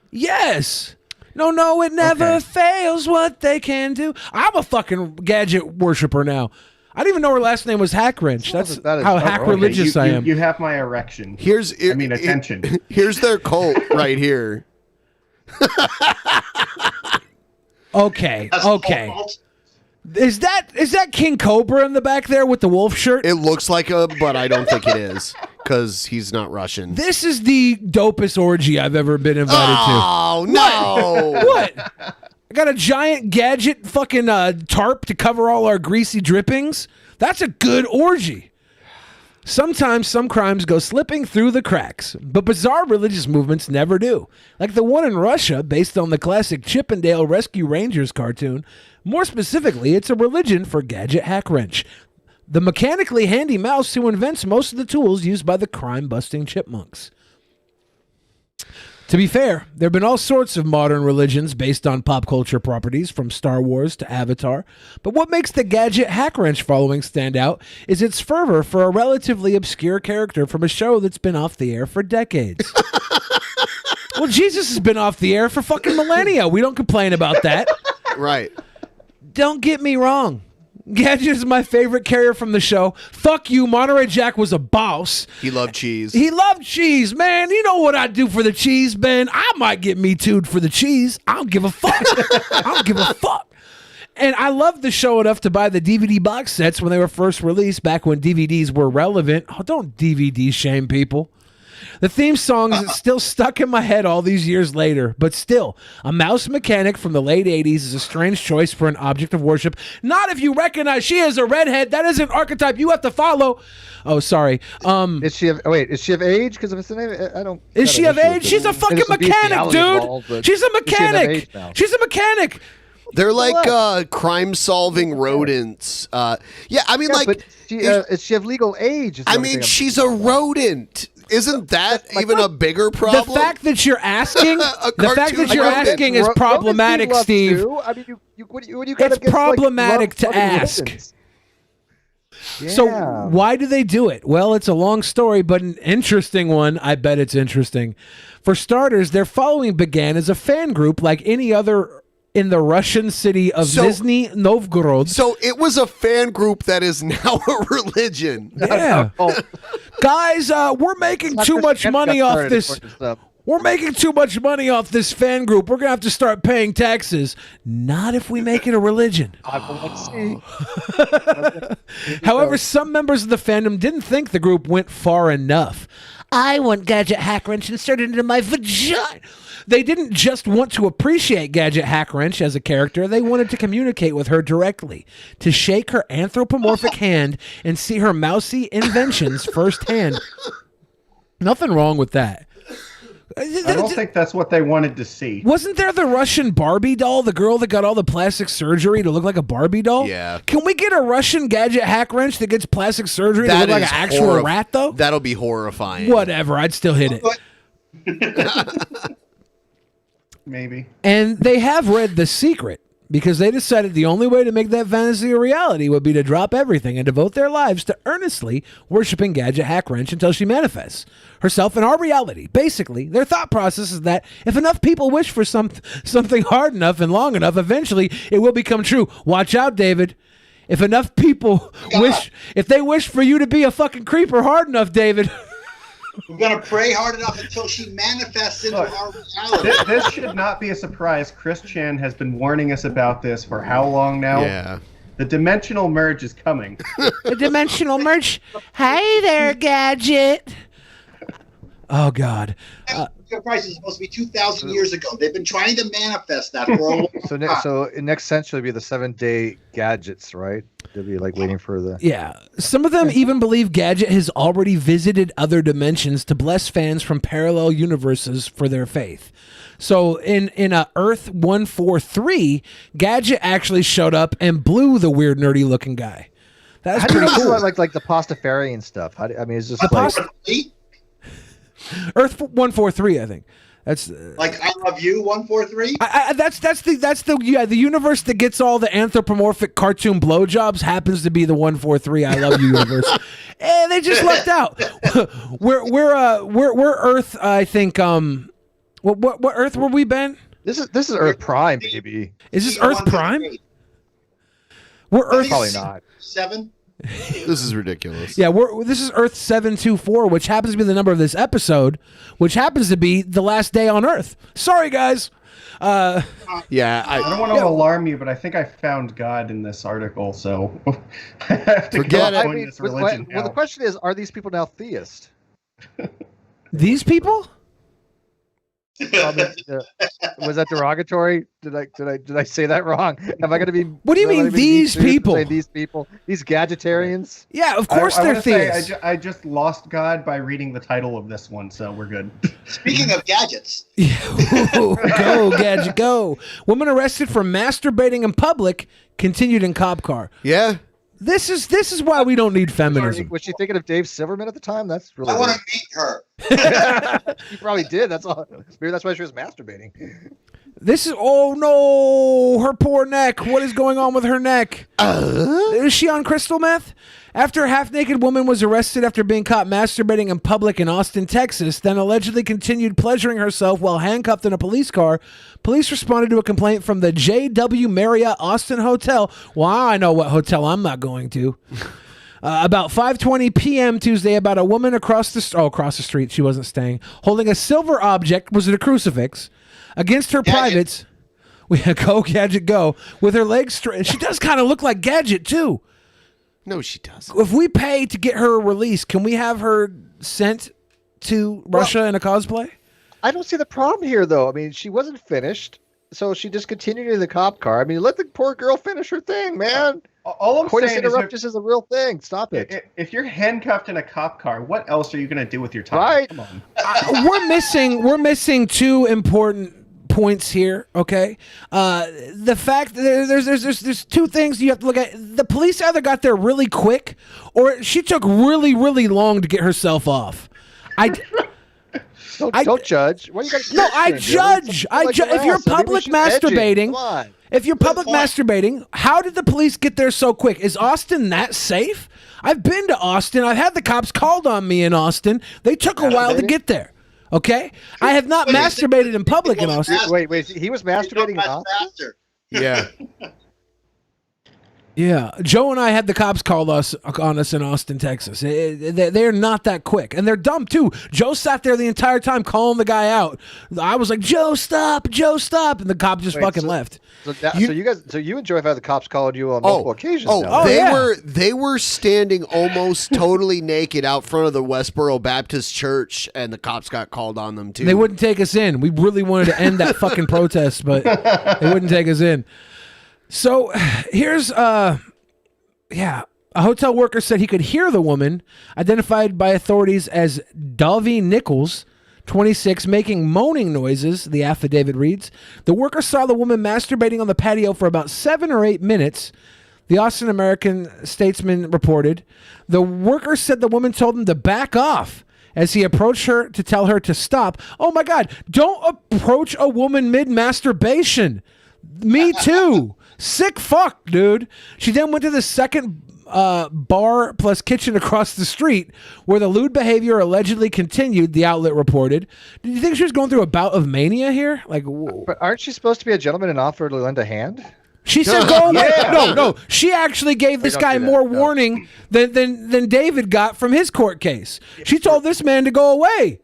Yes. No, it never fails what they can do. I'm a fucking Gadget worshiper now. I didn't even know her last name was Hack Wrench. That's how hack religious I am. You have my erection. Attention. Here's their cult right here. Okay. Is that King Cobra in the back there with the wolf shirt? It looks like but I don't think it is, because he's not Russian. This is the dopest orgy I've ever been invited to. Oh, no. What? I got a giant Gadget fucking tarp to cover all our greasy drippings. That's a good orgy. Sometimes some crimes go slipping through the cracks, but bizarre religious movements never do. Like the one in Russia, based on the classic Chippendale Rescue Rangers cartoon. More specifically, it's a religion for Gadget Hack Wrench, the mechanically handy mouse who invents most of the tools used by the crime-busting chipmunks. To be fair, there have been all sorts of modern religions based on pop culture properties, from Star Wars to Avatar. But what makes the Gadget Hack Wrench following stand out is its fervor for a relatively obscure character from a show that's been off the air for decades. Well, Jesus has been off the air for fucking millennia. We don't complain about that. Right. Don't get me wrong. Gadget is my favorite carrier from the show. Fuck you, Monterey Jack was a boss. He loved cheese. He loved cheese, man. You know what I'd do for the cheese, Ben? I might get me too'd for the cheese. I don't give a fuck. I don't give a fuck. And I loved the show enough to buy the DVD box sets when they were first released, back when DVDs were relevant. Oh, don't DVD shame people. The theme song is still stuck in my head all these years later, but still, a mouse mechanic from the late 80s is a strange choice for an object of worship. Not if you recognize she is a redhead. That is an archetype you have to follow. Oh, sorry. Is she of age? Because if it's an age, I don't. Is she of age? She's a fucking mechanic, dude. She's a mechanic. She's a mechanic. They're like crime-solving rodents. Yeah, I mean, like, but is she of legal age? I mean, she's a rodent. Isn't that even a bigger problem? The fact that you're asking, is problematic, Steve. I mean, you it's problematic to ask. Yeah. So why do they do it? Well, it's a long story, but an interesting one. I bet it's interesting. For starters, their following began as a fan group like any other in the Russian city of Nizhny Novgorod. So it was a fan group that is now a religion. Yeah. Guys, we're making too much money off this. We're making too much money off this fan group. We're going to have to start paying taxes. Not if we make it a religion. However, some members of the fandom didn't think the group went far enough. I want Gadget Hack Wrench inserted into my vagina. They didn't just want to appreciate Gadget Hack Wrench as a character. They wanted to communicate with her directly, to shake her anthropomorphic hand and see her mousy inventions firsthand. Nothing wrong with that. I don't think that's what they wanted to see. Wasn't there the Russian Barbie doll, the girl that got all the plastic surgery to look like a Barbie doll? Yeah. Can we get a Russian Gadget Hack Wrench that gets plastic surgery to look like an actual rat, though? That'll be horrifying. Whatever, I'd still hit it. Maybe. And they have read The Secret, because they decided the only way to make that fantasy a reality would be to drop everything and devote their lives to earnestly worshiping Gadget Hack Wrench until she manifests herself in our reality. Basically, their thought process is that if enough people wish for something hard enough and long enough, eventually it will become true. Watch out, David. If enough people if they wish for you to be a fucking creeper hard enough, David... We're going to pray hard enough until she manifests into our reality. This should not be a surprise. Chris Chan has been warning us about this for how long now? Yeah. The dimensional merge is coming. The dimensional merge. Hey there, Gadget. Oh, God. Christ is supposed to be 2,000 years ago. They've been trying to manifest that for a long time. So next century will be the 7-day gadgets, right? They'll be like waiting for the... Yeah. Some of them even believe Gadget has already visited other dimensions to bless fans from parallel universes for their faith. So in Earth 143, Gadget actually showed up and blew the weird nerdy looking guy. That's pretty cool. Like the Pastafarian stuff. I mean, it's just Earth 143, I think. That's like I Love You 143. That's the universe that gets all the anthropomorphic cartoon blowjobs happens to be the 143 I Love You universe. And they just lucked out. We're Earth. I think. What Earth were we, Ben? This is Earth Prime, baby. Is this Earth Prime? We're Earth. Probably not. 7. This is ridiculous. Yeah, this is Earth 724, which happens to be the number of this episode, which happens to be the last day on Earth. Sorry, guys. Yeah, I don't want to alarm you, but I think I found God in this article, so I have to forget it. I mean, the question is, are these people now theists? These people? Was that derogatory? Did I say that wrong? Am I going to be? What do you mean these people? These people, these gadgetarians? Yeah, of course they're theists. I just lost God by reading the title of this one, so we're good. Speaking of gadgets, go Gadget, go! Woman arrested for masturbating in public continued in cop car. Yeah. This is why we don't need feminism. Was she thinking of Dave Silverman at the time? That's really. I want to meet her. She probably did. That's all. Maybe that's why she was masturbating. This is her poor neck. What is going on with her neck? Is she on crystal meth? After a half-naked woman was arrested after being caught masturbating in public in Austin, Texas, then allegedly continued pleasuring herself while handcuffed in a police car, police responded to a complaint from the JW Marriott Austin Hotel. Well, I know what hotel I'm not going to. About 5:20 p.m. Tuesday, about a woman across the street, she wasn't staying, holding a silver object, was it a crucifix, against her privates. We had go Gadget go with her legs straight. She does kind of look like Gadget too. No, she doesn't. If we pay to get her released, can we have her sent to Russia in a cosplay? I don't see the problem here, though. I mean, she wasn't finished, so she just continued in the cop car. I mean, let the poor girl finish her thing, man. All I'm Coitus saying is, interruptus is a real thing. Stop it. if you're handcuffed in a cop car, what else are you going to do with your time? Right. Come on. We're missing two important points here. Okay, the fact that there's two things you have to look at. The police either got there really quick, or she took really long to get herself off. Don't judge. What you got? No, I judge. If you're public masturbating, how did the police get there so quick? Is Austin that safe? I've been to Austin. I've had the cops called on me in Austin. They took a while to get there. Okay, I have not masturbated in public in Austin. Wait, he was masturbating in Austin? Yeah. Yeah, Joe and I had the cops call on us in Austin, Texas. They're not that quick, and they're dumb too. Joe sat there the entire time calling the guy out. I was like, "Joe, stop! And the cop just left. So you and Joe have had the cops calling you on multiple occasions. They were standing almost totally naked out front of the Westboro Baptist Church, and the cops got called on them too. They wouldn't take us in. We really wanted to end that fucking protest, but they wouldn't take us in. So here's, a hotel worker said he could hear the woman, identified by authorities as Davi Nichols, 26, making moaning noises, the affidavit reads. The worker saw the woman masturbating on the patio for about 7 or 8 minutes, the Austin American-Statesman reported. The worker said the woman told him to back off as he approached her to tell her to stop. Oh my God, don't approach a woman mid-masturbation. Me too. Sick fuck, dude. She then went to the second bar plus kitchen across the street where the lewd behavior allegedly continued, the outlet reported. Did you think she was going through a bout of mania here? But aren't you supposed to be a gentleman and offer to lend a hand? She said go away. No. She actually gave this guy more warning than David got from his court case. She told this man to go away.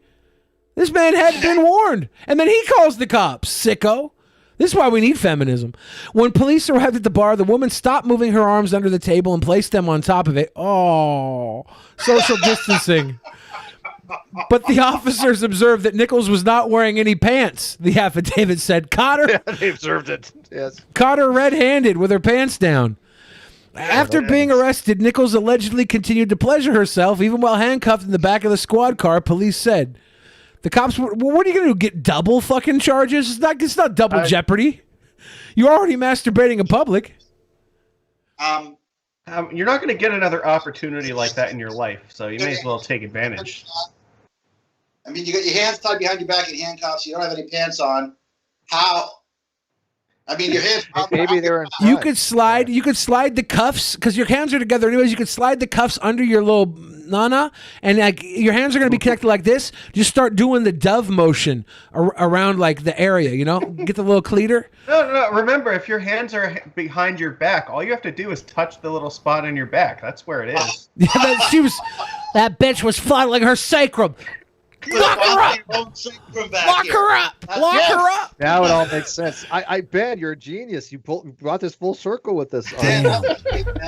This man hadn't been warned. And then he calls the cops. Sicko. This is why we need feminism. When police arrived at the bar, the woman stopped moving her arms under the table and placed them on top of it. Oh, social distancing. But the officers observed that Nichols was not wearing any pants, the affidavit said. Caught her. Yeah, they observed it. Yes. Caught her red-handed with her pants down. After being arrested, Nichols allegedly continued to pleasure herself, even while handcuffed in the back of the squad car, police said. The cops were, what are you going to do, get double fucking charges? It's not double jeopardy. You're already masturbating in public. You're not going to get another opportunity like that in your life, so you may as well take advantage. I mean, you got your hands tied behind your back in handcuffs. You don't have any pants on. How? I mean, your hands. Maybe they were. You could slide the cuffs because your hands are together. Anyways, you could slide the cuffs under your little nana, and like your hands are going to be connected like this. Just start doing the dove motion around like the area. You know, get the little cleater. No. Remember, if your hands are behind your back, all you have to do is touch the little spot in your back. That's where it is. Yeah, that bitch was fondling her sacrum. Lock her up! Lock her up! Lock her up! Now it all makes sense. Ben, you're a genius. You brought this full circle with this. I'm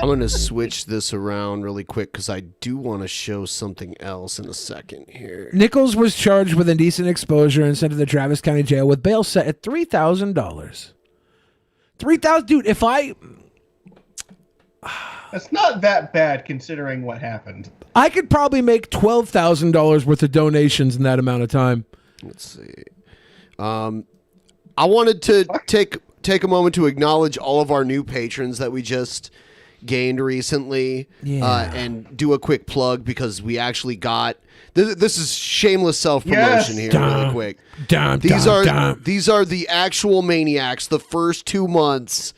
going to switch this around really quick because I do want to show something else in a second here. Nichols was charged with indecent exposure and sent to the Travis County Jail with bail set at $3,000. $3,000, dude. If I, it's not that bad considering what happened. I could probably make $12,000 worth of donations in that amount of time. Let's see. I wanted to take a moment to acknowledge all of our new patrons that we just gained recently, and do a quick plug because we actually got this is shameless self-promotion here, really quick. These are the actual maniacs. The first 2 months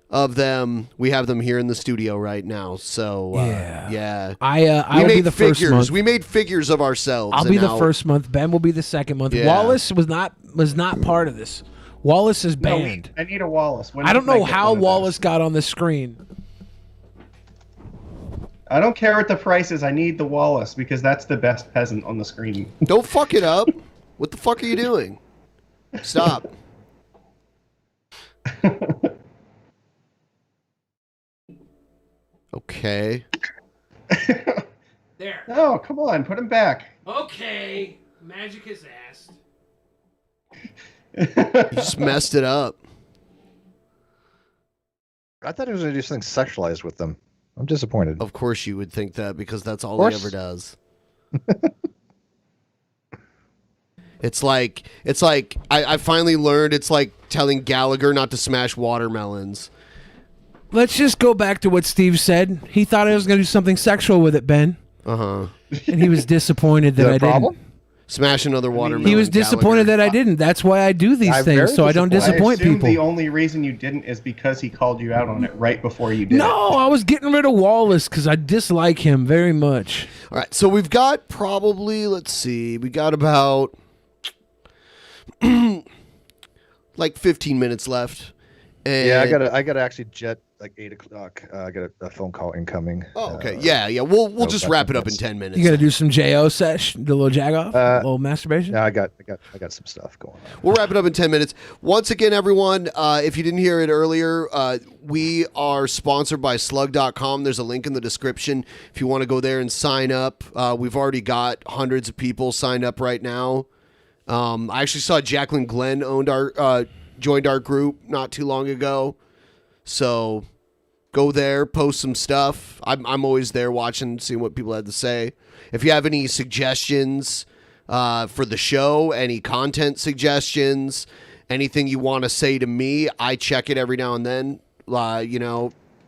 of them, we have them here in the studio right now. So I'll be the first month. We made figures of ourselves. I'll be the first month. Ben will be the second month. Yeah. Wallace was not part of this. Wallace is banned. I need a Wallace. I don't know how Wallace got on the screen. I don't care what the price is. I need the Wallace because that's the best peasant on the screen. Don't fuck it up. What the fuck are you doing? Stop. Okay. There. No, come on, put him back. Okay. Magic his ass. You just messed it up. I thought he was going to do something sexualized with them. I'm disappointed. Of course you would think that because that's all he ever does. It's like I finally learned it's like telling Gallagher not to smash watermelons. Let's just go back to what Steve said. He thought I was going to do something sexual with it, Ben. Uh-huh. And he was disappointed that I didn't. Smash another watermelon. He was disappointed that I didn't. That's why I do these things, so I don't disappoint people. The only reason you didn't is because he called you out on it right before you did No, I was getting rid of Wallace because I dislike him very much. All right, so we've got probably, let's see, we got about like 15 minutes left. And Yeah, I gotta actually jet like 8 o'clock. I got a phone call incoming. Oh, okay. Yeah. We'll just wrap it up in 10 minutes. You got to do some JO sesh, do a little jag off, a little masturbation. No, I got some stuff going on. We'll wrap it up in 10 minutes. Once again, everyone, if you didn't hear it earlier, we are sponsored by slug.com. There's a link in the description if you want to go there and sign up. We've already got hundreds of people signed up right now. I actually saw Jacqueline Glenn joined our group not too long ago. So go there, post some stuff. I'm always there watching, seeing what people had to say. If you have any suggestions for the show, any content suggestions, anything you want to say to me, I check it every now and then.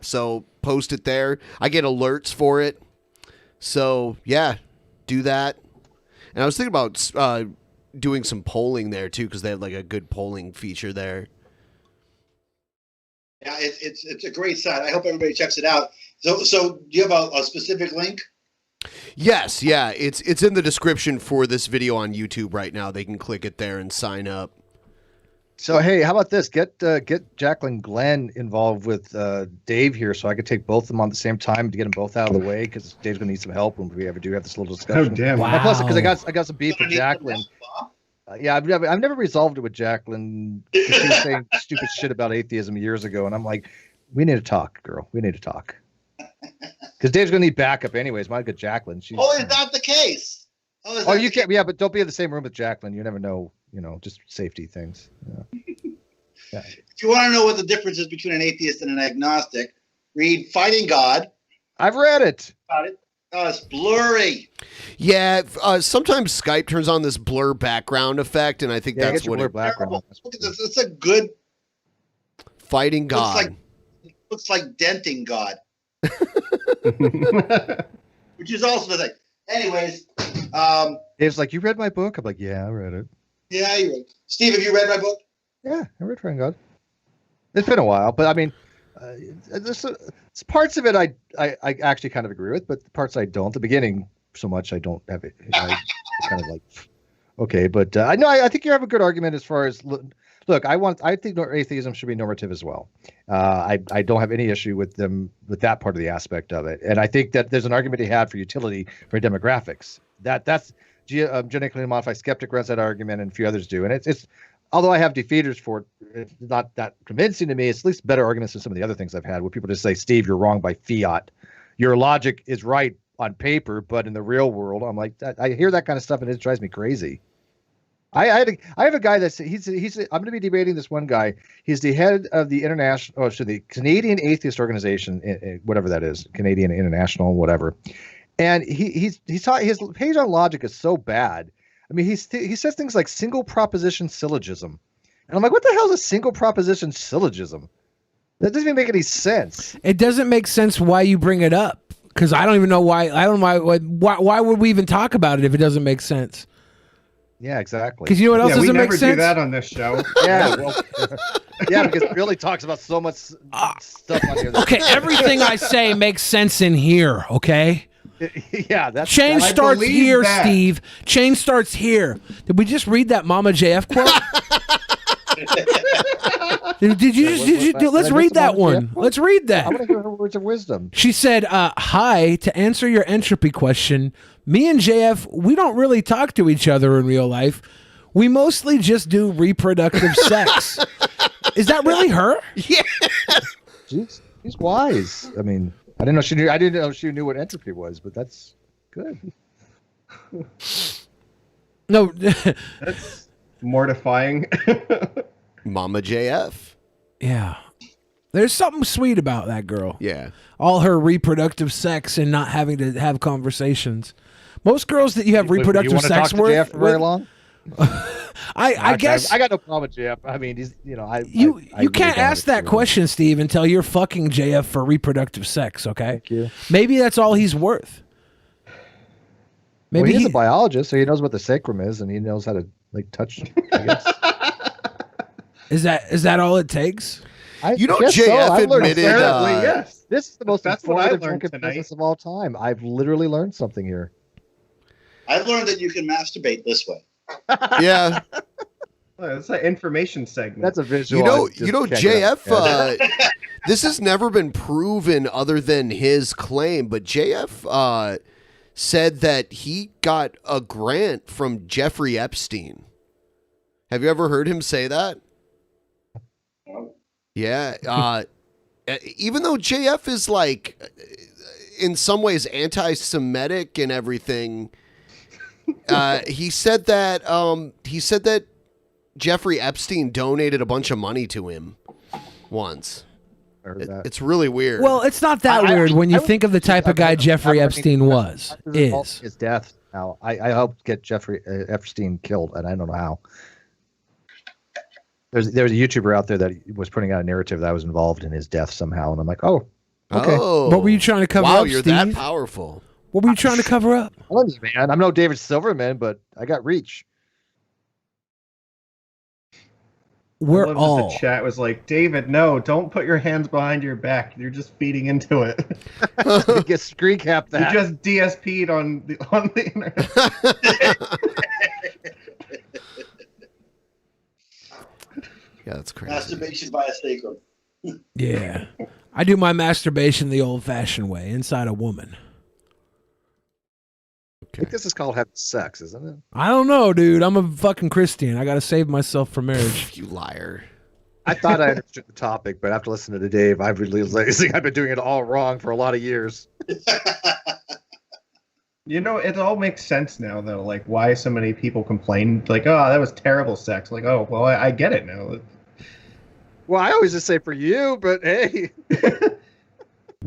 So post it there. I get alerts for it. So yeah, do that. And I was thinking about doing some polling there too, because they have like a good polling feature there. Yeah, it's a great site. I hope everybody checks it out. So do you have a specific link? Yes, yeah. It's in the description for this video on YouTube right now. They can click it there and sign up. So hey, how about this? Get Jacqueline Glenn involved with Dave here, so I could take both of them on at the same time to get them both out of the way, because Dave's gonna need some help when we ever do have this little discussion. Oh damn! Wow. And plus, because I got some beef with Jacqueline. Yeah, I've never resolved it with Jacqueline. She was saying stupid shit about atheism years ago, and I'm like, we need to talk, girl. We need to talk. Because Dave's gonna need backup anyways. Might get Jacqueline. She's, is that the case? Oh, you can't. Yeah, but don't be in the same room with Jacqueline. You never know. Just safety things. Yeah. If you want to know what the difference is between an atheist and an agnostic, read Fighting God. I've read it. Got it. Oh, it's blurry. Yeah, sometimes Skype turns on this blur background effect, and I think that's what it. Background. It's a good Fighting God. Looks like denting God. Which is also the thing. Anyways, Dave's like, you read my book? I'm like, yeah, I read it. Yeah, you read. Steve, have you read my book? Yeah, I read Fighting God. It's been a while, but I mean, there's parts of it I actually kind of agree with, but the parts I don't. The beginning, so much I don't have it. I kind of like, okay, but I think you have a good argument as far as look. I think atheism should be normative as well. I don't have any issue with with that part of the aspect of it, and I think that there's an argument to be had for utility for demographics. That's genetically modified skeptic runs that argument, and a few others do, and it's. Although I have defeaters for it, it's not that convincing to me. It's at least better arguments than some of the other things I've had where people just say, Steve, you're wrong by fiat. Your logic is right on paper, but in the real world, I'm like, I hear that kind of stuff and it drives me crazy. I have a guy that's I'm going to be debating this one guy. He's the head of the the Canadian Atheist Organization, whatever that is, Canadian International, whatever. And he's taught, his page on logic is so bad. I mean, he says things like single proposition syllogism. And I'm like, what the hell is a single proposition syllogism? That doesn't even make any sense. It doesn't make sense why you bring it up, because I don't even know why. I don't know why would we even talk about it if it doesn't make sense? Yeah, exactly. Because you know what else doesn't make sense? We never do that on this show. Yeah, well, yeah, because Billy talks about so much stuff on here. Okay, everything I say makes sense in here, okay? Yeah, that's change starts here, Steve. Change starts here. Did we just read that Mama JF quote? Did you? Let's read that one. Let's read that. I want to hear her words of wisdom. She said, "Hi. To answer your entropy question, me and JF, we don't really talk to each other in real life. We mostly just do reproductive sex." Is that really her? Yeah. She's wise. I mean. I didn't know she knew what entropy was, but that's Good. No, That's mortifying. Mama JF. Yeah. There's something sweet about that girl. Yeah. All her reproductive sex and not having to have conversations. Most girls that you have reproductive you want to sex talk to with, JF for very long? I guess I got no problem with JF. I mean, he's I you really can't don't ask that question, Steve, until you're fucking JF for reproductive sex. Okay. Thank you. Maybe that's all he's worth. Maybe he's a biologist, so he knows what the sacrum is, and he knows how to like touch. I guess. Is that all it takes? You know, guess so. JF I've learned admitted. apparently, yes. This is the most That's what I informative learned drunken tonight. business of all time. I've literally learned something here. I've learned that you can masturbate this way. Yeah. Well, it's an information segment. That's a visual. You know, JF. This has never been proven other than his claim, but JF said that he got a grant from Jeffrey Epstein. Have you ever heard him say that? Yeah. Even though JF is like, in some ways, anti-Semitic and everything, he said that Jeffrey Epstein donated a bunch of money to him once. It's really weird. Well, it's not that weird when you think of the type of guy Jeffrey Epstein was. His death. Now, I helped get Jeffrey Epstein killed, and I don't know how. There's a YouTuber out there that was putting out a narrative that I was involved in his death somehow, and I'm like, oh, okay. What were you trying to cover up, Wow, you're that Steve? powerful. What were you trying to cover up? Man, I'm no David Silverman, but I got reach. We're I loved all. that the chat was like, David, no, don't put your hands behind your back. You're just feeding into it. Get screen cap that. You just DSP'd on the internet. Yeah, that's crazy. Masturbation by a sacrum. Yeah. I do my masturbation the old-fashioned way, inside a woman. I think this is called having sex, isn't it? I don't know, dude. I'm a fucking Christian. I got to save myself for marriage. You liar. I thought I understood the topic, but after listening to Dave, I've realized I've been doing it all wrong for a lot of years. You know, it all makes sense now, though. Like, why so many people complain, like, oh, that was terrible sex. Like, oh, well, I get it now. Well, I always just say for you, but hey.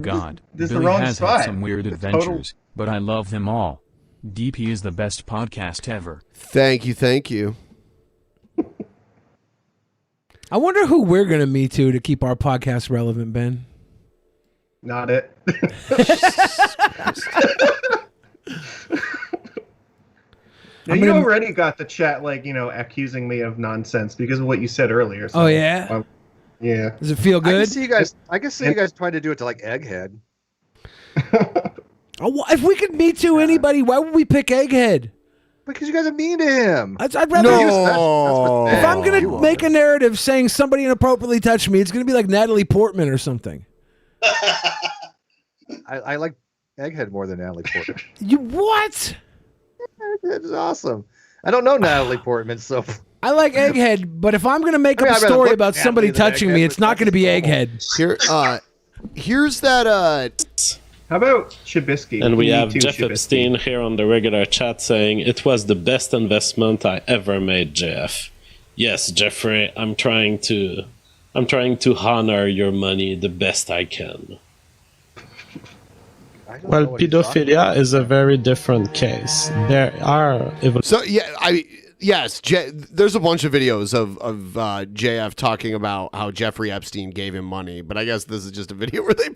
God, This is the Billy wrong has spot. had some weird It's adventures, total- but I love them all. DP is the best podcast ever. Thank you. I wonder who we're going to meet to keep our podcast relevant, Ben. Not it. Now, you already got the chat, like, you know, accusing me of nonsense because of what you said earlier. So, Oh, yeah? yeah. Does it feel I good? can see you guys trying to do it to like Egghead. Oh, if we could meet to anybody, why would we pick Egghead? Because you guys are mean to him. I'd rather. No. If I'm going to make a narrative saying somebody inappropriately touched me, it's going to be like Natalie Portman or something. I like Egghead more than Natalie Portman. You what? Egghead is awesome. I don't know Natalie Portman, so I like Egghead, but if I'm going to make I mean, up a I'd rather story look about at somebody Natalie than touching Egghead, me, it's but not going to be Egghead. Here, here's that. How about Chibisky? And we Me have too, Jeff Chibisky. Epstein here on the regular chat saying it was the best investment I ever made, Jeff. Yes, Jeffrey, I'm trying to honor your money the best I can. Well, pedophilia is a very different case. There are So yes, there's a bunch of videos of JF talking about how Jeffrey Epstein gave him money, but I guess this is just a video where they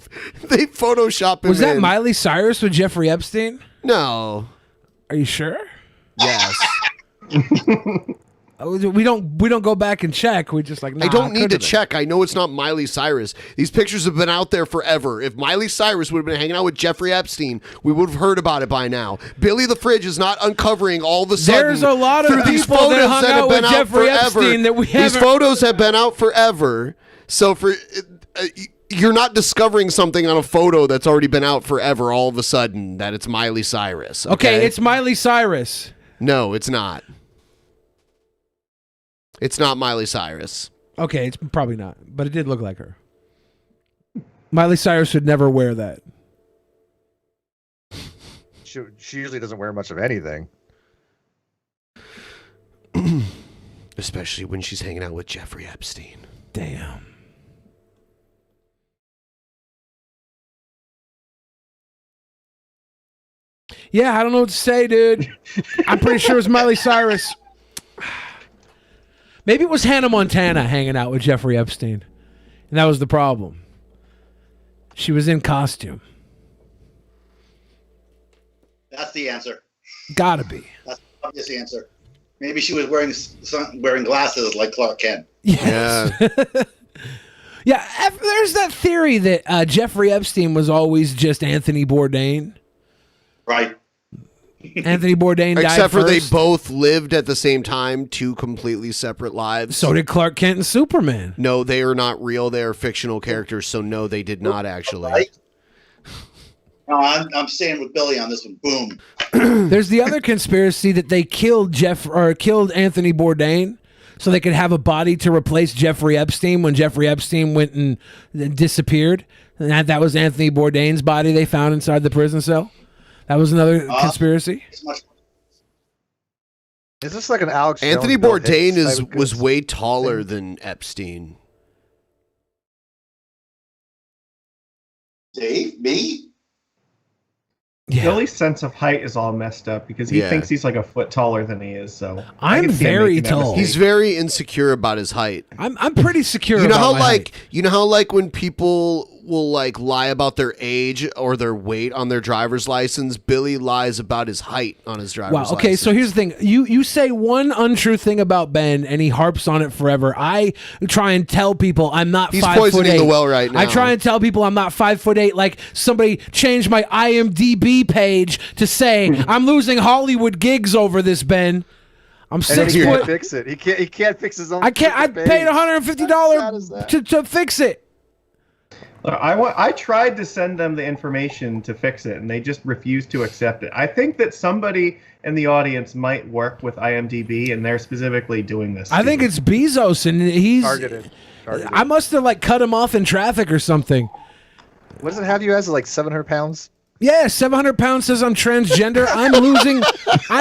Photoshop him. Was that in. Miley Cyrus with Jeffrey Epstein? No. Are you sure? Yes. We don't go back and check. We just like. Nah, I don't need to could've been. check. I know it's not Miley Cyrus. These pictures have been out there forever. If Miley Cyrus would have been hanging out with Jeffrey Epstein, we would have heard about it by now. Billy the Fridge is not uncovering all of a sudden. There's a lot of through these people that photos hung that have out been with out Jeffrey forever. Epstein that we These haven't. photos have been out forever. So you're not discovering something on a photo that's already been out forever all of a sudden that it's Miley Cyrus. Okay, it's Miley Cyrus. No, it's not. It's not Miley Cyrus. Okay, it's probably not, but it did look like her. Miley Cyrus would never wear that. she usually doesn't wear much of anything. Especially when she's hanging out with Jeffrey Epstein. Damn. Yeah, I don't know what to say, dude. I'm pretty sure it was Miley Cyrus. Maybe it was Hannah Montana hanging out with Jeffrey Epstein. And that was the problem. She was in costume. That's the answer. Gotta be. That's the obvious answer. Maybe she was wearing glasses like Clark Kent. Yes. Yeah, there's that theory that Jeffrey Epstein was always just Anthony Bourdain. Right. Anthony Bourdain died Except for they first. both lived at the same time, two completely separate lives. So did Clark Kent and Superman. No, they are not real. They are fictional characters. So no, they did not actually. No, I'm staying with Billy on this one. Boom. There's the other conspiracy that they killed killed Anthony Bourdain so they could have a body to replace Jeffrey Epstein when Jeffrey Epstein went and disappeared. And that was Anthony Bourdain's body they found inside the prison cell. That was another conspiracy. Is this like an Alex Anthony Jones, Bill Bourdain Hicks type of was way taller than Epstein. Dave? Me? Billy's sense of height is all messed up because he Yeah. thinks he's like a foot taller than he is. So I'm I can see him very making that tall. mistake. He's very insecure about his height. I'm pretty secure. You know about how my like height. you know how like when people will like lie about their age or their weight on their driver's license, Billy lies about his height on his driver's Wow. license. Okay, so here's the thing. You say one untrue thing about Ben, and he harps on it forever. I try and tell people I'm not He's 5'8". poisoning the well right now. I try and tell people I'm not 5'8". Like somebody changed my IMDb page to say I'm losing Hollywood gigs over this, Ben. I'm And 6 he can't foot. fix it. He can't fix his own. I can't. I stupid paid page. $150 to fix it. I tried to send them the information to fix it, and they just refused to accept it. I think that somebody in the audience might work with IMDb, and they're specifically doing this. I think it's Bezos, and he's Targeted. I must have like cut him off in traffic or something. What does it have you as? Like 700 pounds? Yeah, 700 pounds says I'm transgender. I'm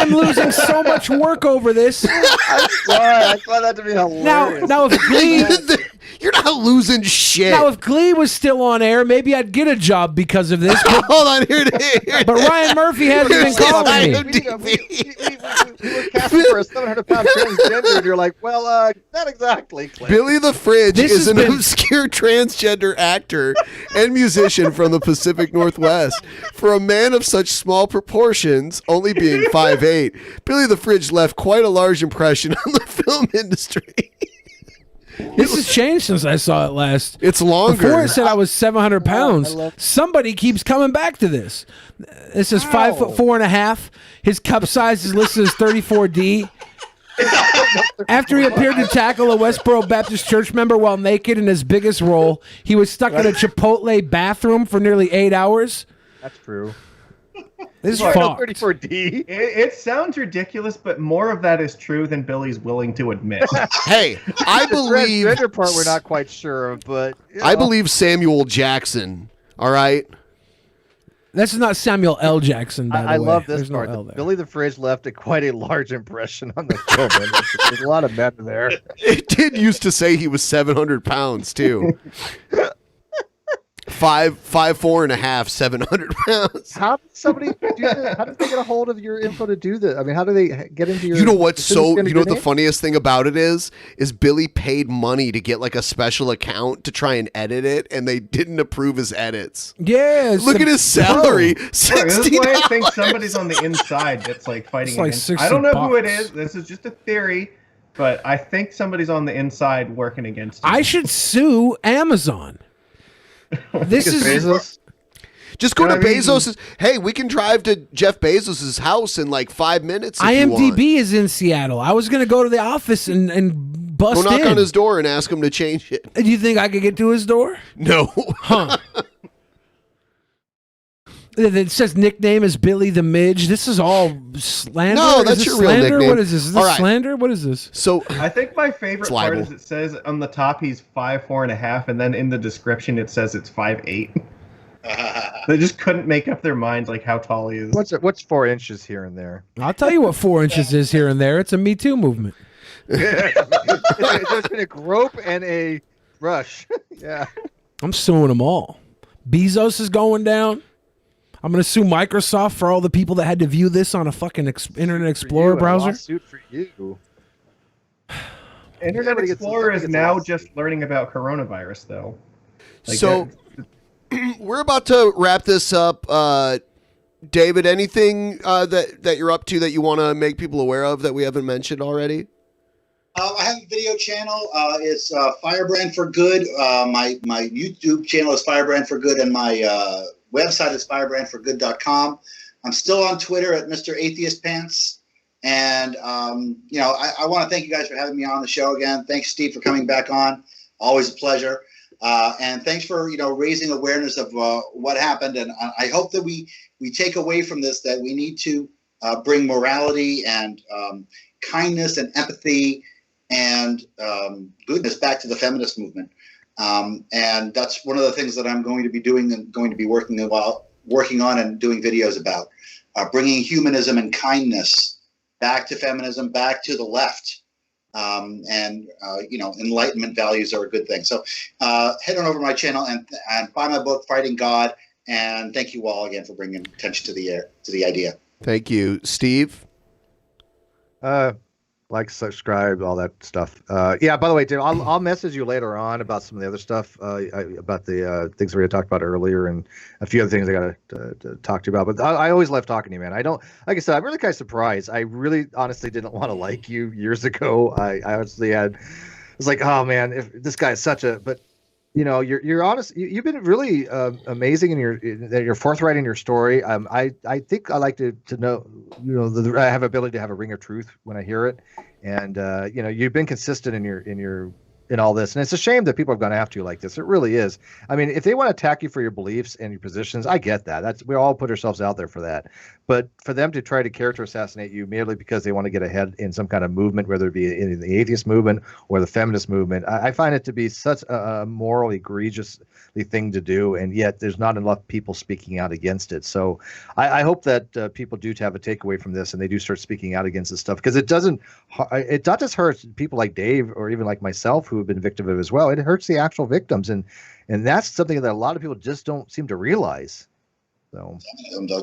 losing so much work over this. I'm sorry. I thought that to be hilarious. Now if Glee, you're not losing shit. now if Glee was still on air, maybe I'd get a job because of this. But, Hold on, here it is. but Ryan Murphy hasn't been calling me. We were casting for a 700-pound transgender, and you're like, well, not exactly. Clint. Billy the Fridge This is has an been- obscure transgender actor and musician from the Pacific Northwest. For a man of such small proportions, only being 5'8", Billy the Fridge left quite a large impression on the film industry. This has changed since I saw it last. It's longer. Before it said I was 700 pounds. Somebody keeps coming back to this. This is 5'4.5". His cup size is listed as 34D. After he appeared to tackle a Westboro Baptist church member while naked in his biggest role, he was stuck in a Chipotle bathroom for nearly 8 hours. That's true. This is Look, fucked. 34D. It sounds ridiculous, but more of that is true than Billy's willing to admit. Hey, I The believe transgender part we're not quite sure of, but you I know. believe Samuel Jackson. All right. This is not Samuel L. Jackson, by the way. I love this There's no part. L there. Billy the Fridge left quite a large impression on the film. There's a lot of men there. It did used to say he was 700 pounds too. 5'4.5", 700 pounds. How did somebody do this? How did they get a hold of your info to do this? I mean, how do they get into your? You know what's as soon as so? get You know what your the funniest thing about it is Billy paid money to get like a special account to try and edit it, and they didn't approve his edits. Yeah. Look at his salary, Look, this is $60. why I think somebody's on the inside that's like fighting It's like against. 60 I don't know who it bucks. is. This is just a theory, but I think somebody's on the inside working against you. I should sue Amazon. This is Bezos? Just go You know to what I mean? Bezos's. Hey, we can drive to Jeff Bezos's house in like 5 minutes. If you want. IMDb is in Seattle. I was gonna go to the office and bust Go knock in. on his door and ask him to change it. Do you think I could get to his door? No. Huh. It says nickname is Billy the Midge. This is all slander. No, Is that's this your real slander? nickname. What is this? Is this All right. slander? What is this? So I think my favorite It's part libel. is it says on the top he's 5'4.5", and then in the description it says it's 5'8". They just couldn't make up their minds like how tall he is. What's 4 inches here and there? I'll tell you what 4 inches is here and there. It's a Me Too movement. There's been a grope and a brush. Yeah. I'm suing them all. Bezos is going down. I'm going to sue Microsoft for all the people that had to view this on a fucking Internet Explorer browser. Lawsuit for you. Internet Explorer is now just learning about coronavirus, though. So we're about to wrap this up. David, anything that you're up to that you want to make people aware of that we haven't mentioned already? I have a video channel. It's Firebrand for Good. My YouTube channel is Firebrand for Good, and my website is firebrandforgood.com. I'm still on Twitter at Mr. Atheist Pants. And, I want to thank you guys for having me on the show again. Thanks, Steve, for coming back on. Always a pleasure. And thanks for, raising awareness of what happened. And I hope that we take away from this that we need to bring morality and kindness and empathy and goodness back to the feminist movement. And that's one of the things that I'm going to be doing and going to be working on and doing videos about, bringing humanism and kindness back to feminism, back to the left. Enlightenment values are a good thing. So head on over to my channel and buy my book, Fighting God. And thank you all again for bringing attention to the idea. Thank you. Steve? Like, subscribe, all that stuff. Yeah, by the way, Dave, I'll message you later on about some of the other stuff, about the things we had talked about earlier and a few other things I got to talk to you about. But I always love talking to you, man. I don't, like I said, I'm really kind of surprised. I really honestly didn't want to like you years ago. I honestly was like, oh man, if this guy is such a, but you're honest. You've been really amazing in you're forthright in your story. I think I like to know, I have ability to have a ring of truth when I hear it, and you've been consistent in all this, and it's a shame that people have gone after you like this. It really is. I mean, if they want to attack you for your beliefs and your positions, I get that. We all put ourselves out there for that. But for them to try to character assassinate you merely because they want to get ahead in some kind of movement, whether it be in the atheist movement or the feminist movement, I find it to be such a morally egregious thing to do, and yet there's not enough people speaking out against it. So I hope that people do have a takeaway from this and they do start speaking out against this stuff, because it not just hurts people like Dave or even like myself who have been victim of it as well. It hurts the actual victims, and that's something that a lot of people just don't seem to realize. So,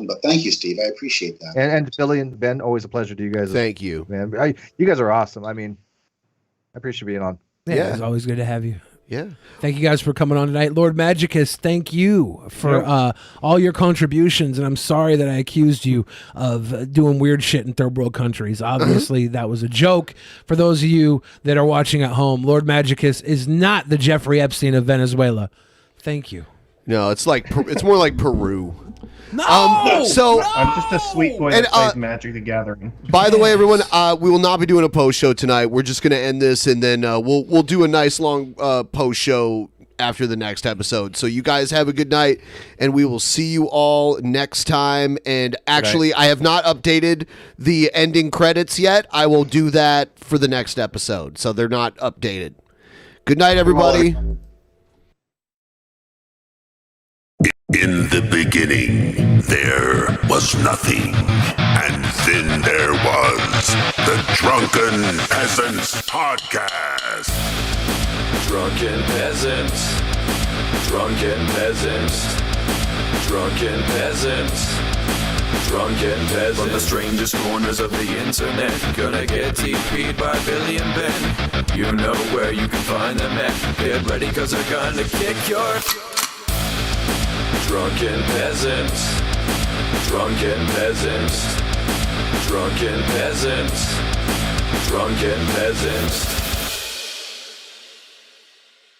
but thank you, Steve. I appreciate that. And Billy and Ben, always a pleasure to you guys. Thank you, man. You guys are awesome. I mean, I appreciate being on. Yeah, it's always good to have you. Yeah. Thank you guys for coming on tonight. Lord Magicus, thank you for all your contributions. And I'm sorry that I accused you of doing weird shit in third world countries. Obviously, that was a joke. For those of you that are watching at home, Lord Magicus is not the Jeffrey Epstein of Venezuela. Thank you. No, it's more like Peru. No! I'm just a sweet boy that plays Magic the Gathering. By the way, everyone, we will not be doing a post show tonight. We're just going to end this, and then we'll do a nice long post show after the next episode. So you guys have a good night, and we will see you all next time. And actually, I have not updated the ending credits yet. I will do that for the next episode, so they're not updated. Good night, everybody. In the beginning, there was nothing. And then there was the Drunken Peasants Podcast. Drunken Peasants. Drunken Peasants. Drunken Peasants. Drunken Peasants. From the strangest corners of the internet, gonna get TP'd by Billy and Ben. You know where you can find them at. Get ready, cause they're gonna kick your... Drunken Peasants. Drunken Peasants. Drunken Peasants. Drunken Peasants.